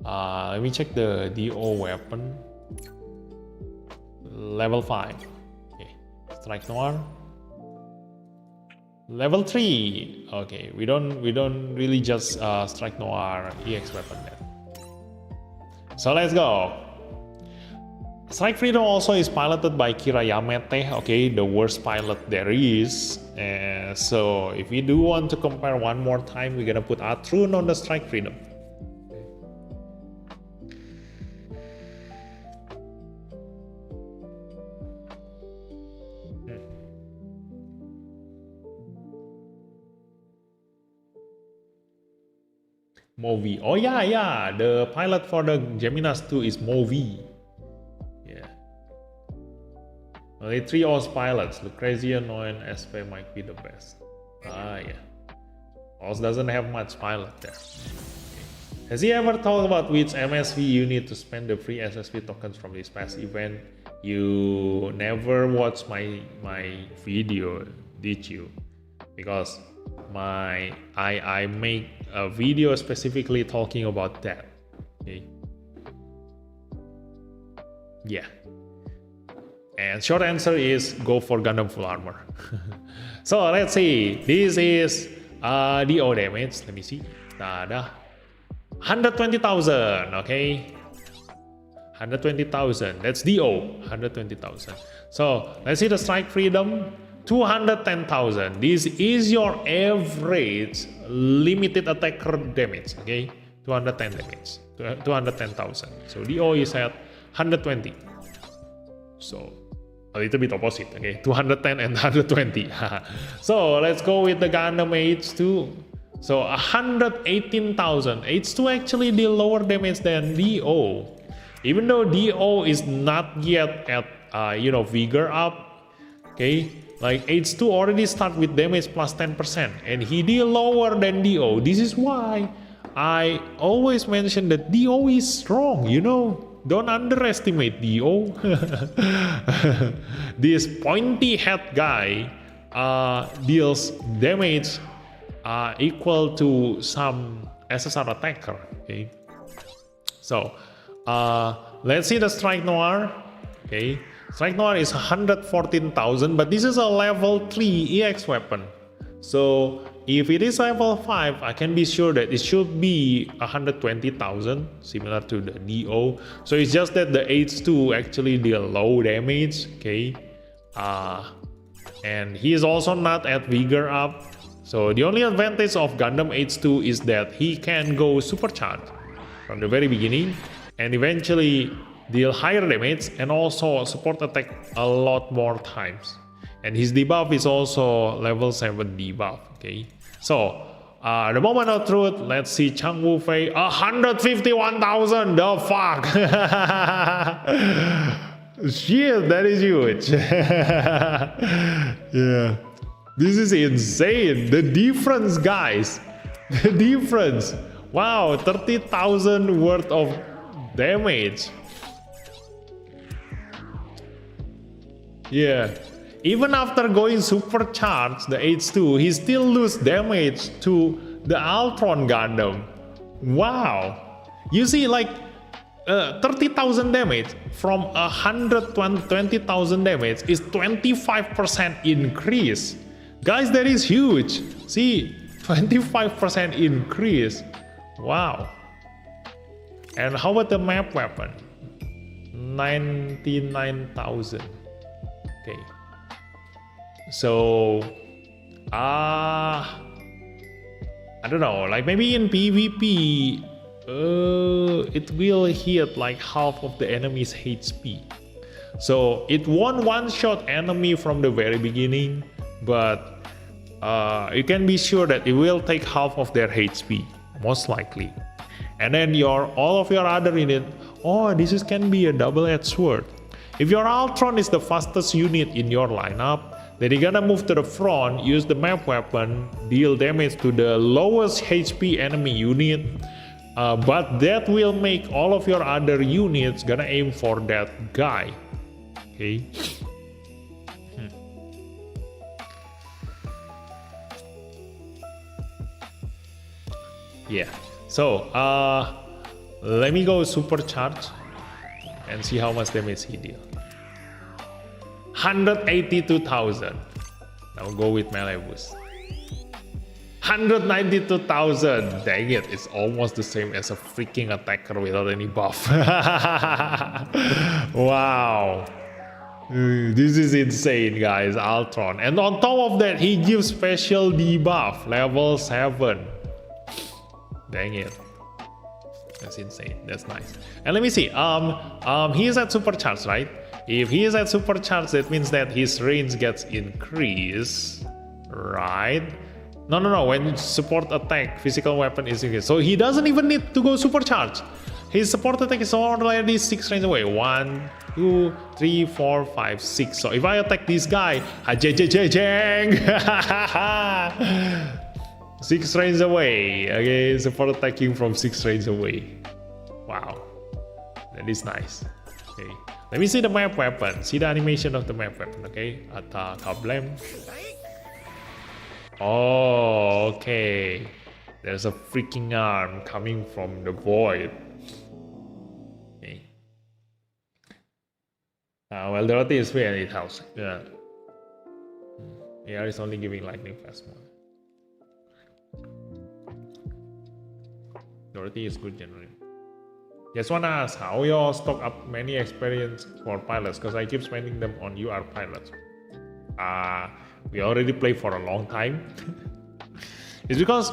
Let me check the DO weapon. Level 5. Okay. Strike Noir. Level 3. Okay, we don't really just Strike Noir EX weapon then. So let's go. Strike Freedom also is piloted by Kira Yamete, okay, the worst pilot there is. So if we do want to compare one more time, we're gonna put Altron on the Strike Freedom. Movi. Oh yeah, the pilot for the Geminas 2 is Movi. Yeah. Only 3 Oz pilots. Lucrezia, Noen, SP might be the best. Yeah. Oz doesn't have much pilot there. Okay. Has he ever thought about which MSV you need to spend the free SSV tokens from this past event? You never watched my video, did you? Because I make a video specifically talking about that. Okay. Yeah. And short answer is go for Gundam full armor. So let's see. This is DO damage. Let me see. 120,000. Okay. 120,000. That's DO. 120,000. So let's see the strike freedom. 210,000. This is your average limited attacker damage. Okay, 210 damage. 210,000. So DO is at 120. So a little bit opposite. Okay, 210 and 120. So let's go with the Gundam H2. So 118,000. H2 actually deal lower damage than DO, even though DO is not yet at vigor up. Okay. Like H2 already start with damage plus 10% and he deal lower than DO. This is why I always mention that DO is strong, Don't underestimate DO. This pointy head guy deals damage equal to some SSR attacker. Okay. So let's see the Strike Noir. Okay. Strike Noir is 114,000, but this is a level 3 EX weapon. So if it is level 5, I can be sure that it should be 120,000, similar to the DO. So it's just that the H2 actually deal low damage, okay? And he is also not at vigor up. So the only advantage of Gundam H2 is that he can go supercharged from the very beginning and eventually deal higher damage and also support attack a lot more times. And his debuff is also level 7 debuff. Okay, so the moment of truth, let's see Chang Wu Fei. 151,000. The fuck. Shit, that is huge. Yeah, this is insane. The difference, guys. The difference. Wow, 30,000 worth of damage. Yeah, even after going supercharged, the H2, he still lose damage to the Altron Gundam. Wow. You see, like 30,000 damage from 120,000 damage is 25% increase. Guys, that is huge. See, 25% increase. Wow. And how about the map weapon? 99,000. Okay. So, I don't know, like maybe in PvP, it will hit like half of the enemy's HP. So it won't one-shot enemy from the very beginning, but you can be sure that it will take half of their HP, most likely. And then all of your other unit, this can be a double-edged sword. If your Altron is the fastest unit in your lineup, then you're gonna move to the front, use the map weapon, deal damage to the lowest HP enemy unit, but that will make all of your other units gonna aim for that guy. Okay. Yeah. So Let me go supercharge and see how much damage he deals. 182,000. Now go with melee boost. 192,000. Dang it, it's almost the same as a freaking attacker without any buff. Wow. This is insane, guys. Altron. And on top of that, he gives special debuff, level 7. Dang it. That's insane. That's nice. And let me see. He is at supercharge, right? If he is at supercharge, that means that his range gets increased, right? No. When support attack, physical weapon is increased. So he doesn't even need to go supercharge. His support attack is already 6 range away. 1, 2, 3, 4, 5, 6. So if I attack this guy, 6 range away. Okay, support attacking from 6 range away. Wow, that is nice. Okay, let me see the map weapon. See the animation of the map weapon. Okay, attack problem. Oh, okay. There's a freaking arm coming from the void. Okay. Well, Dorothy is free and it helps. Yeah. AR is only giving lightning fast mode. Dorothy is good generally. Just wanna ask how y'all stock up many experience for pilots, because I keep spending them on UR pilots. We already play for a long time. It's because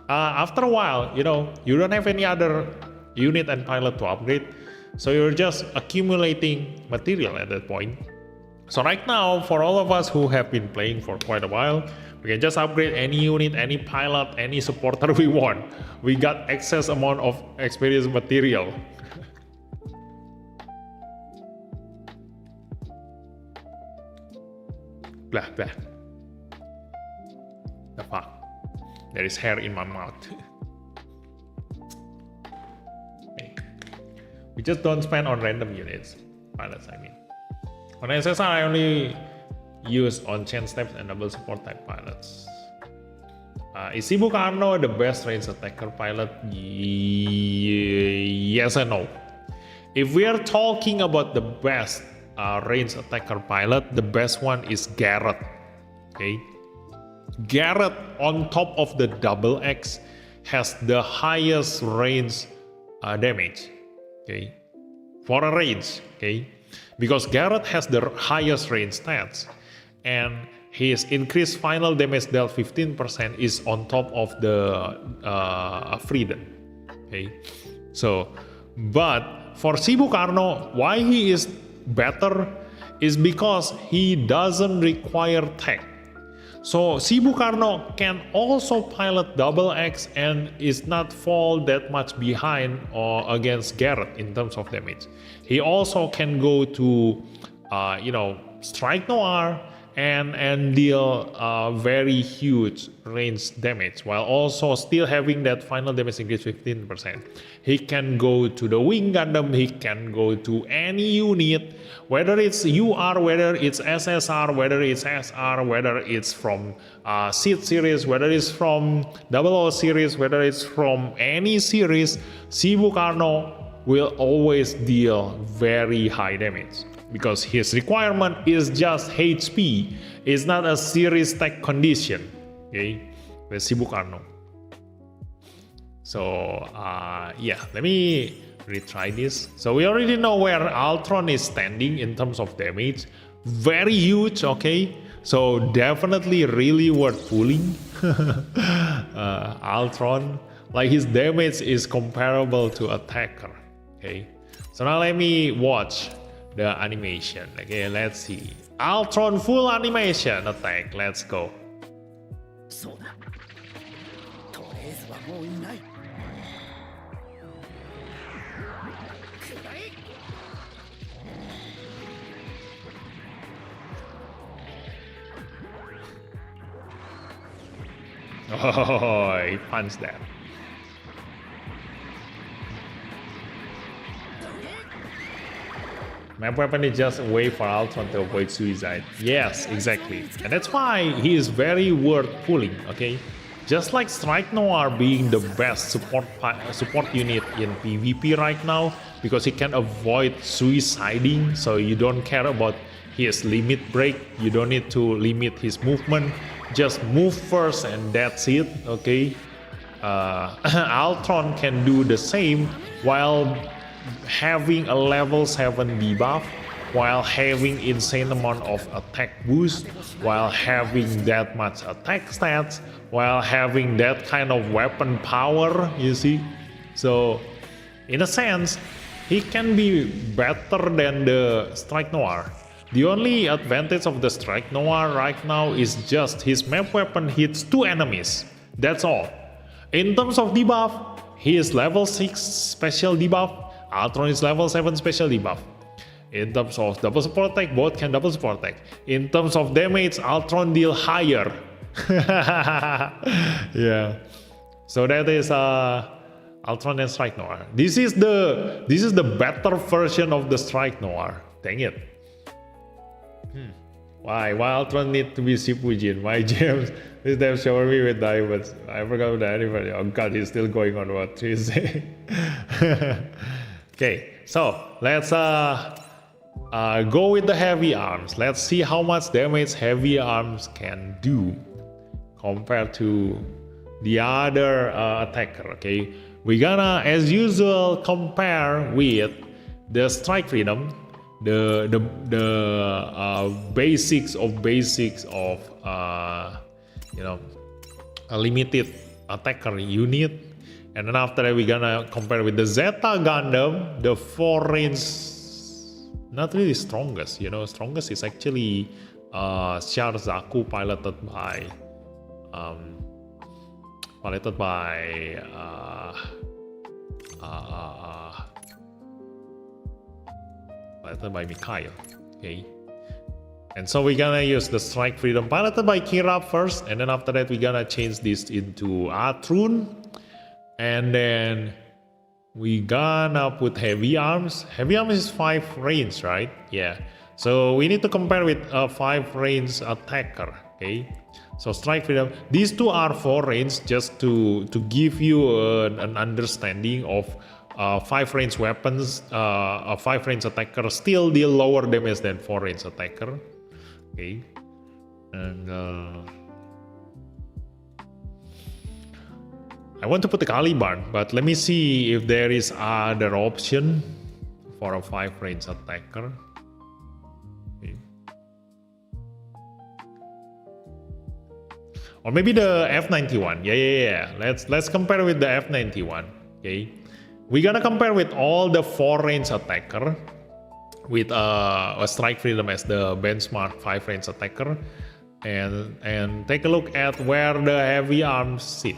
after a while, you know, you don't have any other unit and pilot to upgrade, so you're just accumulating material at that point. So right now, for all of us who have been playing for quite a while, we can just upgrade any unit, any pilot, any supporter we want. We got excess amount of experience material. Blah, blah. The fuck? There is hair in my mouth. Okay. We just don't spend on random units. Pilots, I mean. On SSR, I only use on chain steps and double support type pilots. Is Sibu Karno the best range attacker pilot? Yes and no. If we are talking about the best range attacker pilot, the best one is Garrett. Okay, Garrett on top of the double X has the highest range damage. Okay, for a range. Okay, because Garrett has the highest range stats, and his increased final damage dealt 15% is on top of the freedom. Okay, so but for Sibu Karno, why he is better is because he doesn't require tech. So Sibu Karno can also pilot double X and is not fall that much behind or against Garrett in terms of damage. He also can go to strike noir and deal very huge range damage while also still having that final damage increase 15%. He can go to the Wing Gundam, he can go to any unit, whether it's UR, whether it's SSR, whether it's SR, whether it's from Seed series, whether it's from 00 series, whether it's from any series, Sibu Karno will always deal very high damage. Because his requirement is just HP, it's not a series tech condition. Okay, with Sibu Karno. So yeah, let me retry this. So we already know where Altron is standing in terms of damage. Very huge, okay? So definitely really worth pulling. Altron, like his damage is comparable to Attacker. Okay, so now let me watch the animation. Okay, let's see. Altron full animation attack. Let's go. Oh, he punched that. Map weapon is just a way for Altron to avoid suicide. Yes, exactly. And that's why he is very worth pulling, okay? Just like Strike Noir being the best support unit in PvP right now, because he can avoid suiciding, so you don't care about his limit break, you don't need to limit his movement, just move first and that's it, okay? Altron can do the same while having a level 7 debuff, while having insane amount of attack boost, while having that much attack stats, while having that kind of weapon power, you see? So in a sense, he can be better than the Strike Noir. The only advantage of the Strike Noir right now is just his map weapon hits 2 enemies. That's all. In terms of debuff, he is level 6 special debuff, Altron is level 7 special debuff. In terms of double support attack, both can double support attack. In terms of damage, Altron deal higher. Yeah. So that is Altron and Strike Noir. This is the better version of the Strike Noir. Dang it. Why Altron need to be Shippuden? Why James? This time shower me with diamonds. I forgot the anniversary. Oh god, he's still going on what Tuesday. Okay, so let's go with the heavy arms. Let's see how much damage heavy arms can do compared to the other attacker. Okay, we're gonna, as usual, compare with the Strike Freedom, the basics of you know, a limited attacker unit. And then after that, we're gonna compare with the Zeta Gundam, the 4 range, not really strongest, you know, strongest is actually Sharzaku piloted by Mikhail, okay. And so we're gonna use the Strike Freedom piloted by Kira first, and then after that we're gonna change this into Altron. And then we gonna put heavy arms. Heavy arms is 5 range, right? Yeah. So we need to compare with a 5 range attacker. Okay. So Strike Freedom. These two are 4 range, just to give you an understanding of 5 range weapons. A 5 range attacker still deal lower damage than 4 range attacker. Okay. And I want to put the Caliban, but let me see if there is other option for a 5 range attacker. Okay. Or maybe the F91. Yeah. Let's compare with the F91. Okay. We're gonna compare with all the 4 range attacker with a Strike Freedom as the benchmark 5 range attacker, and take a look at where the heavy arms sit.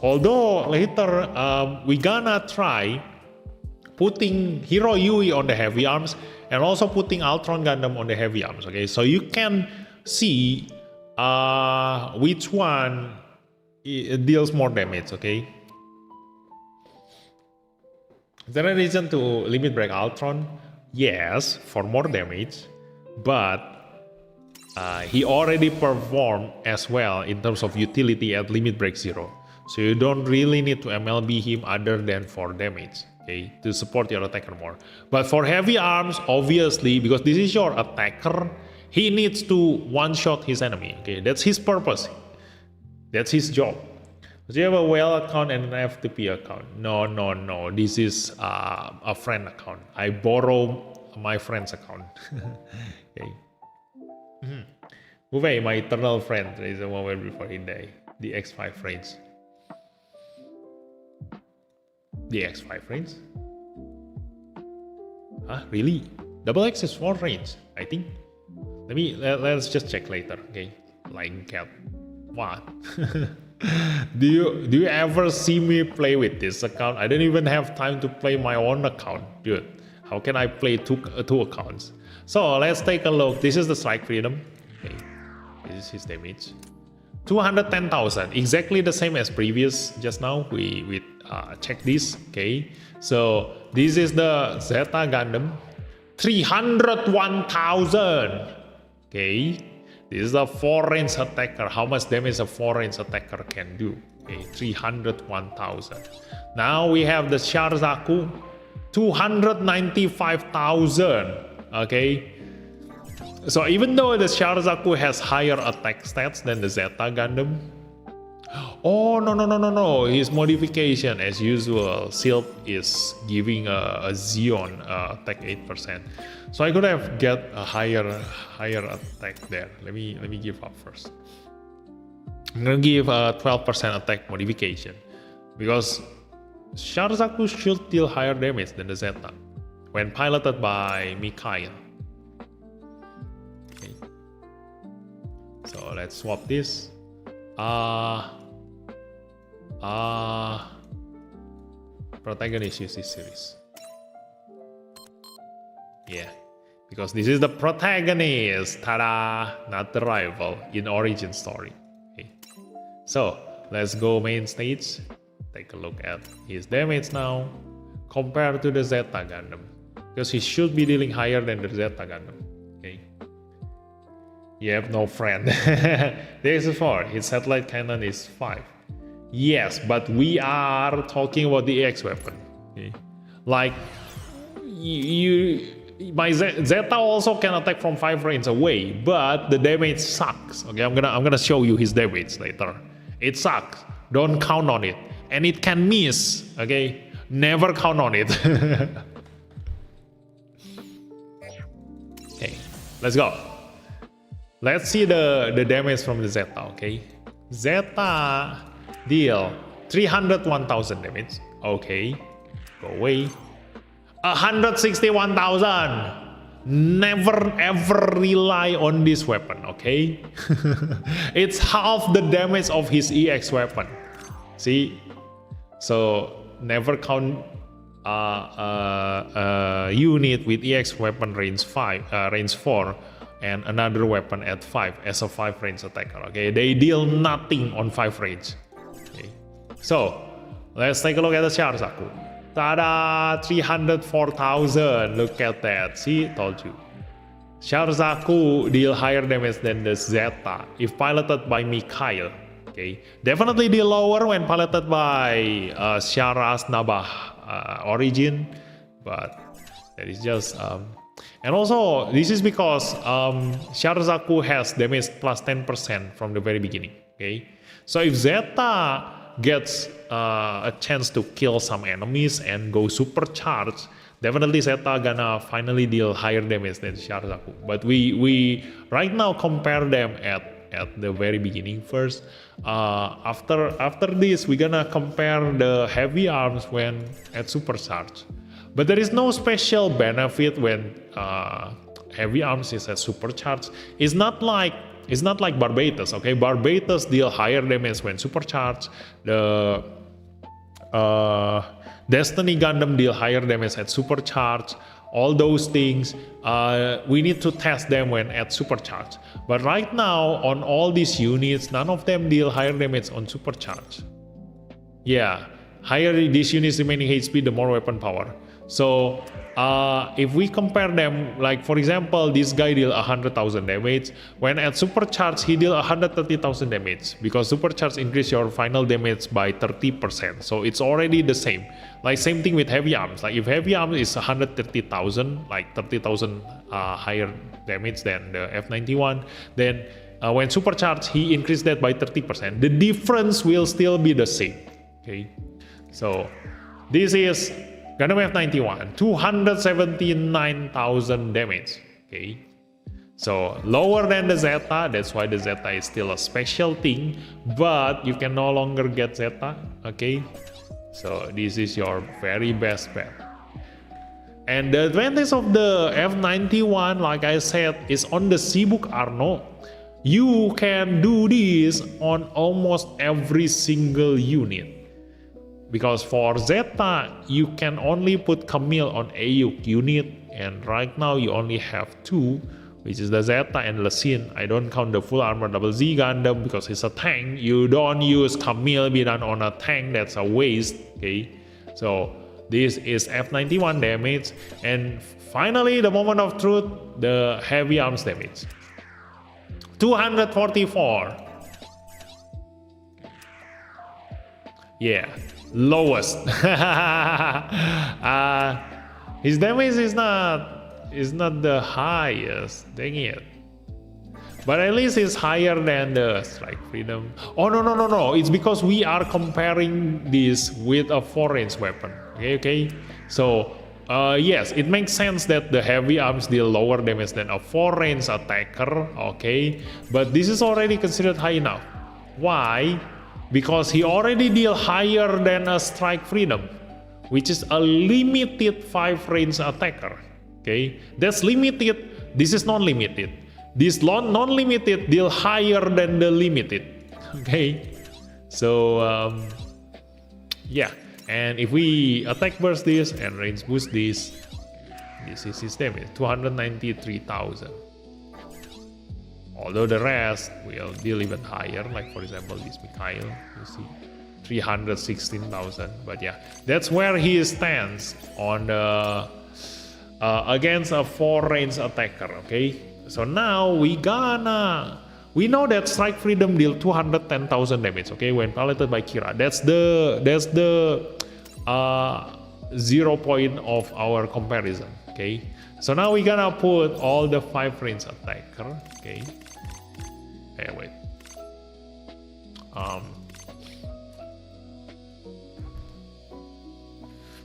Although later we gonna try putting Hero Yui on the heavy arms and also putting Altron Gundam on the heavy arms. Okay, so you can see which one deals more damage. Okay, is there a reason to limit break Altron? Yes, for more damage, but he already performed as well in terms of utility at limit break 0. So you don't really need to MLB him other than for damage, okay, to support your attacker more. But for heavy arms, obviously, because this is your attacker, he needs to one-shot his enemy, okay? That's his purpose. That's his job. So you have a whale account and an FTP account. No. This is a friend account. I borrow my friend's account. Okay. Move my eternal friend is the moment before he died. The X5 range. The X5 range? Huh? Really? Double X is 4 range, I think. Let's just check later, okay? Lying cat. What? Do you ever see me play with this account? I don't even have time to play my own account, dude. How can I play two accounts? So let's take a look. This is the Strike Freedom. Okay. This is his damage. 210,000, exactly the same as previous just now. We check this, okay? So this is the Zeta Gundam. 301,000. Okay, this is a 4-range attacker. How much damage a 4-range attacker can do? Okay, 301,000. Now we have the Sharzaku, 295,000. Okay, so even though the Sharzaku has higher attack stats than the Zeta Gundam, oh no, his modification as usual, Silk is giving a Xeon attack 8%, so I could have get a higher attack there. Let me give up first. I'm gonna give a 12% attack modification because Sharzaku should deal higher damage than the Zeta when piloted by Mikhail. Okay. So let's swap this. Protagonist use this series. Yeah, because this is the protagonist. Ta-da! Not the rival in origin story. Okay. So let's go main stage. Take a look at his damage now compared to the Zeta Gundam, because he should be dealing higher than the Zeta Gundam. Okay. You have no friend. This is 4. His satellite cannon is 5. Yes, but we are talking about the EX weapon. Okay. Like my Zeta also can attack from 5 range away, but the damage sucks. Okay, I'm gonna show you his damage later. It sucks. Don't count on it. And it can miss. Okay, never count on it. Okay, let's go. Let's see the damage from the Zeta. Okay, Zeta deal 301,000 damage. Okay, go away. 161,000. Never ever rely on this weapon. Okay, it's half the damage of his EX weapon. See, so never count unit with EX weapon range 4 and another weapon at 5 as a 5 range attacker. Okay, they deal nothing on 5 range. Okay, so let's take a look at the Sharzaku. Tada! 304,000. Look at that. See, told you. Sharzaku deal higher damage than the Zeta if piloted by Mikhail. Okay, definitely deal lower when piloted by Sharaz Nabah origin, but that is just and also this is because Sharzaku has damage plus 10% from the very beginning. Okay, so if Zeta gets a chance to kill some enemies and go supercharged, definitely Zeta gonna finally deal higher damage than Sharzaku. But we right now compare them at the very beginning first. After this, we're gonna compare the heavy arms when at supercharge. But there is no special benefit when heavy arms is at supercharge. It's not like Barbatus. Okay, Barbatus deal higher damage when supercharged. The Destiny Gundam deal higher damage at supercharge. All those things, we need to test them when at supercharge. But right now, on all these units, none of them deal higher damage on supercharge. Yeah, higher these units remaining HP, the more weapon power. So if we compare them, like for example, this guy deal 100,000 damage. When at supercharge, he deal 130,000 damage because supercharge increase your final damage by 30%. So it's already the same. Like same thing with heavy arms. Like if heavy arms is 130,000, like 30,000 higher damage than the F91, then when supercharged, he increased that by 30%. The difference will still be the same. Okay, so this is Gundam F91, 279,000 damage. Okay, so lower than the Zeta. That's why the Zeta is still a special thing, but you can no longer get Zeta. Okay, so this is your very best bet. And the advantage of the F91, like I said, is on the Sibuk Arno. You can do this on almost every single unit. Because for Zeta, you can only put Camille on Ayuk unit, and right now you only have 2, which is the Zeta and Lesin. I don't count the full armor double Z Gundam because it's a tank. You don't use Camille Bidan on a tank, that's a waste. Okay, so This is F91 damage. And finally, the moment of truth, the heavy arms damage. 244. Yeah, lowest. His damage is not the highest. Dang it. But at least it's higher than the strike freedom. Oh no. It's because we are comparing this with a 4-range weapon. Okay. So yes, it makes sense that the heavy arms deal lower damage than a 4-range attacker. Okay. But this is already considered high enough. Why? Because he already deal higher than a strike freedom, which is a limited 5-range attacker. Okay. That's limited. This is non-limited. This non-limited deal higher than the limited. Okay, so yeah, and if we attack burst this and range boost this is his damage, 293,000. Although the rest will deal even higher, like for example this Mikhail, you see 316,000. But yeah, that's where he stands on the against a 4-range attacker. Okay. So now we know that strike freedom deal 210,000 damage, okay, when piloted by Kira. That's the 0 point of our comparison, okay. So now we're gonna put all the 5-range attacker, okay. Hey, wait.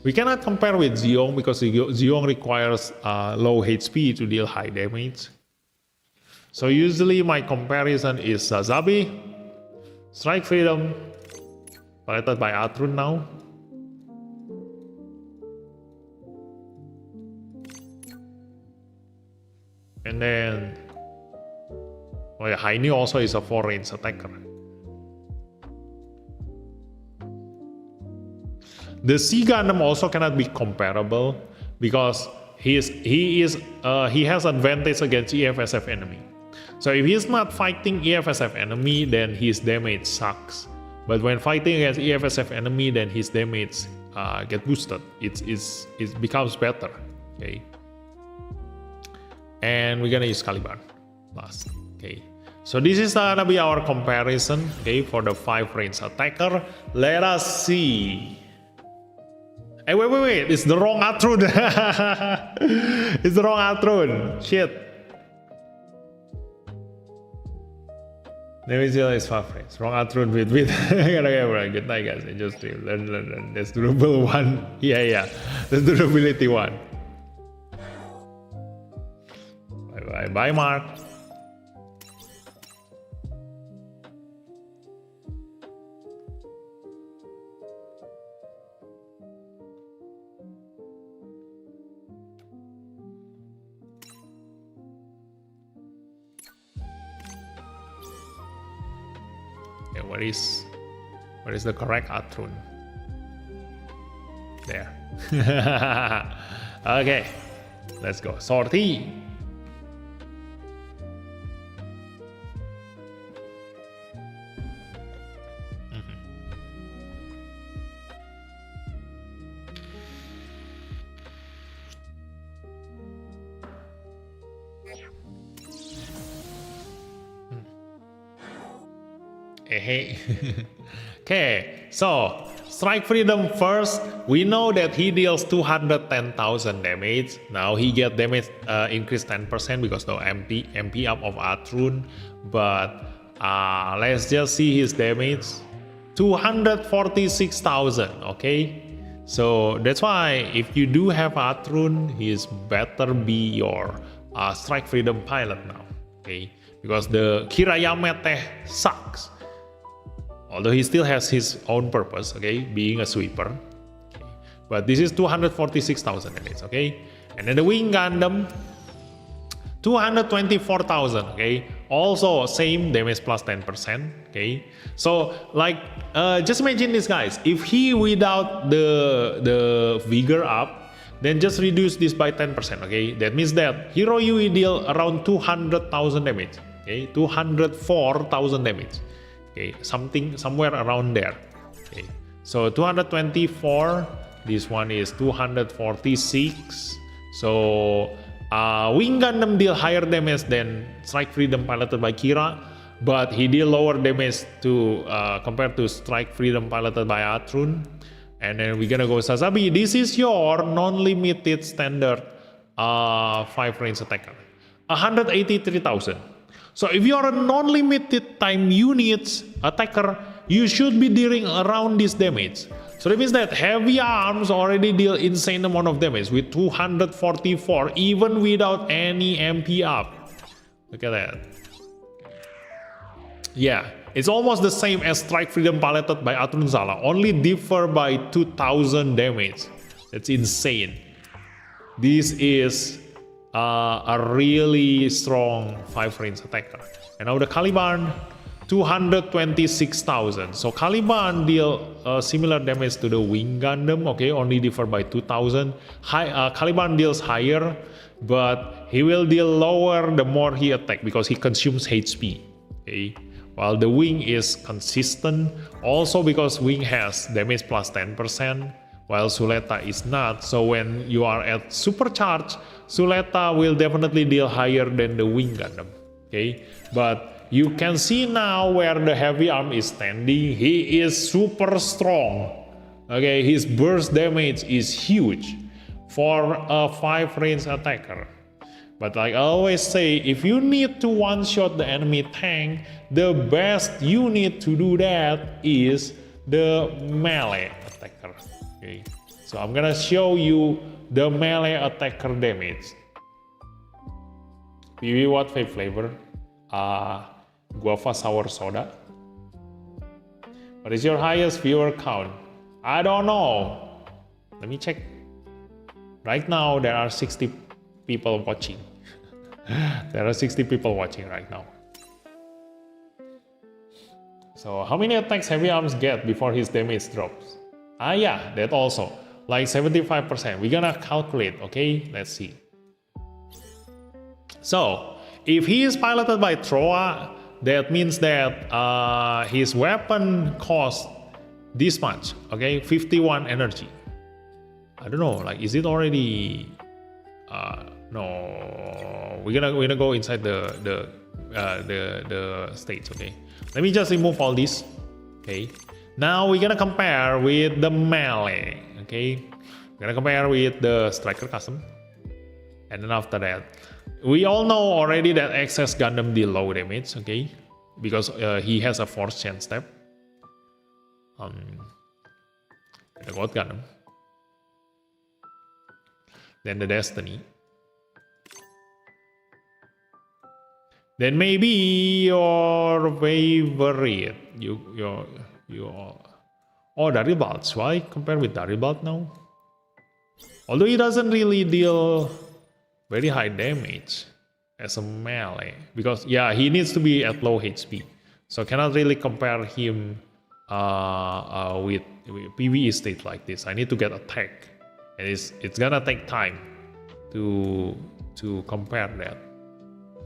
We cannot compare with Zeong because Zeong requires low HP to deal high damage. So usually my comparison is Sazabi, strike freedom, piloted by Altron now. And then, oh yeah, Haini also is a 4-range attacker. The C Gundam also cannot be comparable because he has advantage against EFSF enemy. So if he's not fighting EFSF enemy, then his damage sucks. But when fighting against EFSF enemy, then his damage get boosted. It becomes better. Okay. And we're gonna use Caliban last. Okay. So this is gonna be our comparison. Okay, for the 5-range attacker. Let us see. Hey, wait! It's the wrong Altron. It's the wrong Altron. Shit. Damage deal is 5-range. Wrong Altron with. Okay, good night, guys. Enjoy stream. Learn. That's durable one. Yeah. That's durability one. Bye, Mark. Where is the correct Altron? There. Okay, let's go. Sortie. Hey. Okay, so strike freedom first. We know that he deals 210,000 damage. Now he get damage increased 10% because the MP up of Altron. But let's just see his damage. 246,000. Okay, so that's why if you do have Altron, he's better be your strike freedom pilot now. Okay, because the Kirayamete sucks. Although he still has his own purpose, okay, being a sweeper. Okay. But this is 246,000 damage, okay? And then the Wing Gundam, 224,000, okay? Also same damage plus 10%, okay? So like, just imagine this, guys. If he without the vigor up, then just reduce this by 10%, okay? That means that Hero Yui deal around 200,000 damage, okay? 204,000 damage. Okay, somewhere around there. Okay, so 224 This one is 246. So Wing Gundam deal higher damage than Strike Freedom piloted by Kira, but he deal lower damage to compared to Strike Freedom piloted by Altron. And then we're gonna go Sazabi. This is your non-limited standard 5 range attacker, 183,000. So if you are a non-limited time units attacker, you should be dealing around this damage. So that means that heavy arms already deal insane amount of damage with 244 even without any MP up. Look at that. Yeah, it's almost the same as Strike Freedom piloted by Altron Zala, only differ by 2,000 damage. That's insane. This is a really strong 5 range attacker. And now the Caliban, 226,000. So Caliban deal similar damage to the Wing Gundam, okay, only differ by 2,000. Caliban deals higher, but he will deal lower the more he attack because he consumes HP, okay. While the Wing is consistent, also because Wing has damage plus 10%, while Suleta is not. So when you are at supercharge, Suleta will definitely deal higher than the Wing Gundam, okay. But you can see now where the heavy arm is standing. He is super strong, okay. His burst damage is huge for a 5 range attacker. But like I always say, if you need to one-shot the enemy tank, the best unit to do that is the melee attacker. Okay, so I'm gonna show you the melee attacker damage. PV what flavor? Guava sour soda. What is your highest viewer count? I don't know. Let me check. Right now there are 60 people watching. There are 60 people watching right now. So how many attacks heavy arms get before his damage drops? Yeah, that also. Like 75%. We're gonna calculate, okay? Let's see. So, if he is piloted by Troa, that means that his weapon costs this much, okay? 51 energy. I don't know, like, is it already... no, we're gonna go inside the states, okay? Let me just remove all this, okay? Now we're gonna compare with the melee, okay? We're gonna compare with the striker custom, and then after that, we all know already that excess Gundam deal low damage, okay? Because he has a force chain step. The God Gundam, then the Destiny. Then maybe your favorite, Daribalt. Why compare with Daribalt now? Although he doesn't really deal very high damage as a melee, because yeah, he needs to be at low HP, so cannot really compare him with PvE state like this. I need to get attack, and it's gonna take time to compare that.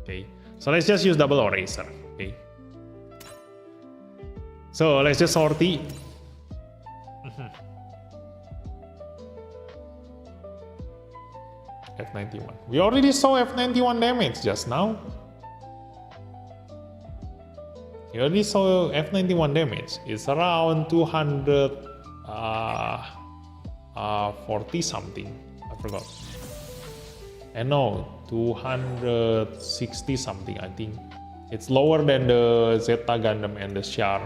Okay. So let's just use double eraser, okay? So let's just sortie. F91. We already saw F91 damage just now. You already saw F91 damage. It's around 240 something. I forgot. And no, 260 something, I think. It's lower than the Zeta Gundam and the Char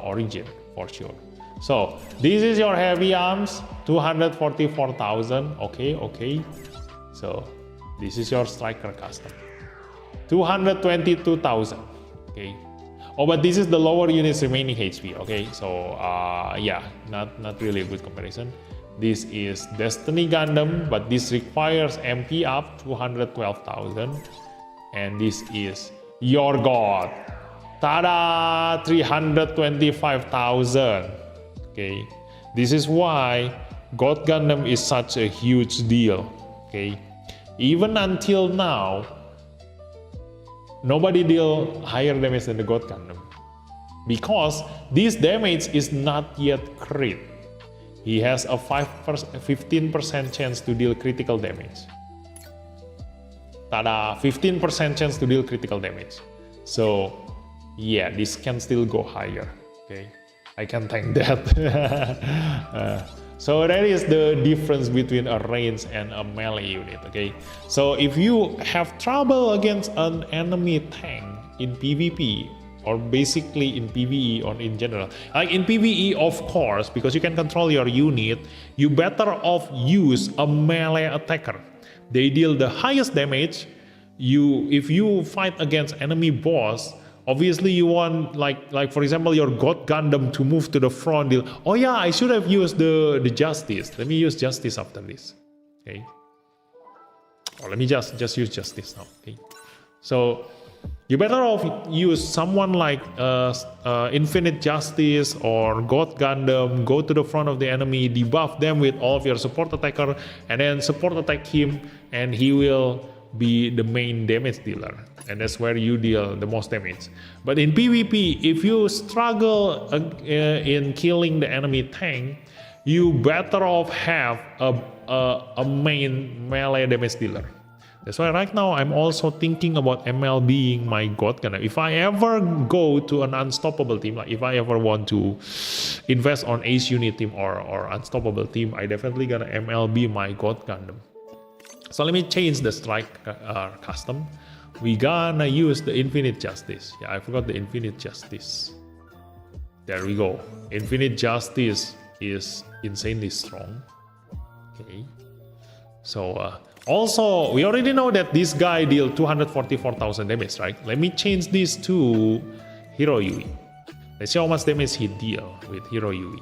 Origin, for sure. So, this is your heavy arms, 244,000, okay. So, this is your striker custom, 222,000, okay. Oh, but this is the lower unit's remaining HP, okay. So, yeah, not really a good comparison. This is Destiny Gundam, but this requires MP up 212,000. And this is your God. Tada! 325,000. Okay. This is why God Gundam is such a huge deal. Okay. Even until now, nobody deal higher damage than the God Gundam. Because this damage is not yet crit. he has a 15% chance to deal critical damage. Tada, 15% chance to deal critical damage. So yeah, this can still go higher. Okay, I can thank that. So that is the difference between a range and a melee unit. Okay, so if you have trouble against an enemy tank in PvP, or basically in PvE or in general, like in PvE of course, because you can control your unit, you better off use a melee attacker. They deal the highest damage. If you fight against enemy boss, obviously you want like for example your God Gundam to move to the front. Deal. Oh yeah, I should have used the Justice. Let me use Justice after this. Okay. Or let me just use Justice now. Okay. So you better off use someone like Infinite Justice or God Gundam, go to the front of the enemy, debuff them with all of your support attacker, and then support attack him, and he will be the main damage dealer. And that's where you deal the most damage. But in PvP, if you struggle in killing the enemy tank, you better off have a main melee damage dealer. That's why right now I'm also thinking about ML being my God Gundam. If I ever go to an unstoppable team, like if I ever want to invest on Ace Unit team or unstoppable team, I definitely gonna ML be my God Gundam. So let me change the strike custom. We gonna use the Infinite Justice. Yeah, I forgot the Infinite Justice. There we go. Infinite Justice is insanely strong. Okay. So also, we already know that this guy deals 244,000 damage, right? Let me change this to Hero Yui. Let's see how much damage he deals with Hero Yui.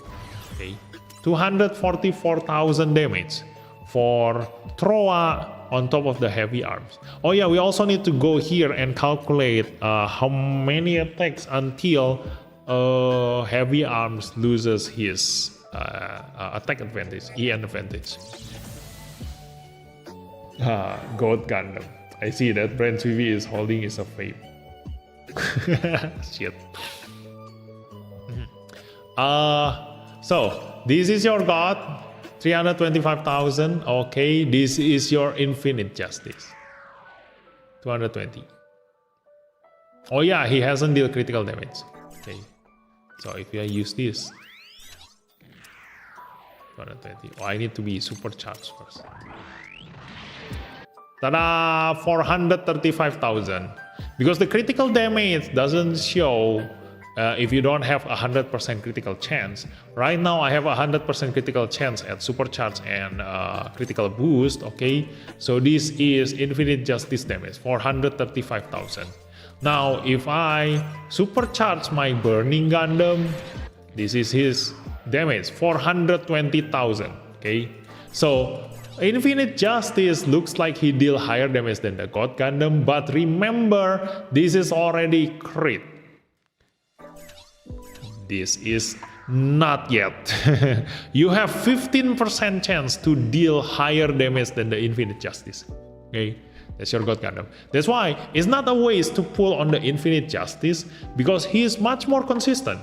Okay, 244,000 damage for Troa on top of the heavy arms. Oh yeah, we also need to go here and calculate how many attacks until heavy arms loses his attack advantage, EN advantage. God Gundam. I see that Brand TV is holding is a fame. Shit. So this is your God, 325,000. Okay, this is your Infinite Justice, 220. Oh yeah, he hasn't dealt critical damage. Okay, so if I use this, 220. Oh, I need to be supercharged first. Tada! 435,000. Because the critical damage doesn't show if you don't have 100% critical chance. Right now I have 100% critical chance at supercharge and critical boost. Okay, so this is Infinite Justice damage, 435,000. Now if I supercharge my Burning Gundam, this is his damage, 420,000. Okay, so Infinite Justice looks like he deal higher damage than the God Gundam, but remember, this is already crit. This is not yet. You have 15% chance to deal higher damage than the Infinite Justice. Okay, that's your God Gundam. That's why it's not a waste to pull on the Infinite Justice, because he is much more consistent.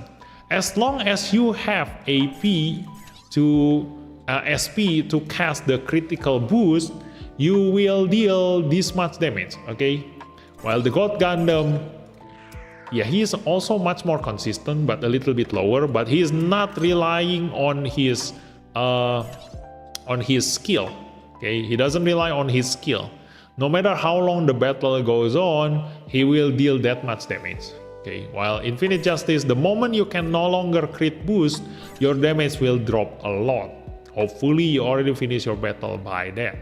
As long as you have AP to SP to cast the critical boost, you will deal this much damage. Okay, while the God Gundam, yeah, he is also much more consistent but a little bit lower, but he is not relying on his skill. Okay, he doesn't rely on his skill. No matter how long the battle goes on, he will deal that much damage. Okay, while Infinite Justice, the moment you can no longer crit boost, your damage will drop a lot. Hopefully you already finish your battle by that.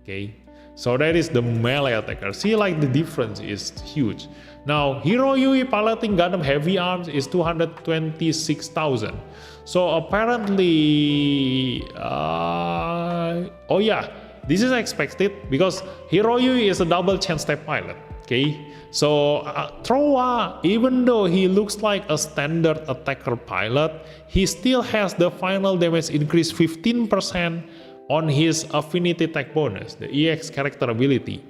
Okay, so that is the melee attacker. See, like the difference is huge. Now Hero Yui piloting Gundam Heavy Arms is 226,000. So apparently oh yeah, this is expected because Hero Yui is a double chance type pilot. Okay, so Troa, even though he looks like a standard attacker pilot, he still has the final damage increase 15% on his affinity tech bonus, the EX character ability.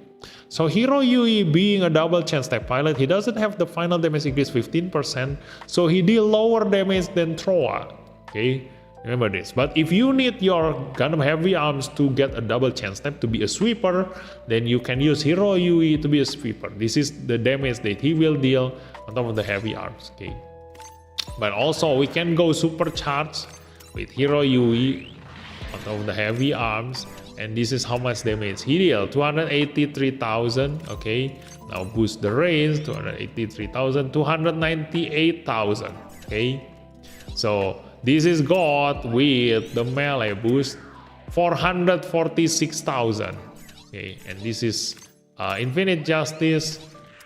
So Hero Yui being a double chance type pilot, he doesn't have the final damage increase 15%, so he deal lower damage than Troa. Okay, Remember this. But if you need your Gundam Heavy Arms to get a double chance step to be a sweeper, then you can use Hero Yui to be a sweeper. This is the damage that he will deal on top of the Heavy Arms. Okay. But also we can go supercharged with Hero Yui on top of the Heavy Arms, and this is how much damage he deals. 283,000. Okay. Now boost the range. 283,000. 298,000. Okay. So this is got with the melee boost 446,000. Okay, and this is Infinite Justice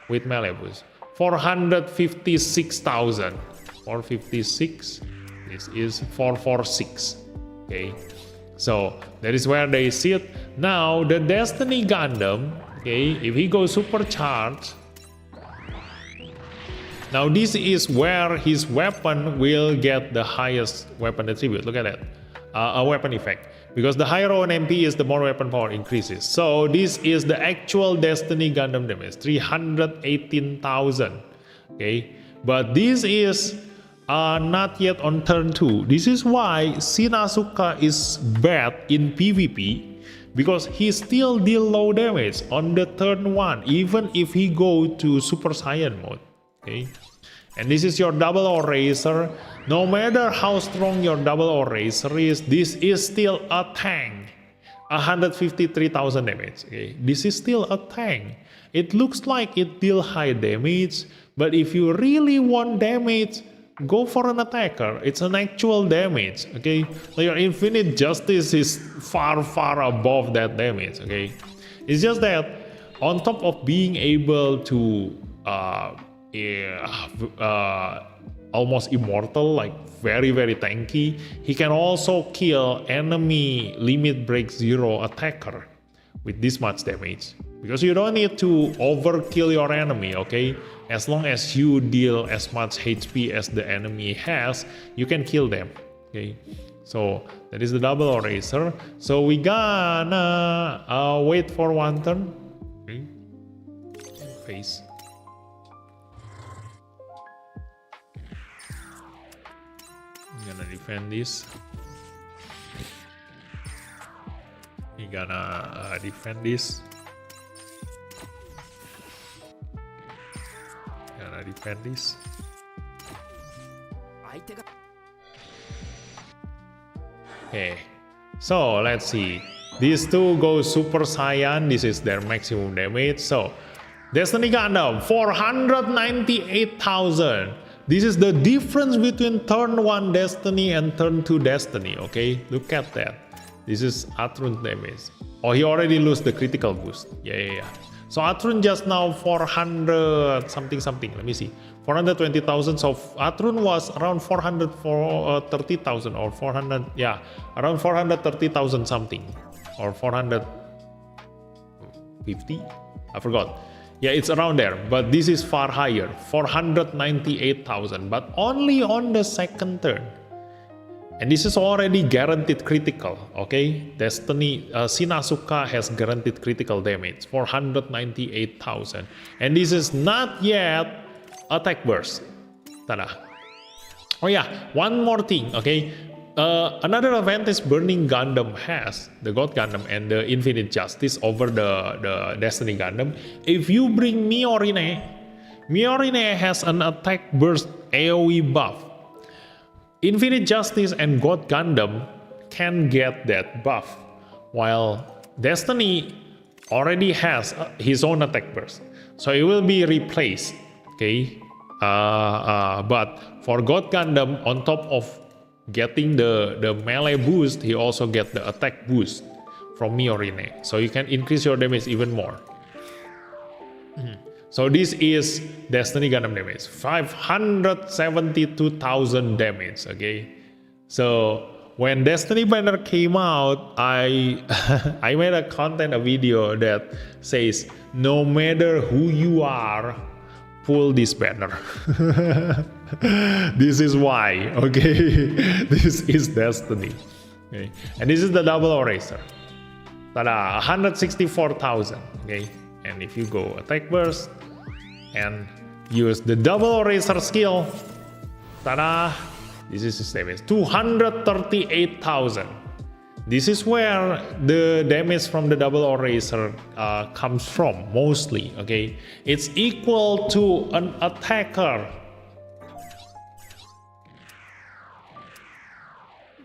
with melee boost 456,000. 456. This is 446. Okay, so that is where they sit. Now the Destiny Gundam. Okay, if he goes supercharged. Now this is where his weapon will get the highest weapon attribute. Look at that. A weapon effect. Because the higher on MP is, the more weapon power increases. So this is the actual Destiny Gundam damage. 318,000. Okay. But this is not yet on turn 2. This is why Shinasuka is bad in PvP. Because he still deal low damage on the turn 1. Even if he go to Super Saiyan mode. Okay. And this is your double eraser. No matter how strong your double eraser is, this is still a tank. 153,000 damage. Okay. This is still a tank. It looks like it deal high damage, but if you really want damage, go for an attacker. It's an actual damage. Okay. Your Infinite Justice is far above that damage. Okay. It's just that on top of being able to almost immortal, like very tanky, he can also kill enemy limit break 0 attacker with this much damage, because you don't need to overkill your enemy. Okay, as long as you deal as much HP as the enemy has, you can kill them. Okay, so that is the double eraser. So we gonna wait for one turn. Okay. Face. I'm gonna defend this. We're gonna defend this. Gonna defend this. Okay, so let's see. These two go Super Saiyan. This is their maximum damage. So Destiny Gundam 498,000. This is the difference between turn 1 Destiny and turn 2 Destiny. Okay, look at that. This is Altron damage. Oh, he already lost the critical boost. Yeah. So Altron just now 400 something. Let me see. 420,000. So Altron was around 430,000 or 400. Yeah, around 430,000 something, or 450. I forgot. Yeah, it's around there, but this is far higher, 498,000, but only on the second turn. And this is already guaranteed critical, okay? Destiny, Shinasuka has guaranteed critical damage, 498,000. And this is not yet attack burst. Tada. Oh yeah, one more thing, okay? Another advantage Burning Gundam has, the God Gundam and the Infinite Justice over the Destiny Gundam. If you bring Miorine has an attack burst AoE buff. Infinite Justice and God Gundam can get that buff, while Destiny already has his own attack burst. So it will be replaced, okay? But for God Gundam, on top of getting the melee boost, he also get the attack boost from Miorine, so you can increase your damage even more. So this is Destiny Gundam damage, 572,000 damage. Okay, so when Destiny banner came out, I made a video that says, no matter who you are, pull this banner. This is why, okay? This is Destiny. Okay, and this is the double eraser. Tada, 164,000. Okay, and if you go attack burst and use the double eraser skill, tada, This is his damage. 238,000. This is where the damage from the double eraser comes from, mostly, okay? It's equal to an attacker.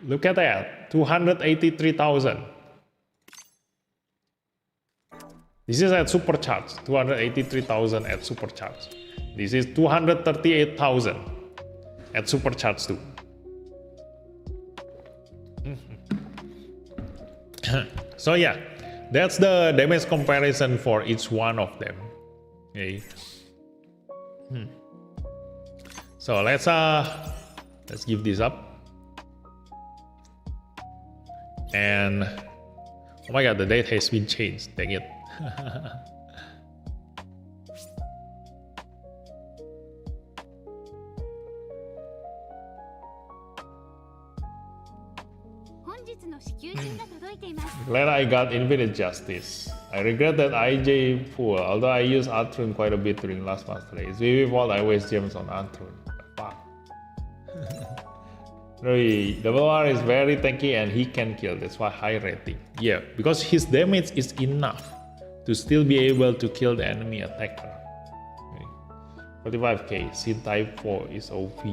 Look at that, 283,000. This is at supercharge, 283,000 at supercharge. This is 238,000 at supercharge too. So yeah, that's the damage comparison for each one of them. Okay. So let's give this up. And oh my god, the date has been changed. Dang it. Glad I got Infinite Justice. I regret that IJ pool, although I used Altron quite a bit during last Master Race. It's really fault I waste gems on Altron. Fuck. Really, Double R is very tanky and he can kill, that's why high rating. Yeah, because his damage is enough to still be able to kill the enemy attacker. Okay. 45k, Sin Type 4 is OP.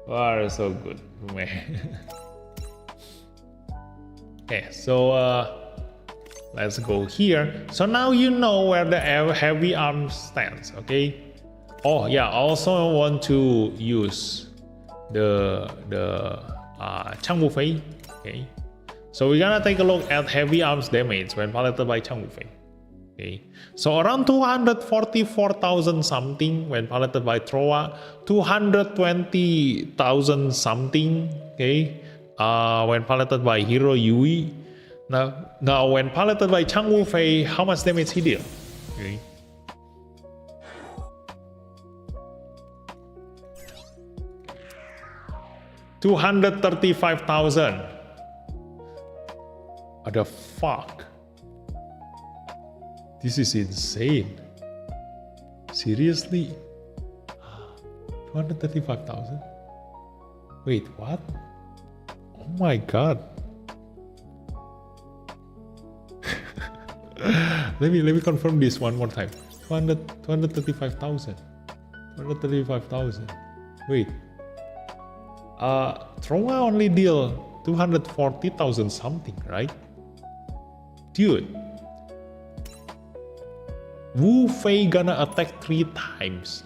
Wow, so good, man. Okay, so let's go here. So now you know where the heavy arms stands, okay? Oh yeah, I also want to use the Chang Wufei. Okay, so we're gonna take a look at heavy arms damage when piloted by Chang Wufei. Okay, so around 244,000 something when piloted by Trowa, 220,000 something. Okay, when piloted by Hero Yui. Now when piloted by Chang Wufei, how much damage he did? Okay. $235,000. What the fuck? This is insane. Seriously? 235,000? Wait, what? Oh my god. let me confirm this one more time. 235,000. 235,000. Wait. Trowa only deal 240,000 something, right? Dude. Wu Fei gonna attack 3 times.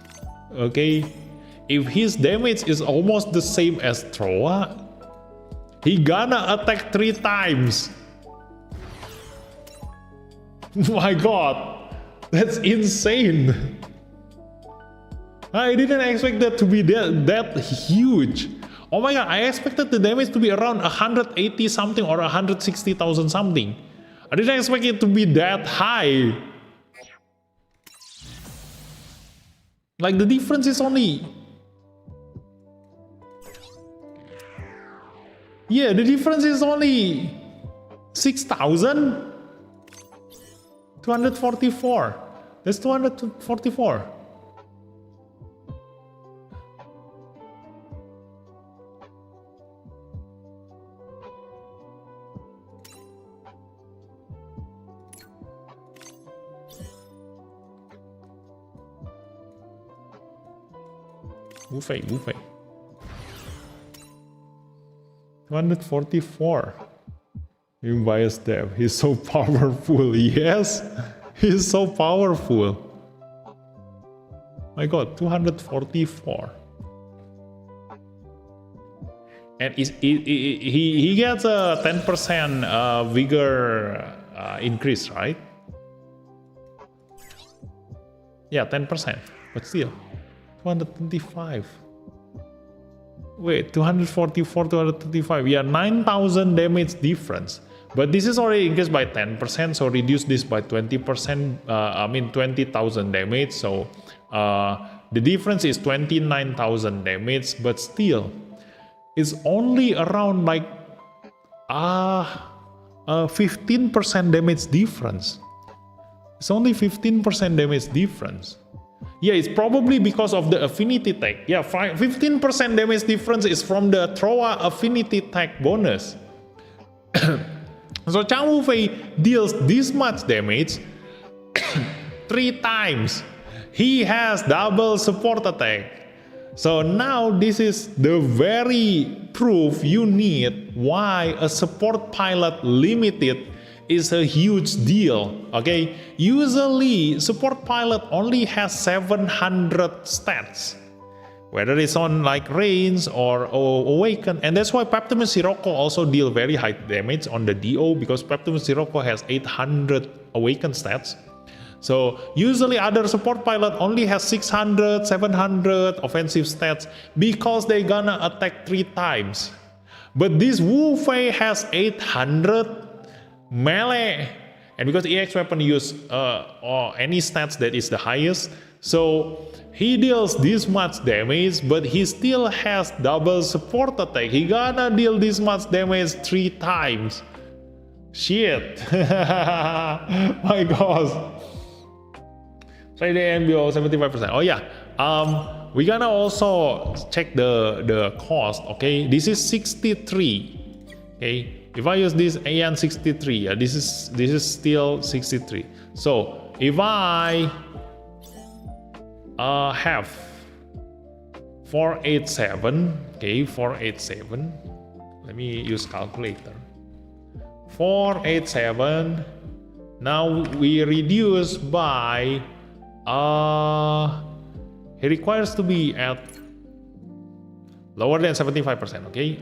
Okay? If his damage is almost the same as Trowa, he gonna attack 3 times. My god. That's insane. I didn't expect that to be that huge. Oh my god, I expected the damage to be around 180 something or 160,000 something. I didn't expect it to be that high. Like the difference is only... Yeah, the difference is only 6,000? 244. That's 244. Wu Fei. 244. Unbiased dev. He's so powerful. Yes, he's so powerful. My god, 244. And he gets a 10% vigor increase, right? Yeah, 10%. But still, 225. Wait, 244, 225. Yeah, 9,000 damage difference. But this is already increased by 10%, so reduce this by 20%. I mean 20,000 damage. So the difference is 29,000 damage, but still, it's only around like 15% damage difference. It's only 15% damage difference. Yeah, it's probably because of the affinity tag. Yeah, 15% damage difference is from the Troa affinity tag bonus. So Chang Wu Fei deals this much damage 3 times. He has double support attack. So now this is the very proof you need why a support pilot limited is a huge deal. Okay, usually support pilot only has 700 stats, whether it's on like range or awaken, and that's why Peptimus Sirocco also deal very high damage on the DO, because Peptimus Sirocco has 800 awaken stats. So usually other support pilot only has 600, 700 offensive stats because they gonna attack 3 times. But this Wu Fei has 800 melee, and because EX weapon use or any stats that is the highest, so he deals this much damage, but he still has double support attack. He gonna deal this much damage 3 times. Shit. My gosh. Try the NBO 75%. Oh yeah. We're gonna also check the cost. Okay, this is 63. Okay, if I use this AN 63, yeah, this is still 63. So if I have 487, okay, 487. Let me use calculator. 487. Now we reduce by he requires to be at lower than 75%. Okay,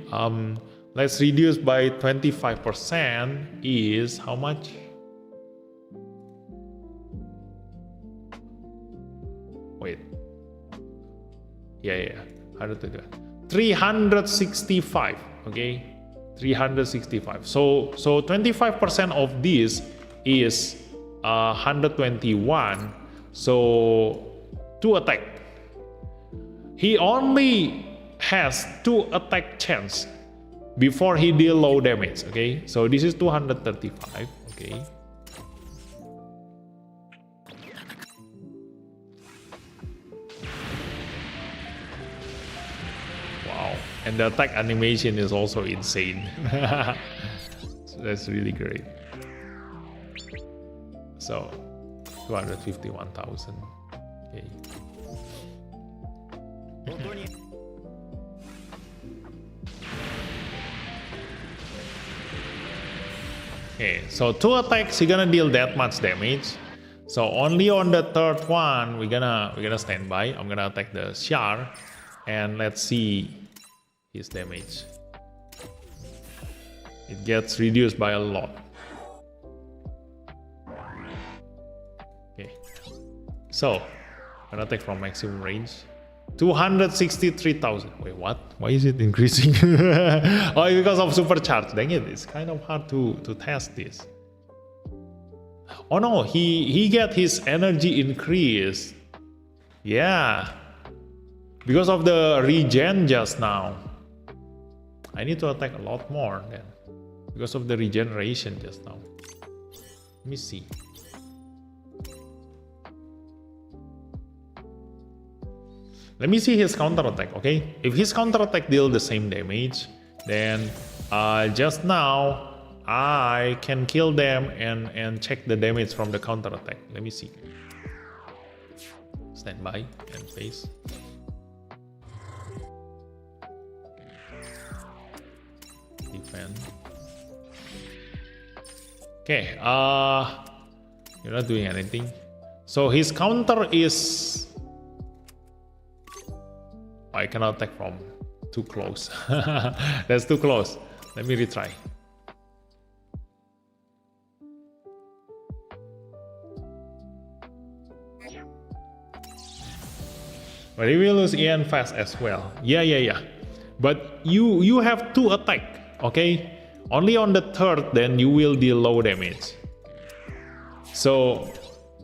let's reduce by 25%. Is how much? Wait, yeah, how to do that? 365. Okay, 365. So 25% of this is 121. So 2 attack. He only has 2 attack chance before he deal low damage. Okay, so this is 235. Okay. Wow, and the attack animation is also insane. So that's really great. So 251,000. Okay. Okay, so 2 attacks, you're gonna deal that much damage. So only on the 3rd one, we're gonna stand by. I'm gonna attack the Char, and let's see his damage. It gets reduced by a lot. Okay, so I'm gonna attack from maximum range. 263,000. Wait, what? Why is it increasing? Oh, because of supercharge. Dang it, it's kind of hard to test this. Oh no, he get his energy increased. Yeah, because of the regen just now. I need to attack a lot more then, because of the regeneration just now. Let me see. Let me see his counter attack. Okay, if his counter attack deal the same damage, then just now I can kill them and check the damage from the counter attack. Let me see. Stand by and face. Defend. Okay, you're not doing anything. So his counter is, I cannot attack from too close. That's too close. Let me retry. But he will lose EN fast as well. Yeah. But you have 2 attack, okay? Only on the 3rd, then you will deal low damage. So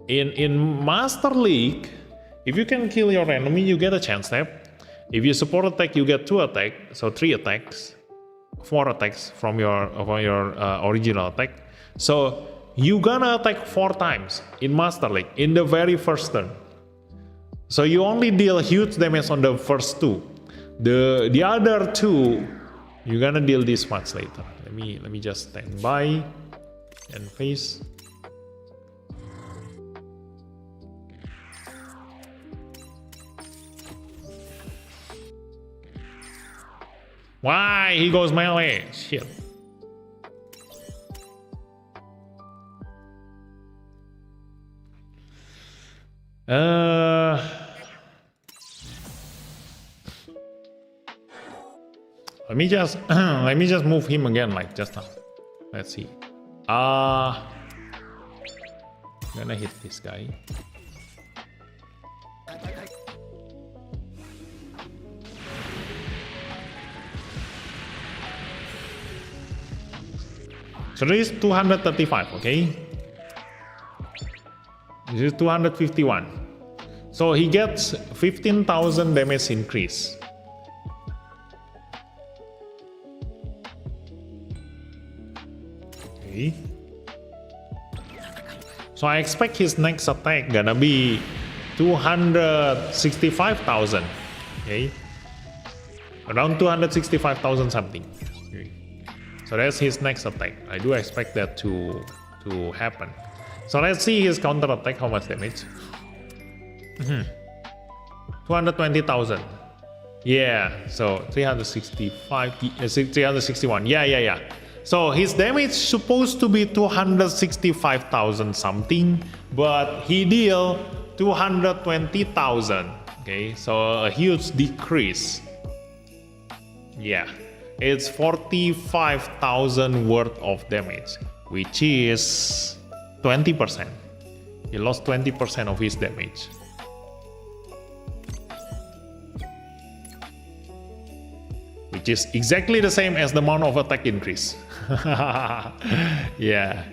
in Master League, if you can kill your enemy, you get a chance tap. If you support attack, you get 2 attack, so 3 attacks, 4 attacks from your original attack. So you gonna attack 4 times in Master League in the very first turn. So you only deal huge damage on the first two. The other two, you're gonna deal this much later. Let me just stand by and face. Why he goes melee? Shit. Let me just move him again like just now. Let's see. Gonna hit this guy. So this is 235, okay? This is 251. So he gets 15,000 damage increase. Okay. So I expect his next attack gonna be 265,000. Okay. Around 265,000 something. Okay. So that's his next attack. I do expect that to happen. So let's see his counter attack, how much damage. 220,000. Yeah, so 361. Yeah. So his damage supposed to be 265,000 something, but he deal 220,000. Okay, so a huge decrease. Yeah, it's 45,000 worth of damage, which is 20%. He lost 20% of his damage. Which is exactly the same as the amount of attack increase. Yeah.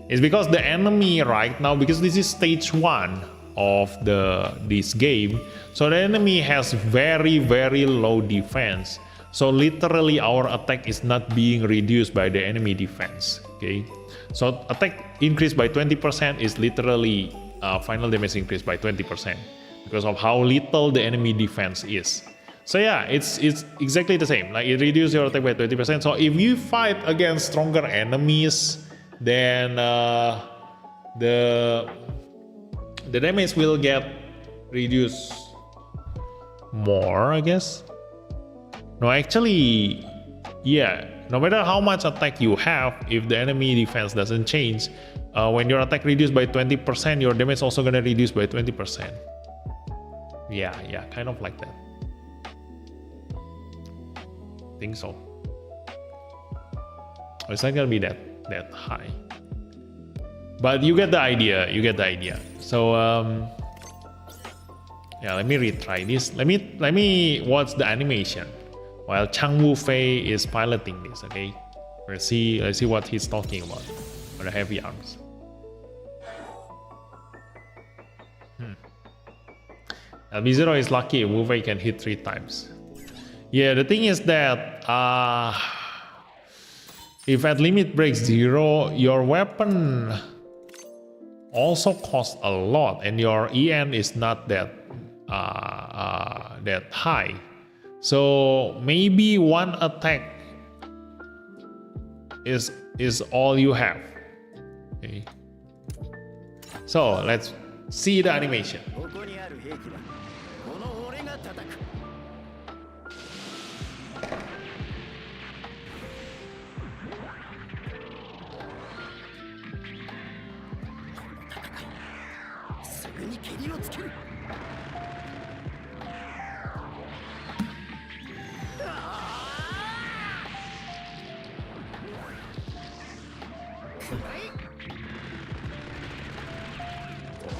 It's because the enemy right now, because this is stage 1 of this game, so the enemy has very low defense. So literally our attack is not being reduced by the enemy defense. Okay. So attack increase by 20% is literally final damage increase by 20% because of how little the enemy defense is. So yeah, it's exactly the same. Like it reduces your attack by 20%. So if you fight against stronger enemies, then the damage will get reduced more, I guess. No, actually, yeah. No matter how much attack you have, if the enemy defense doesn't change, when your attack reduced by 20%, your damage also gonna reduce by 20%. Yeah, kind of like that. I think so. It's not gonna be that high, but you get the idea. So yeah, let me retry this. Let me watch the animation while Chang Wu Fei is piloting this. Okay, let's see what he's talking about for the heavy arms. LB0 is lucky. Wu Fei can hit 3 times. Yeah, the thing is that if at limit break 0, your weapon also costs a lot, and your EN is not that high. So maybe one attack is all you have. Okay. So let's see the animation.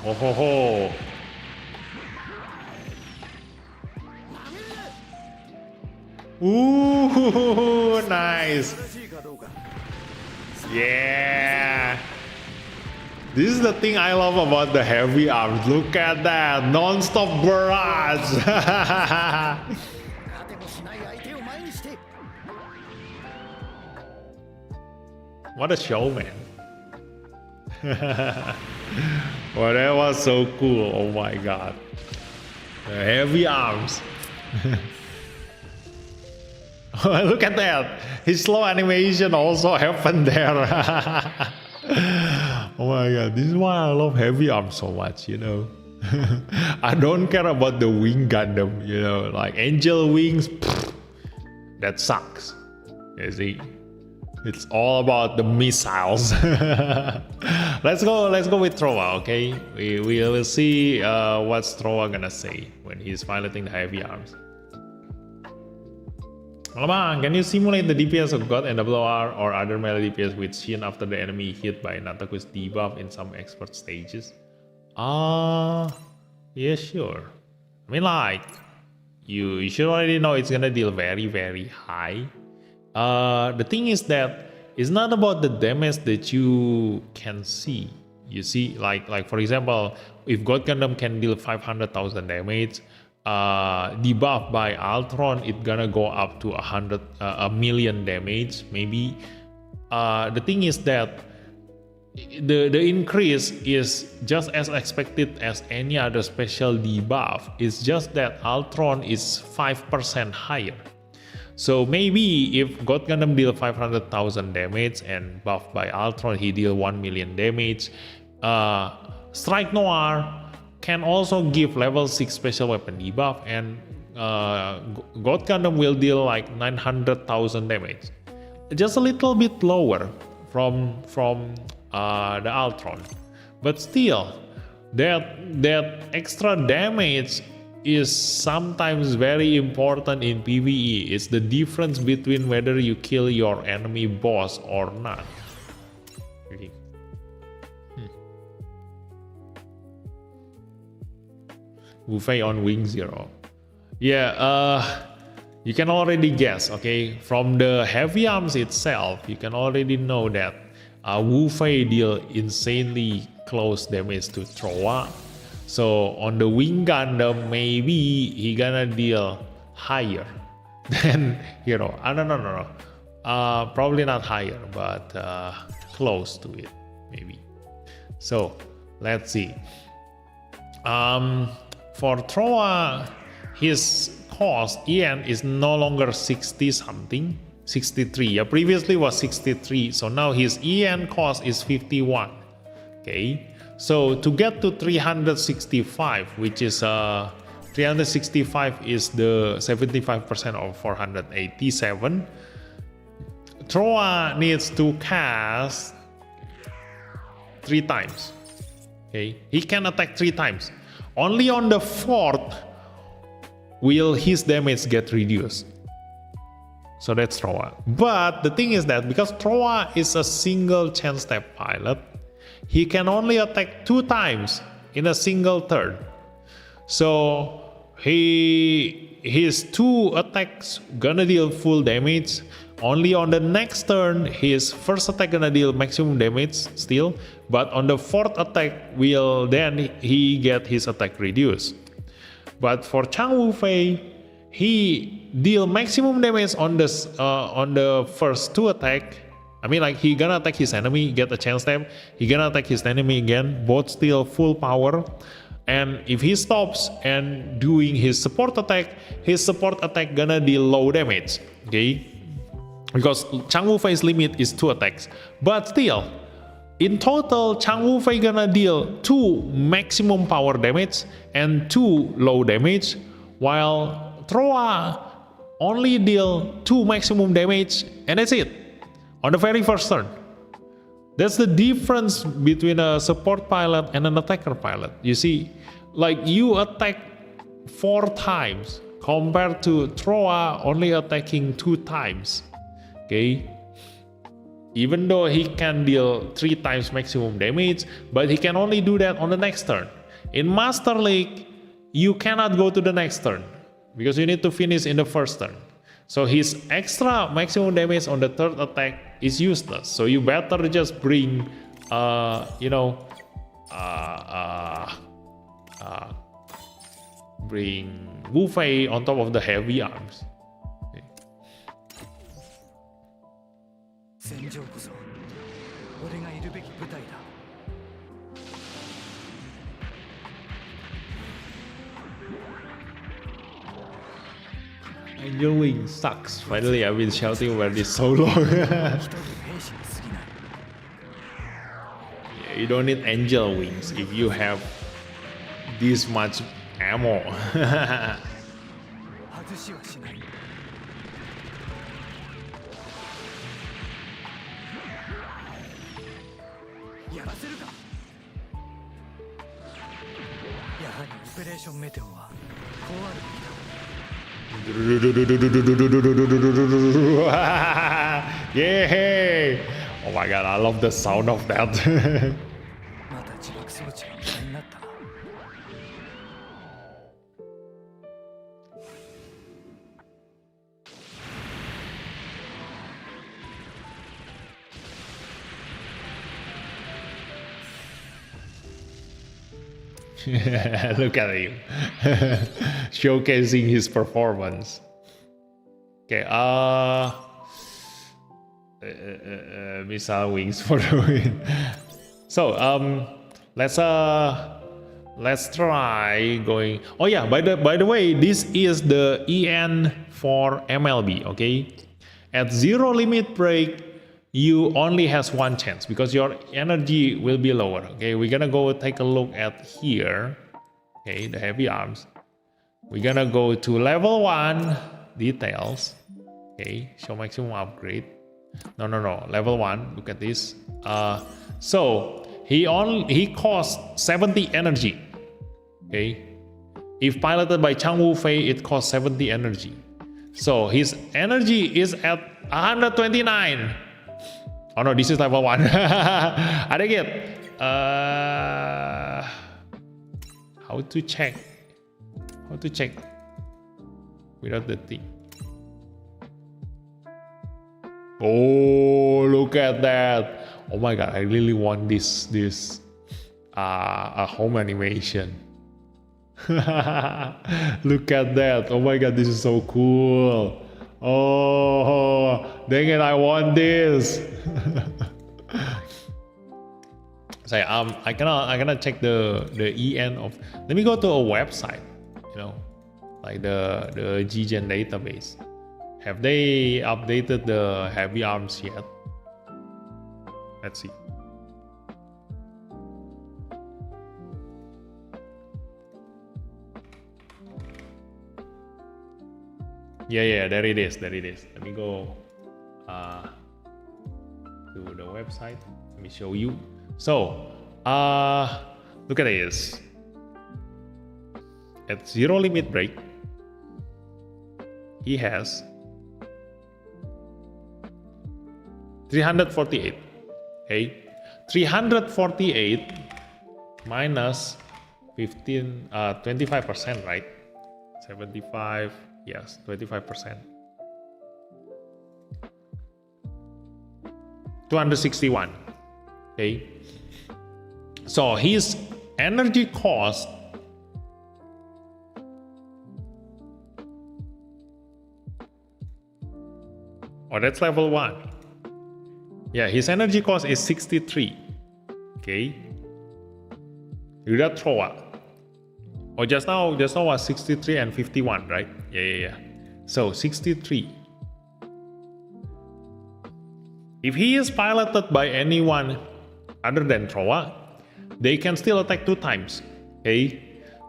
Oh ho ho. Ooh, nice. Yeah. This is the thing I love about the heavy arms. Look at that, non-stop barrage. What a show, man. Well, that was so cool. Oh my god. Heavy arms. Look at that. His slow animation also happened there. Oh my god, this is why I love heavy arms so much, you know. I don't care about the wing Gundam, you know, like angel wings, pfft, that sucks. You see, it's all about the missiles. Let's go with Trowa, okay? We will see what's Trowa gonna say when he's piloting the heavy arms. Lamang, can you simulate the DPS of God and WR or other melee DPS with Shin after the enemy hit by Nataku's debuff in some expert stages? Yeah, sure. I mean, like, you should already know it's gonna deal very, very high. The thing is that it's not about the damage that you can see. You see, like for example, if God Gundam can deal 500,000 damage, debuff by Altron, it's gonna go up to 1,000,000 damage, maybe. The thing is that the increase is just as expected as any other special debuff. It's just that Altron is 5% higher. So maybe if God Gundam deal 500,000 damage and buffed by Altron, he deal 1,000,000 damage. Strike Noir can also give level 6 special weapon debuff, and God Gundam will deal like 900,000 damage. Just a little bit lower from the Altron, but still that extra damage is sometimes very important in PvE. It's the difference between whether you kill your enemy boss or not. Really. Wu Fei on Wing Zero. Yeah, you can already guess, okay? From the heavy arms itself, you can already know that Wu Fei deal insanely close damage to Trowa. So on the Wing Gundam, maybe he gonna deal higher than Hero. No. Probably not higher, but close to it, maybe. So let's see. For Trowa, his cost EN is no longer 60 something, 63. Yeah, previously was 63, so now his EN cost is 51. Okay, so to get to 365, which is 365 is the 75% of 487. Trowa needs to cast 3 times. Okay, he can attack 3 times. Only on the 4th will his damage get reduced. So that's Trowa. But the thing is that because Trowa is a single chain step pilot, he can only attack 2 times in a single turn. So his 2 attacks gonna deal full damage. Only on the next turn, his first attack gonna deal maximum damage still, but on the 4th attack will then he get his attack reduced. But for Chang Wu Fei, he deal maximum damage on the first 2 attack. I mean, like, he gonna attack his enemy, get a chance step. He gonna attack his enemy again, both still full power. And if he stops and doing his support attack gonna deal low damage. Okay, because Chang Wu Fei's limit is 2 attacks. But still, in total, Chang Wu Fei gonna deal 2 maximum power damage and 2 low damage, while Trowa only deal 2 maximum damage, and that's it on the very first turn. That's the difference between a support pilot and an attacker pilot. You see, like, you attack 4 times compared to Trowa only attacking 2 times. Okay, even though he can deal 3 times maximum damage, but he can only do that on the next turn. In Master League, you cannot go to the next turn because you need to finish in the first turn. So his extra maximum damage on the 3rd attack is useless. So you better just bring, bring Wu Fei on top of the heavy arms. Okay. 戦場こそ俺がいるべき舞台だ。Angel Wings sucks. Finally, I've been shouting about this so long. Yeah, you don't need Angel Wings if you have this much ammo. Yay! Oh my god, I love the sound of that. Look at him. Showcasing his performance. Okay, missile wings for the win. So let's try going. Oh yeah, by the way, this is the EN for MLB. Okay, at zero limit break, you only has one chance because your energy will be lower. Okay, we're gonna go take a look at here. Okay, the heavy arms. We're gonna go to level 1 details. Okay, show maximum upgrade. No, level 1. Look at this. So he costs 70 energy. Okay, if piloted by Chang Wu Fei, it costs 70 energy. So his energy is at 129. Oh no, this is level 1. I think it. How to check? How to check without the thing? Oh, look at that! Oh my god, I really want this a home animation. Look at that! Oh my god, this is so cool. Oh, dang it, I want this. So I cannot check the EN of. Let me go to a website, you know, like the G Gen database. Have they updated the heavy arms yet? Let's see. Yeah, there it is. Let me go to the website. Let me show you. So, look at this. At zero limit break, he has 348. Okay, 348 minus 25%, right? 75. Yes, 25%. 261. Okay. So his energy cost that's level 1. Yeah, his energy cost is 63. Okay. Without thrower. Oh, just now was 63 and 51, right? Yeah. So 63. If he is piloted by anyone other than Trowa, they can still attack 2 times. Okay?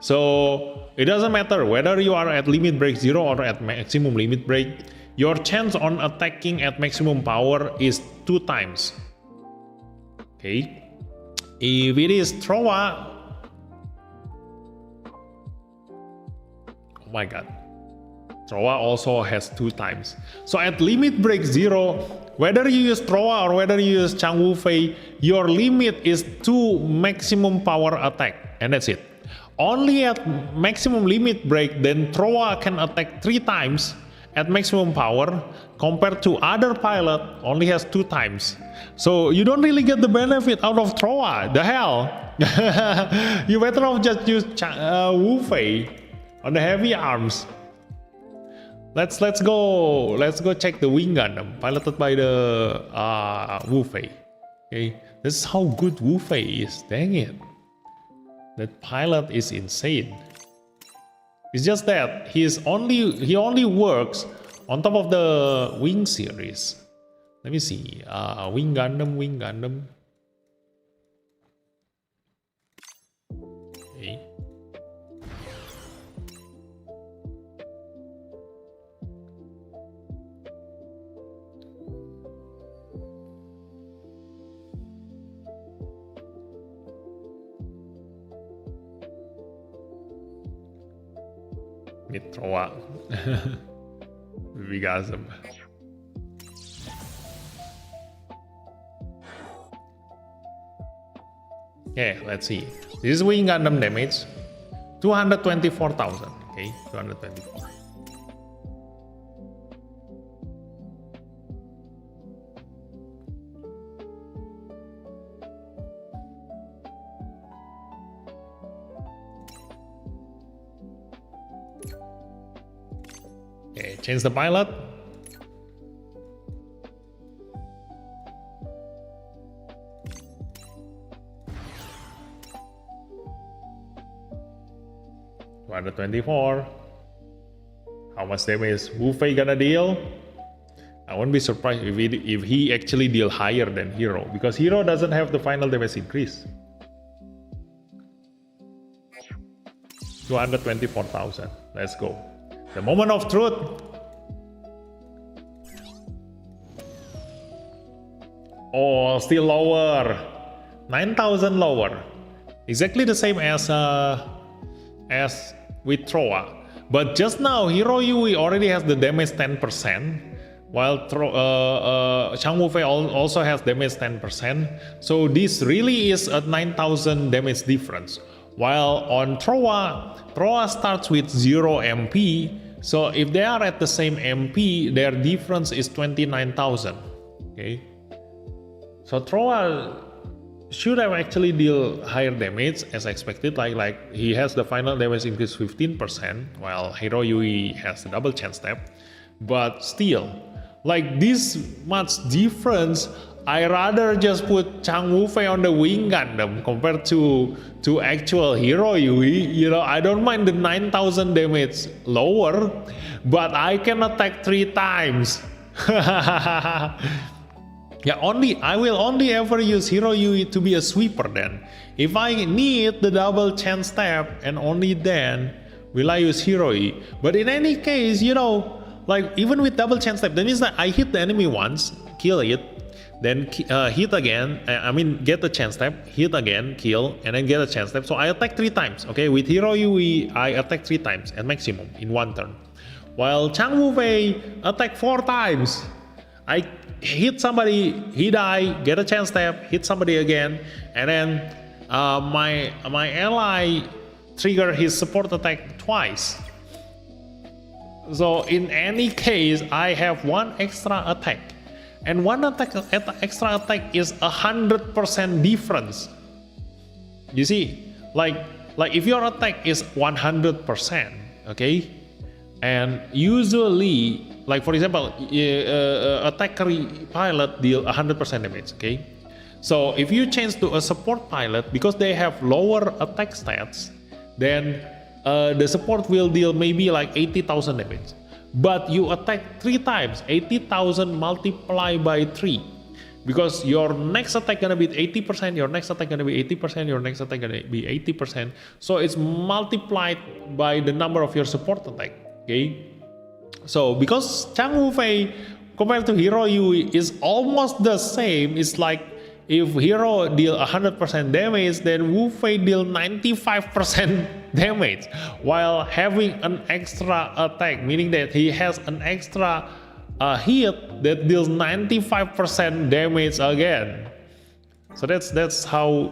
So it doesn't matter whether you are at limit break 0 or at maximum limit break, your chance on attacking at maximum power is 2 times. Okay? If it is Trowa, oh my god, Trowa also has 2 times. So at limit break 0, whether you use Trowa or whether you use Chang Wu Fei, your limit is 2 maximum power attack, and that's it. Only at maximum limit break, then Trowa can attack 3 times at maximum power, compared to other pilot only has 2 times. So you don't really get the benefit out of Trowa. The hell? You better off just use Wu Fei on the heavy arms. Let's go check the Wing Gundam piloted by the Wu Fei. Okay, this is how good Wu Fei is. Dang it, that pilot is insane. It's just that he only works on top of the Wing series. Let me see. Wing Gundam. Okay. Mitroa. Vigasm. Okay, let's see. This is Wing Gundam damage. 224,000. Okay, 224. Okay, change the pilot. $224. How much damage Wu Fei gonna deal? I won't be surprised if he actually deal higher than Hero, because Hero doesn't have the final damage increase. 224,000. Let's go. The moment of truth. Oh, still lower. 9,000 lower. Exactly the same as with Troa. But just now, Hero Yui already has the damage 10%, while Chang Wu Fei also has damage 10%. So this really is a 9,000 damage difference. While on Troa starts with 0 MP. So if they are at the same MP, their difference is 29,000. Okay. So Troa should have actually deal higher damage as expected, like he has the final damage increase 15%, while Hero Yui has the double chance step. But still, like this much difference, I rather just put Chang Wu Fei on the Wing Gundam compared to actual Hero Yui. You know, I don't mind the 9,000 damage lower, but I can attack 3 times. Yeah, I will only ever use Hero Yui to be a sweeper then. If I need the double chance step, and only then will I use Hero Yui. But in any case, you know, like even with double chance step, that means that I hit the enemy once, kill it, then hit again, get the chance step, hit again, kill, and then get a chance step. So I attack 3 times, okay? With Hero Yui, I attack 3 times at maximum in 1 turn. While Chang Wu Fei attack 4 times. I hit somebody, he die, get a chance step, hit somebody again, and then my ally trigger his support attack twice. So in any case, I have 1 extra attack, and 1 extra attack is 100% difference. You see, like if your attack is 100%, okay, and usually, like for example, attacker pilot deal 100% damage, okay? So if you change to a support pilot, because they have lower attack stats, then the support will deal maybe like 80,000 damage. But you attack 3 times, 80,000 multiplied by 3. Because your next attack gonna be 80%, your next attack gonna be 80%, your next attack gonna be 80%. So it's multiplied by the number of your support attack, okay? So because Chang Wu Fei compared to Hero Yui is almost the same, it's like if Hero deal 100% damage, then Wu Fei deal 95% damage, while having an extra attack, meaning that he has an extra hit that deals 95% damage again. So that's how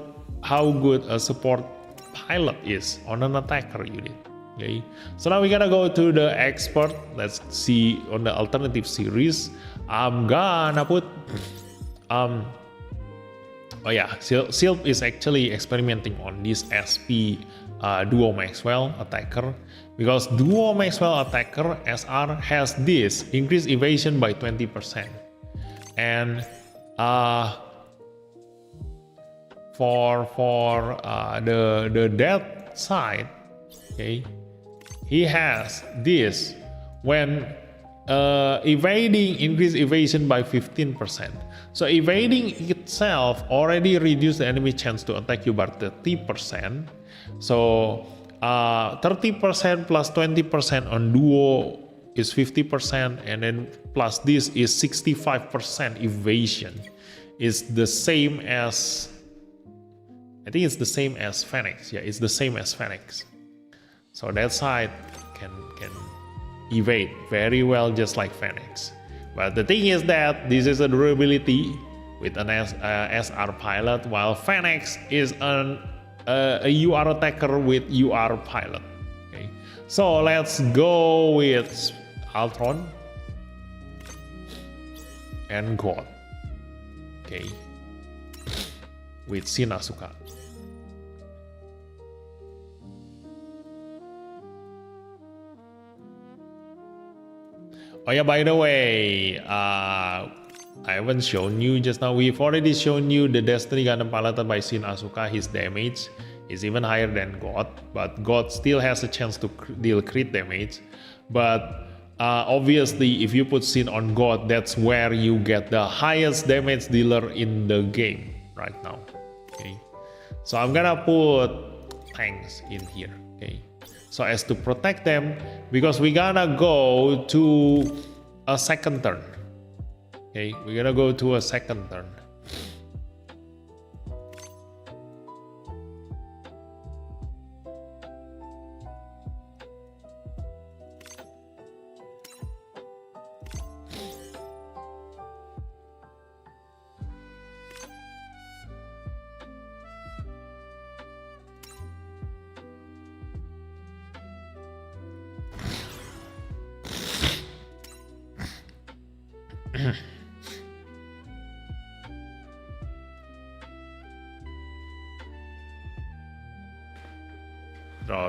good a support pilot is on an attacker unit. Okay, so now we gotta go to the expert. Let's see on the alternative series. I'm gonna put oh yeah, Silp is actually experimenting on this SP Duo Maxwell attacker, because Duo Maxwell attacker SR has this increased evasion by 20%, and for the death side, okay, he has this when evading increase evasion by 15%. So evading itself already reduced the enemy chance to attack you by 30%. So 30% plus 20% on duo is 50%, and then plus this is 65% evasion. Is the same as, I think it's the same as Phoenix. Yeah, it's the same as Phoenix. So that side can evade very well, just like Phoenix. But the thing is that this is a durability with an SR pilot, while Phoenix is a UR attacker with UR pilot. Okay, so let's go with Altron and God. Okay, with Shin Asuka. Oh yeah, by the way, I haven't shown you just now. We've already shown you the Destiny Gundam piloted by Shin Asuka. His damage is even higher than God, but God still has a chance to deal crit damage. But obviously, if you put Shin on God, that's where you get the highest damage dealer in the game right now. Okay, so I'm gonna put tanks in here. Okay, so as to protect them, because we're gonna go to a second turn. Okay, we're gonna go to a second turn.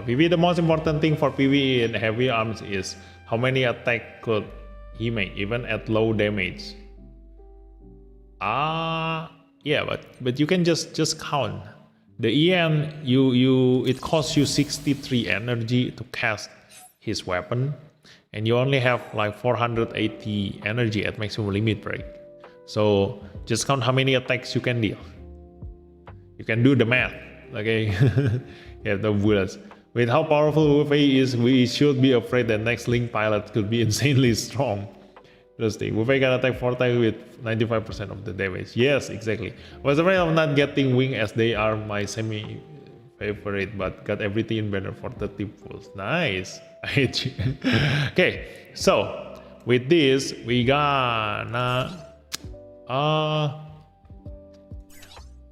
PV, the most important thing for PV in heavy arms is how many attack could he make even at low damage. Yeah, but you can just count the EN. It costs you 63 energy to cast his weapon, and you only have like 480 energy at maximum limit break. So just count how many attacks you can deal. You can do the math, okay? Yeah, the bullets. With how powerful Wu Fei is, we should be afraid that next Link pilot could be insanely strong. Interesting. Wu Fei can attack 4 times with 95% of the damage. Yes, exactly. I was afraid of not getting Wing, as they are my semi-favorite, but got everything in banner for 30 pulls. Nice. Okay, so with this, we gonna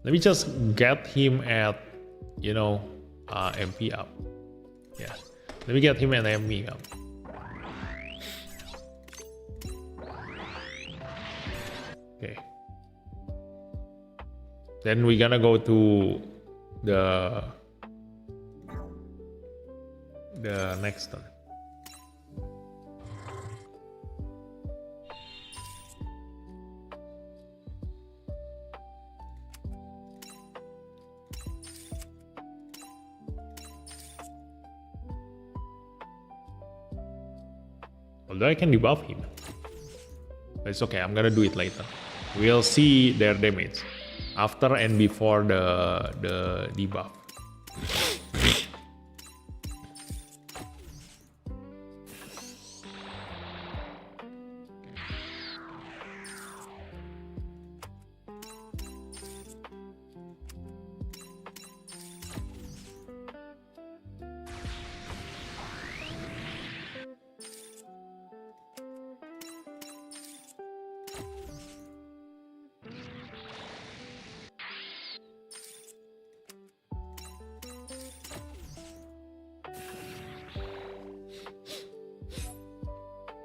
let me just get him at, you know, MP up. Yeah, let me get him an MP up. Okay, then we're gonna go to the next turn. Although I can debuff him, but it's okay, I'm gonna do it later. We'll see their damage after and before the debuff.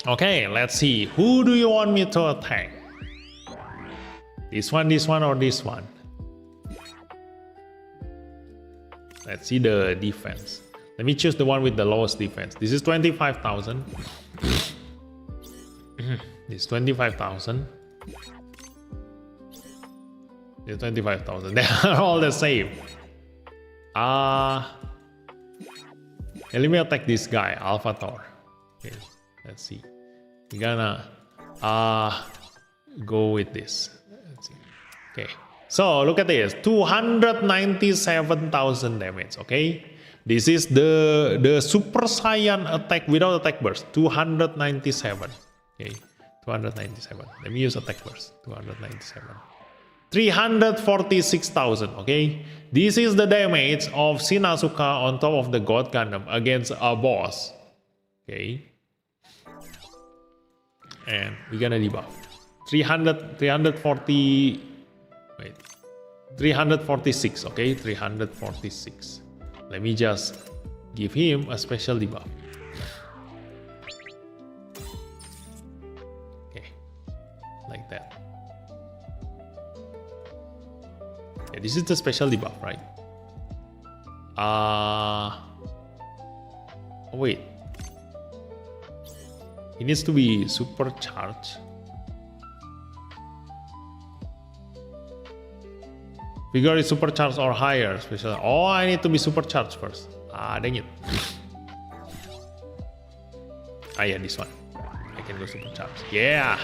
Okay, let's see. Who do you want me to attack? This one, or this one? Let's see the defense. Let me choose the one with the lowest defense. This is 25,000. This is 25,000. This is 25,000. They are all the same. And let me attack this guy, Alpha Thor. Okay, let's see. We're gonna go with this. Let's see. Okay, so look at this, 297,000 damage. Okay, this is the Super Saiyan attack without attack burst. 297. Okay, 297. Let me use attack burst. 297. 346,000. Okay, this is the damage of Shin Asuka on top of the God Gundam against a boss. Okay, and we're gonna debuff 346. Okay, 346. Let me just give him a special debuff. Okay, like that. Yeah, this is the special debuff, right? Oh, wait. He needs to be supercharged. Vigor is supercharged or higher. Special. Oh, I need to be supercharged first. Ah, dang it. Ah, yeah, this one. I can go supercharged. Yeah.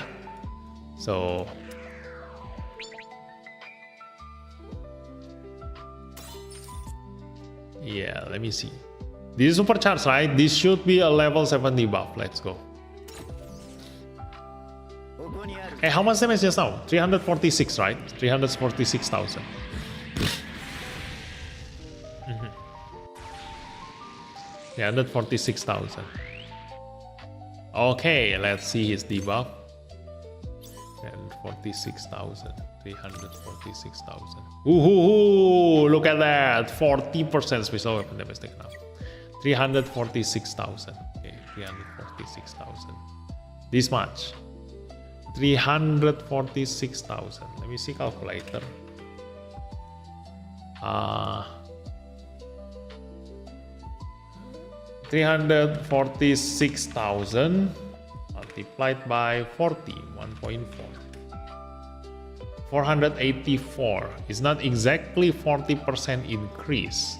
So. Yeah, let me see. This is supercharged, right? This should be a level 70 buff. Let's go. Hey, how much damage just now? 346, right? 346,000. 346,000. Okay, let's see his debuff. 346,000. 346,000. Ooh, look at that. 40% special weapon damage taken out. 346,000. Okay, 346,000. This much. 346,000. Let me see calculator. 346,000 multiplied by 40, 1.4. 484 is not exactly 40% increase.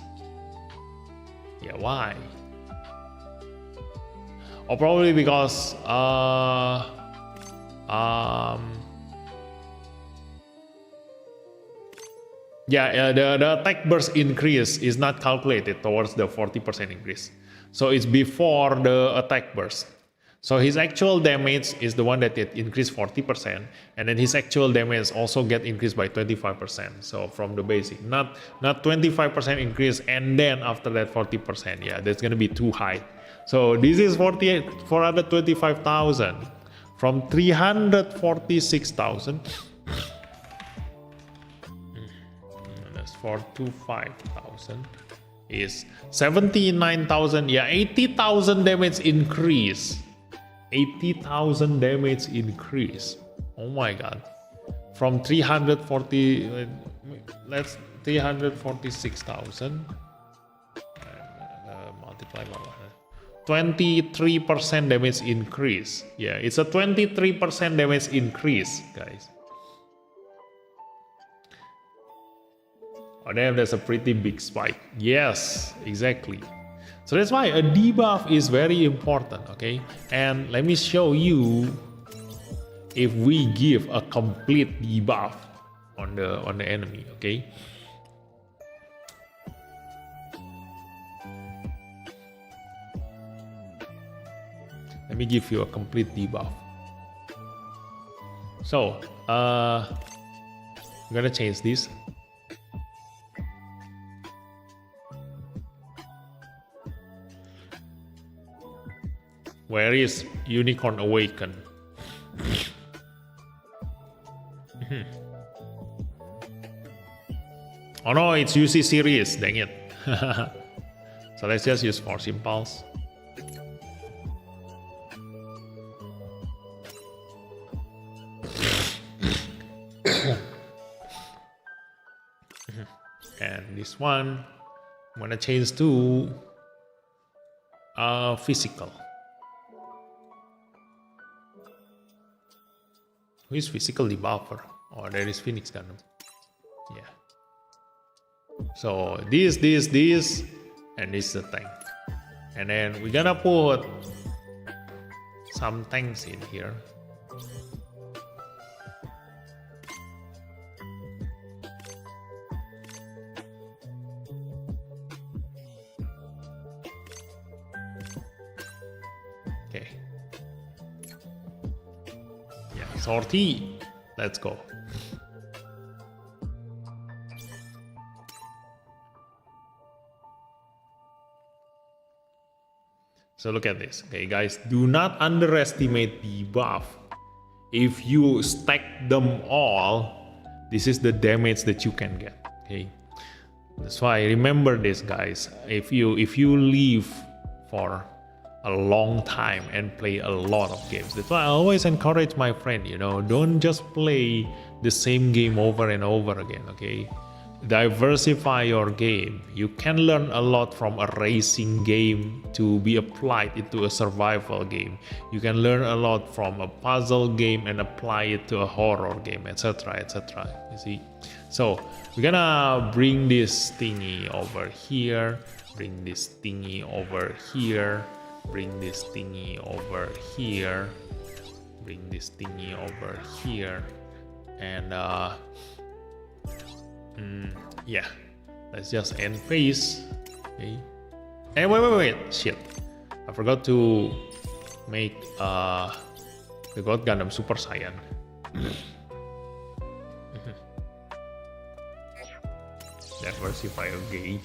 Yeah, why? Or probably because the attack burst increase is not calculated towards the 40% increase. So it's before the attack burst. So his actual damage is the one that get increased 40%, and then his actual damage also get increased by 25%. So from the basic, not 25% increase and then after that 40%. Yeah, that's gonna be too high. So this is 425,000 from 346,000. That's 425,000 is 79,000. Yeah, 80,000 damage increase. 80,000 damage increase. Oh my god. From 340, let's 346,000 multiply by 23% damage increase. Yeah, it's a 23% damage increase, guys. Oh damn, that's a pretty big spike. Yes, exactly. So that's why a debuff is very important, okay? And let me show you if we give a complete debuff on the enemy, okay? Let me give you a complete debuff. So, I'm gonna change this. Where is Unicorn Awaken? Oh no, it's UC series, dang it. So let's just use Force Impulse. And this one, I'm gonna change to physical. Who is physical debuffer? Oh, there is Phoenix Gundam. Yeah. So this, and this is the tank. And then we're gonna put some tanks in here. Okay. Yeah, sortie. Let's go. So look at this, okay guys, do not underestimate the buff. If you stack them all, this is the damage that you can get, okay? That's why remember this, guys. If you live for a long time and play a lot of games, that's why I always encourage my friend, you know, don't just play the same game over and over again, okay? Diversify your game. You can learn a lot from a racing game to be applied into a survival game. You can learn a lot from a puzzle game and apply it to a horror game, etc, etc. You see? So we're gonna bring this thingy over here, bring this thingy over here, bring this thingy over here, bring this thingy over here, and yeah, let's just end phase. Okay. And wait, shit, I forgot to make the God Gundam Super Saiyan. Diversify, okay.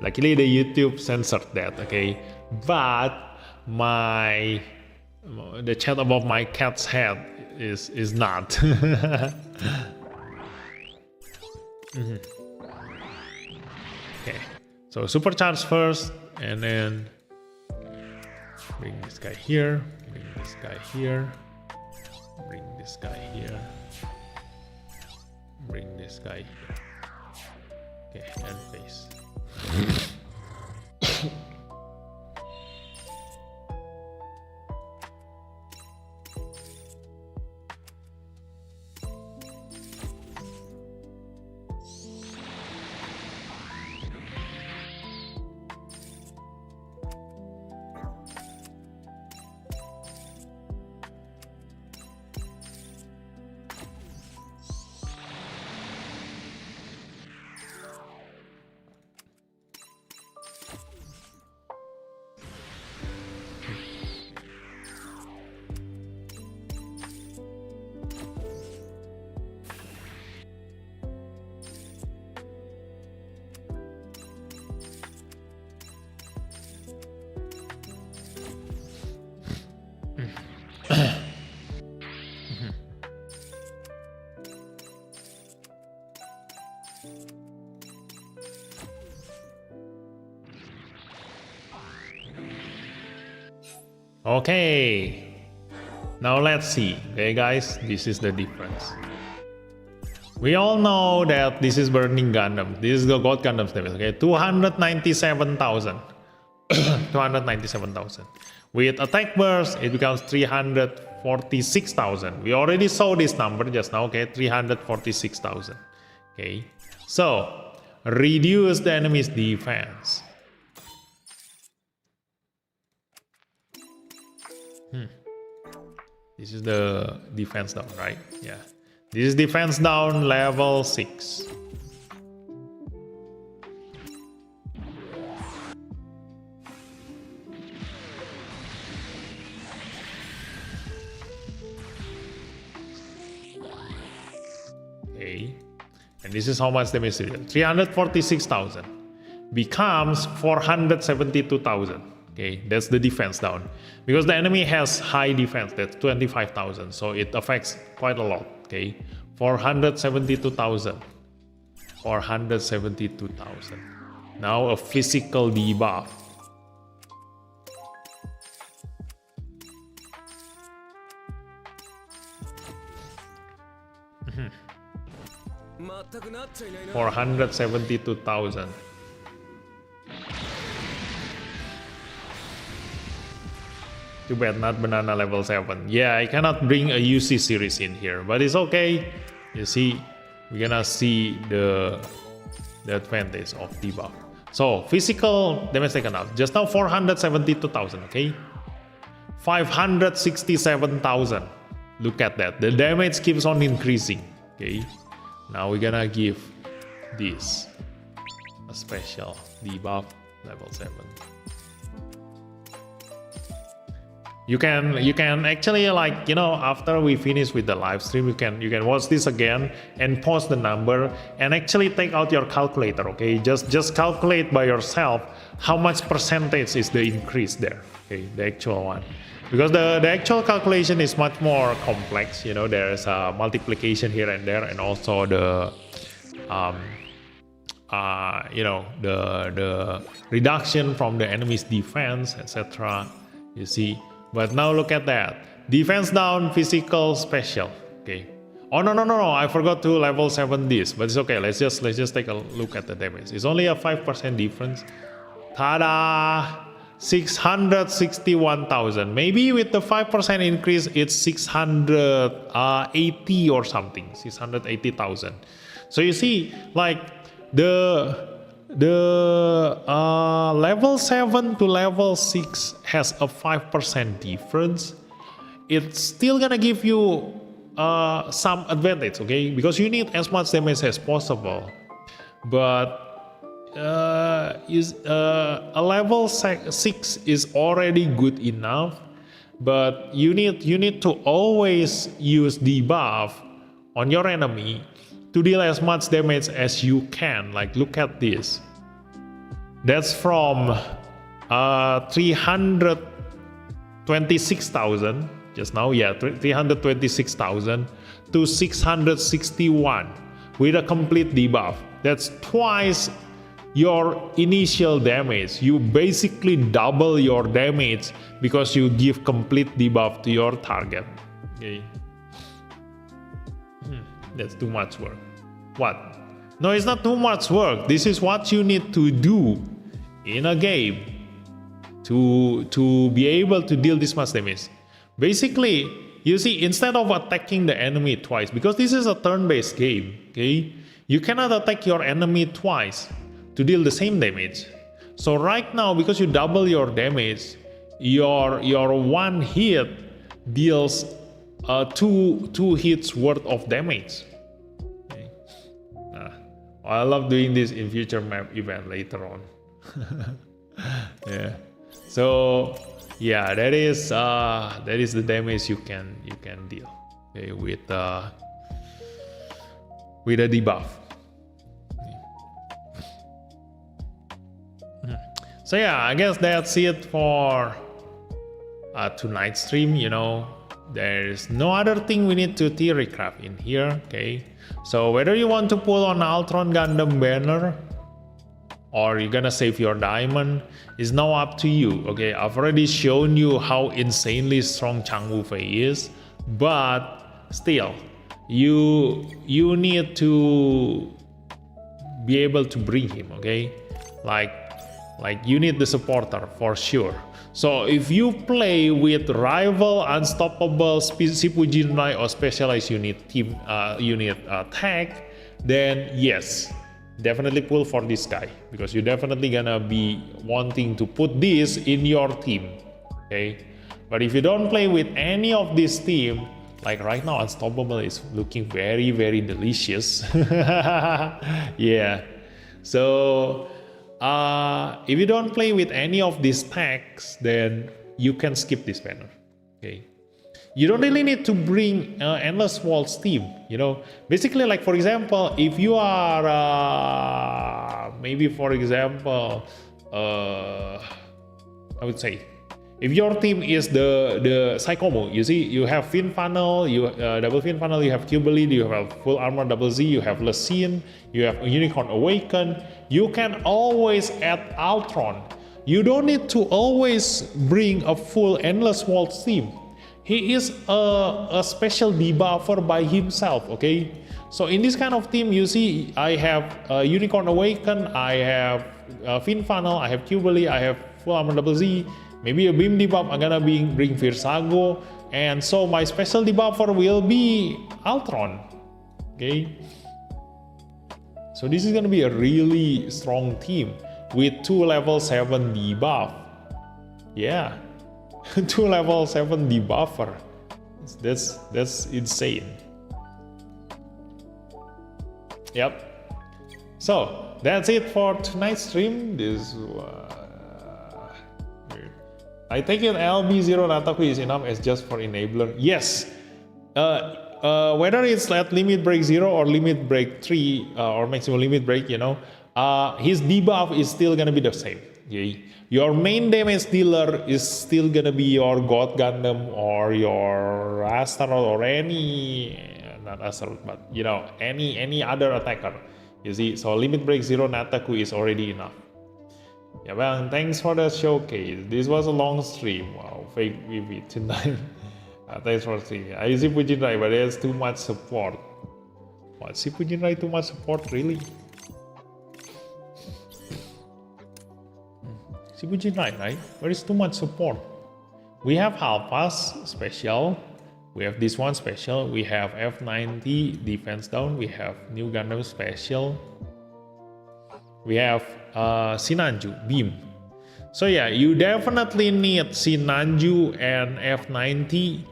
Luckily the YouTube censored that, okay, but the chat above my cat's head is not. Okay, so supercharge first, and then bring this guy here, bring this guy here, bring this guy here, bring this guy here. Okay, and face. Okay, now let's see. Okay guys, this is the difference. We all know that this is Burning Gundam. This is the God Gundam's damage. Okay, 297,000. 297,000. With attack burst, it becomes 346,000. We already saw this number just now. Okay, 346,000. Okay, so reduce the enemy's defense. This is the defense down, right? Yeah. This is defense down level 6. Okay. And this is how much damage it is. 346,000 becomes 472,000. Okay, that's the defense down. Because the enemy has high defense, that's 25,000, so it affects quite a lot. Okay, 472,000. 472,000. Now a physical debuff. Mm-hmm. 472,000. Too bad not banana level 7. Yeah, I cannot bring a UC series in here, but it's okay. You see, we're gonna see the advantage of debuff. So physical damage taken out. Just now 472,000, okay? 567,000. Look at that. The damage keeps on increasing. Okay. Now we're gonna give this a special debuff level 7. You can actually, like, you know, after we finish with the live stream, you can watch this again and pause the number and actually take out your calculator, okay? Just calculate by yourself how much percentage is the increase there, okay? The actual one. Because the actual calculation is much more complex, you know, there's a multiplication here and there, and also the you know, the reduction from the enemy's defense, etc. You see. But now look at that. Defense down, physical, special. Okay. Oh no, I forgot to level 7 this, but it's okay. Let's just take a look at the damage. It's only a 5% difference. Tada! 661,000. Maybe with the 5% increase, it's 680 or something. 680,000. So you see, like the level 7 to level 6 has a 5% difference. It's still gonna give you some advantage, okay? Because you need as much damage as possible. But a level 6 is already good enough. But you need to always use debuff on your enemy to deal as much damage as you can. Like, look at this. That's from 326,000 just now, yeah, 326,000 to 661 with a complete debuff. That's twice your initial damage. You basically double your damage because you give complete debuff to your target. Okay. That's too much work. What? No, it's not too much work. This is what you need to do in a game to be able to deal this much damage. Basically, you see, instead of attacking the enemy twice, because this is a turn-based game, okay? You cannot attack your enemy twice to deal the same damage. So right now, because you double your damage, your one hit deals two hits worth of damage. Okay. I love doing this in future map event later on. Yeah. So yeah, that is the damage you can deal, okay, with a debuff. So yeah, I guess that's it for tonight's stream. You know, there's no other thing we need to theory craft in here. Okay, so whether you want to pull on Altron Gundam banner or you're gonna save your diamond is now up to you. Okay, I've already shown you how insanely strong Chang Wu-Fei is, but still, you need to be able to bring him. Okay, like you need the supporter for sure. So if you play with rival, unstoppable, Sipu Jinrai or specialized unit team, unit tag, then yes, definitely pull for this guy, because you're definitely gonna be wanting to put this in your team. Okay, but if you don't play with any of this team, like right now, unstoppable is looking very, very delicious. Yeah, so if you don't play with any of these tags, then you can skip this banner. Okay, you don't really need to bring Endless Waltz team. You know, basically, like for example, if you are maybe for example, I would say, if your team is the Psychomo, you see, you have Fin Funnel, you double Fin Funnel, you have Cubelit, you have Full Armor Double Z, you have Lessine, you have Unicorn Awaken. You can always add Altron. You don't need to always bring a full Endless Waltz team. He is a special debuffer by himself. Okay, so in this kind of team, you see, I have Unicorn Awaken, I have Fin Funnel, I have Cubelit, I have Full Armor Double Z. Maybe a beam debuff, I'm gonna bring Virsago, and so my special debuffer will be Altron. Okay, so this is gonna be a really strong team. with 2 level 7 debuff. Yeah, 2 level 7 debuffer. That's insane. Yep. So that's it for tonight's stream. I think it LB0 Nataku is enough as just for enabler. Yes. Whether it's at limit break 0 or limit break 3 or maximum limit break, you know, his debuff is still gonna be the same. Okay? Your main damage dealer is still gonna be your God Gundam or your Astaroth or not Astaroth, but you know, any other attacker. You see, so limit break 0 Nataku is already enough. Yeah, well, thanks for the showcase. This was a long stream. Wow, fake VV tonight. Thanks for seeing. I see Pujinrai, but there's too much support. What? See Pujinrai too much support, really? See Pujinrai, right? There is too much support. We have Halpas special. We have this one special. We have F90 defense down. We have New Gundam special. We have Sinanju beam. So yeah, you definitely need Sinanju and F90,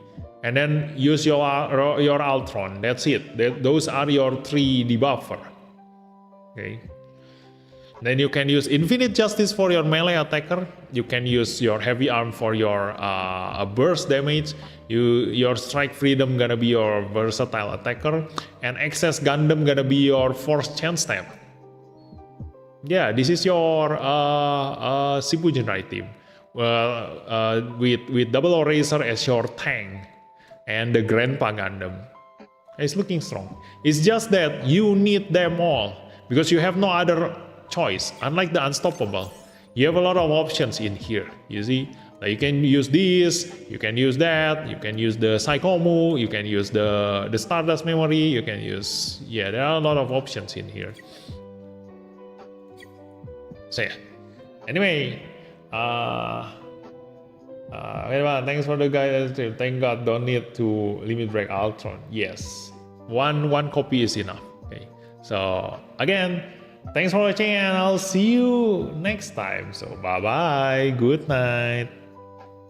and then use your Altron. That's it. Those are your 3 debuffer. Okay. Then you can use Infinite Justice for your melee attacker. You can use your Heavy Arm for your burst damage. Your Strike Freedom gonna be your versatile attacker, and Excess Gundam gonna be your Force Chance Step. Yeah, this is your Sibujinrai team. With Double Eraser as your tank and the Grandpa Gundam. It's looking strong. It's just that you need them all because you have no other choice. Unlike the Unstoppable, you have a lot of options in here. You see, like you can use this, you can use that, you can use the Psychomu, you can use the Stardust Memory, you can use, yeah, there are a lot of options in here. So yeah, anyway, thanks for the guidance. Thank God, don't need to limit break Altron. Yes, one copy is enough. Okay, so again, thanks for watching, and I'll see you next time. So bye bye, good night.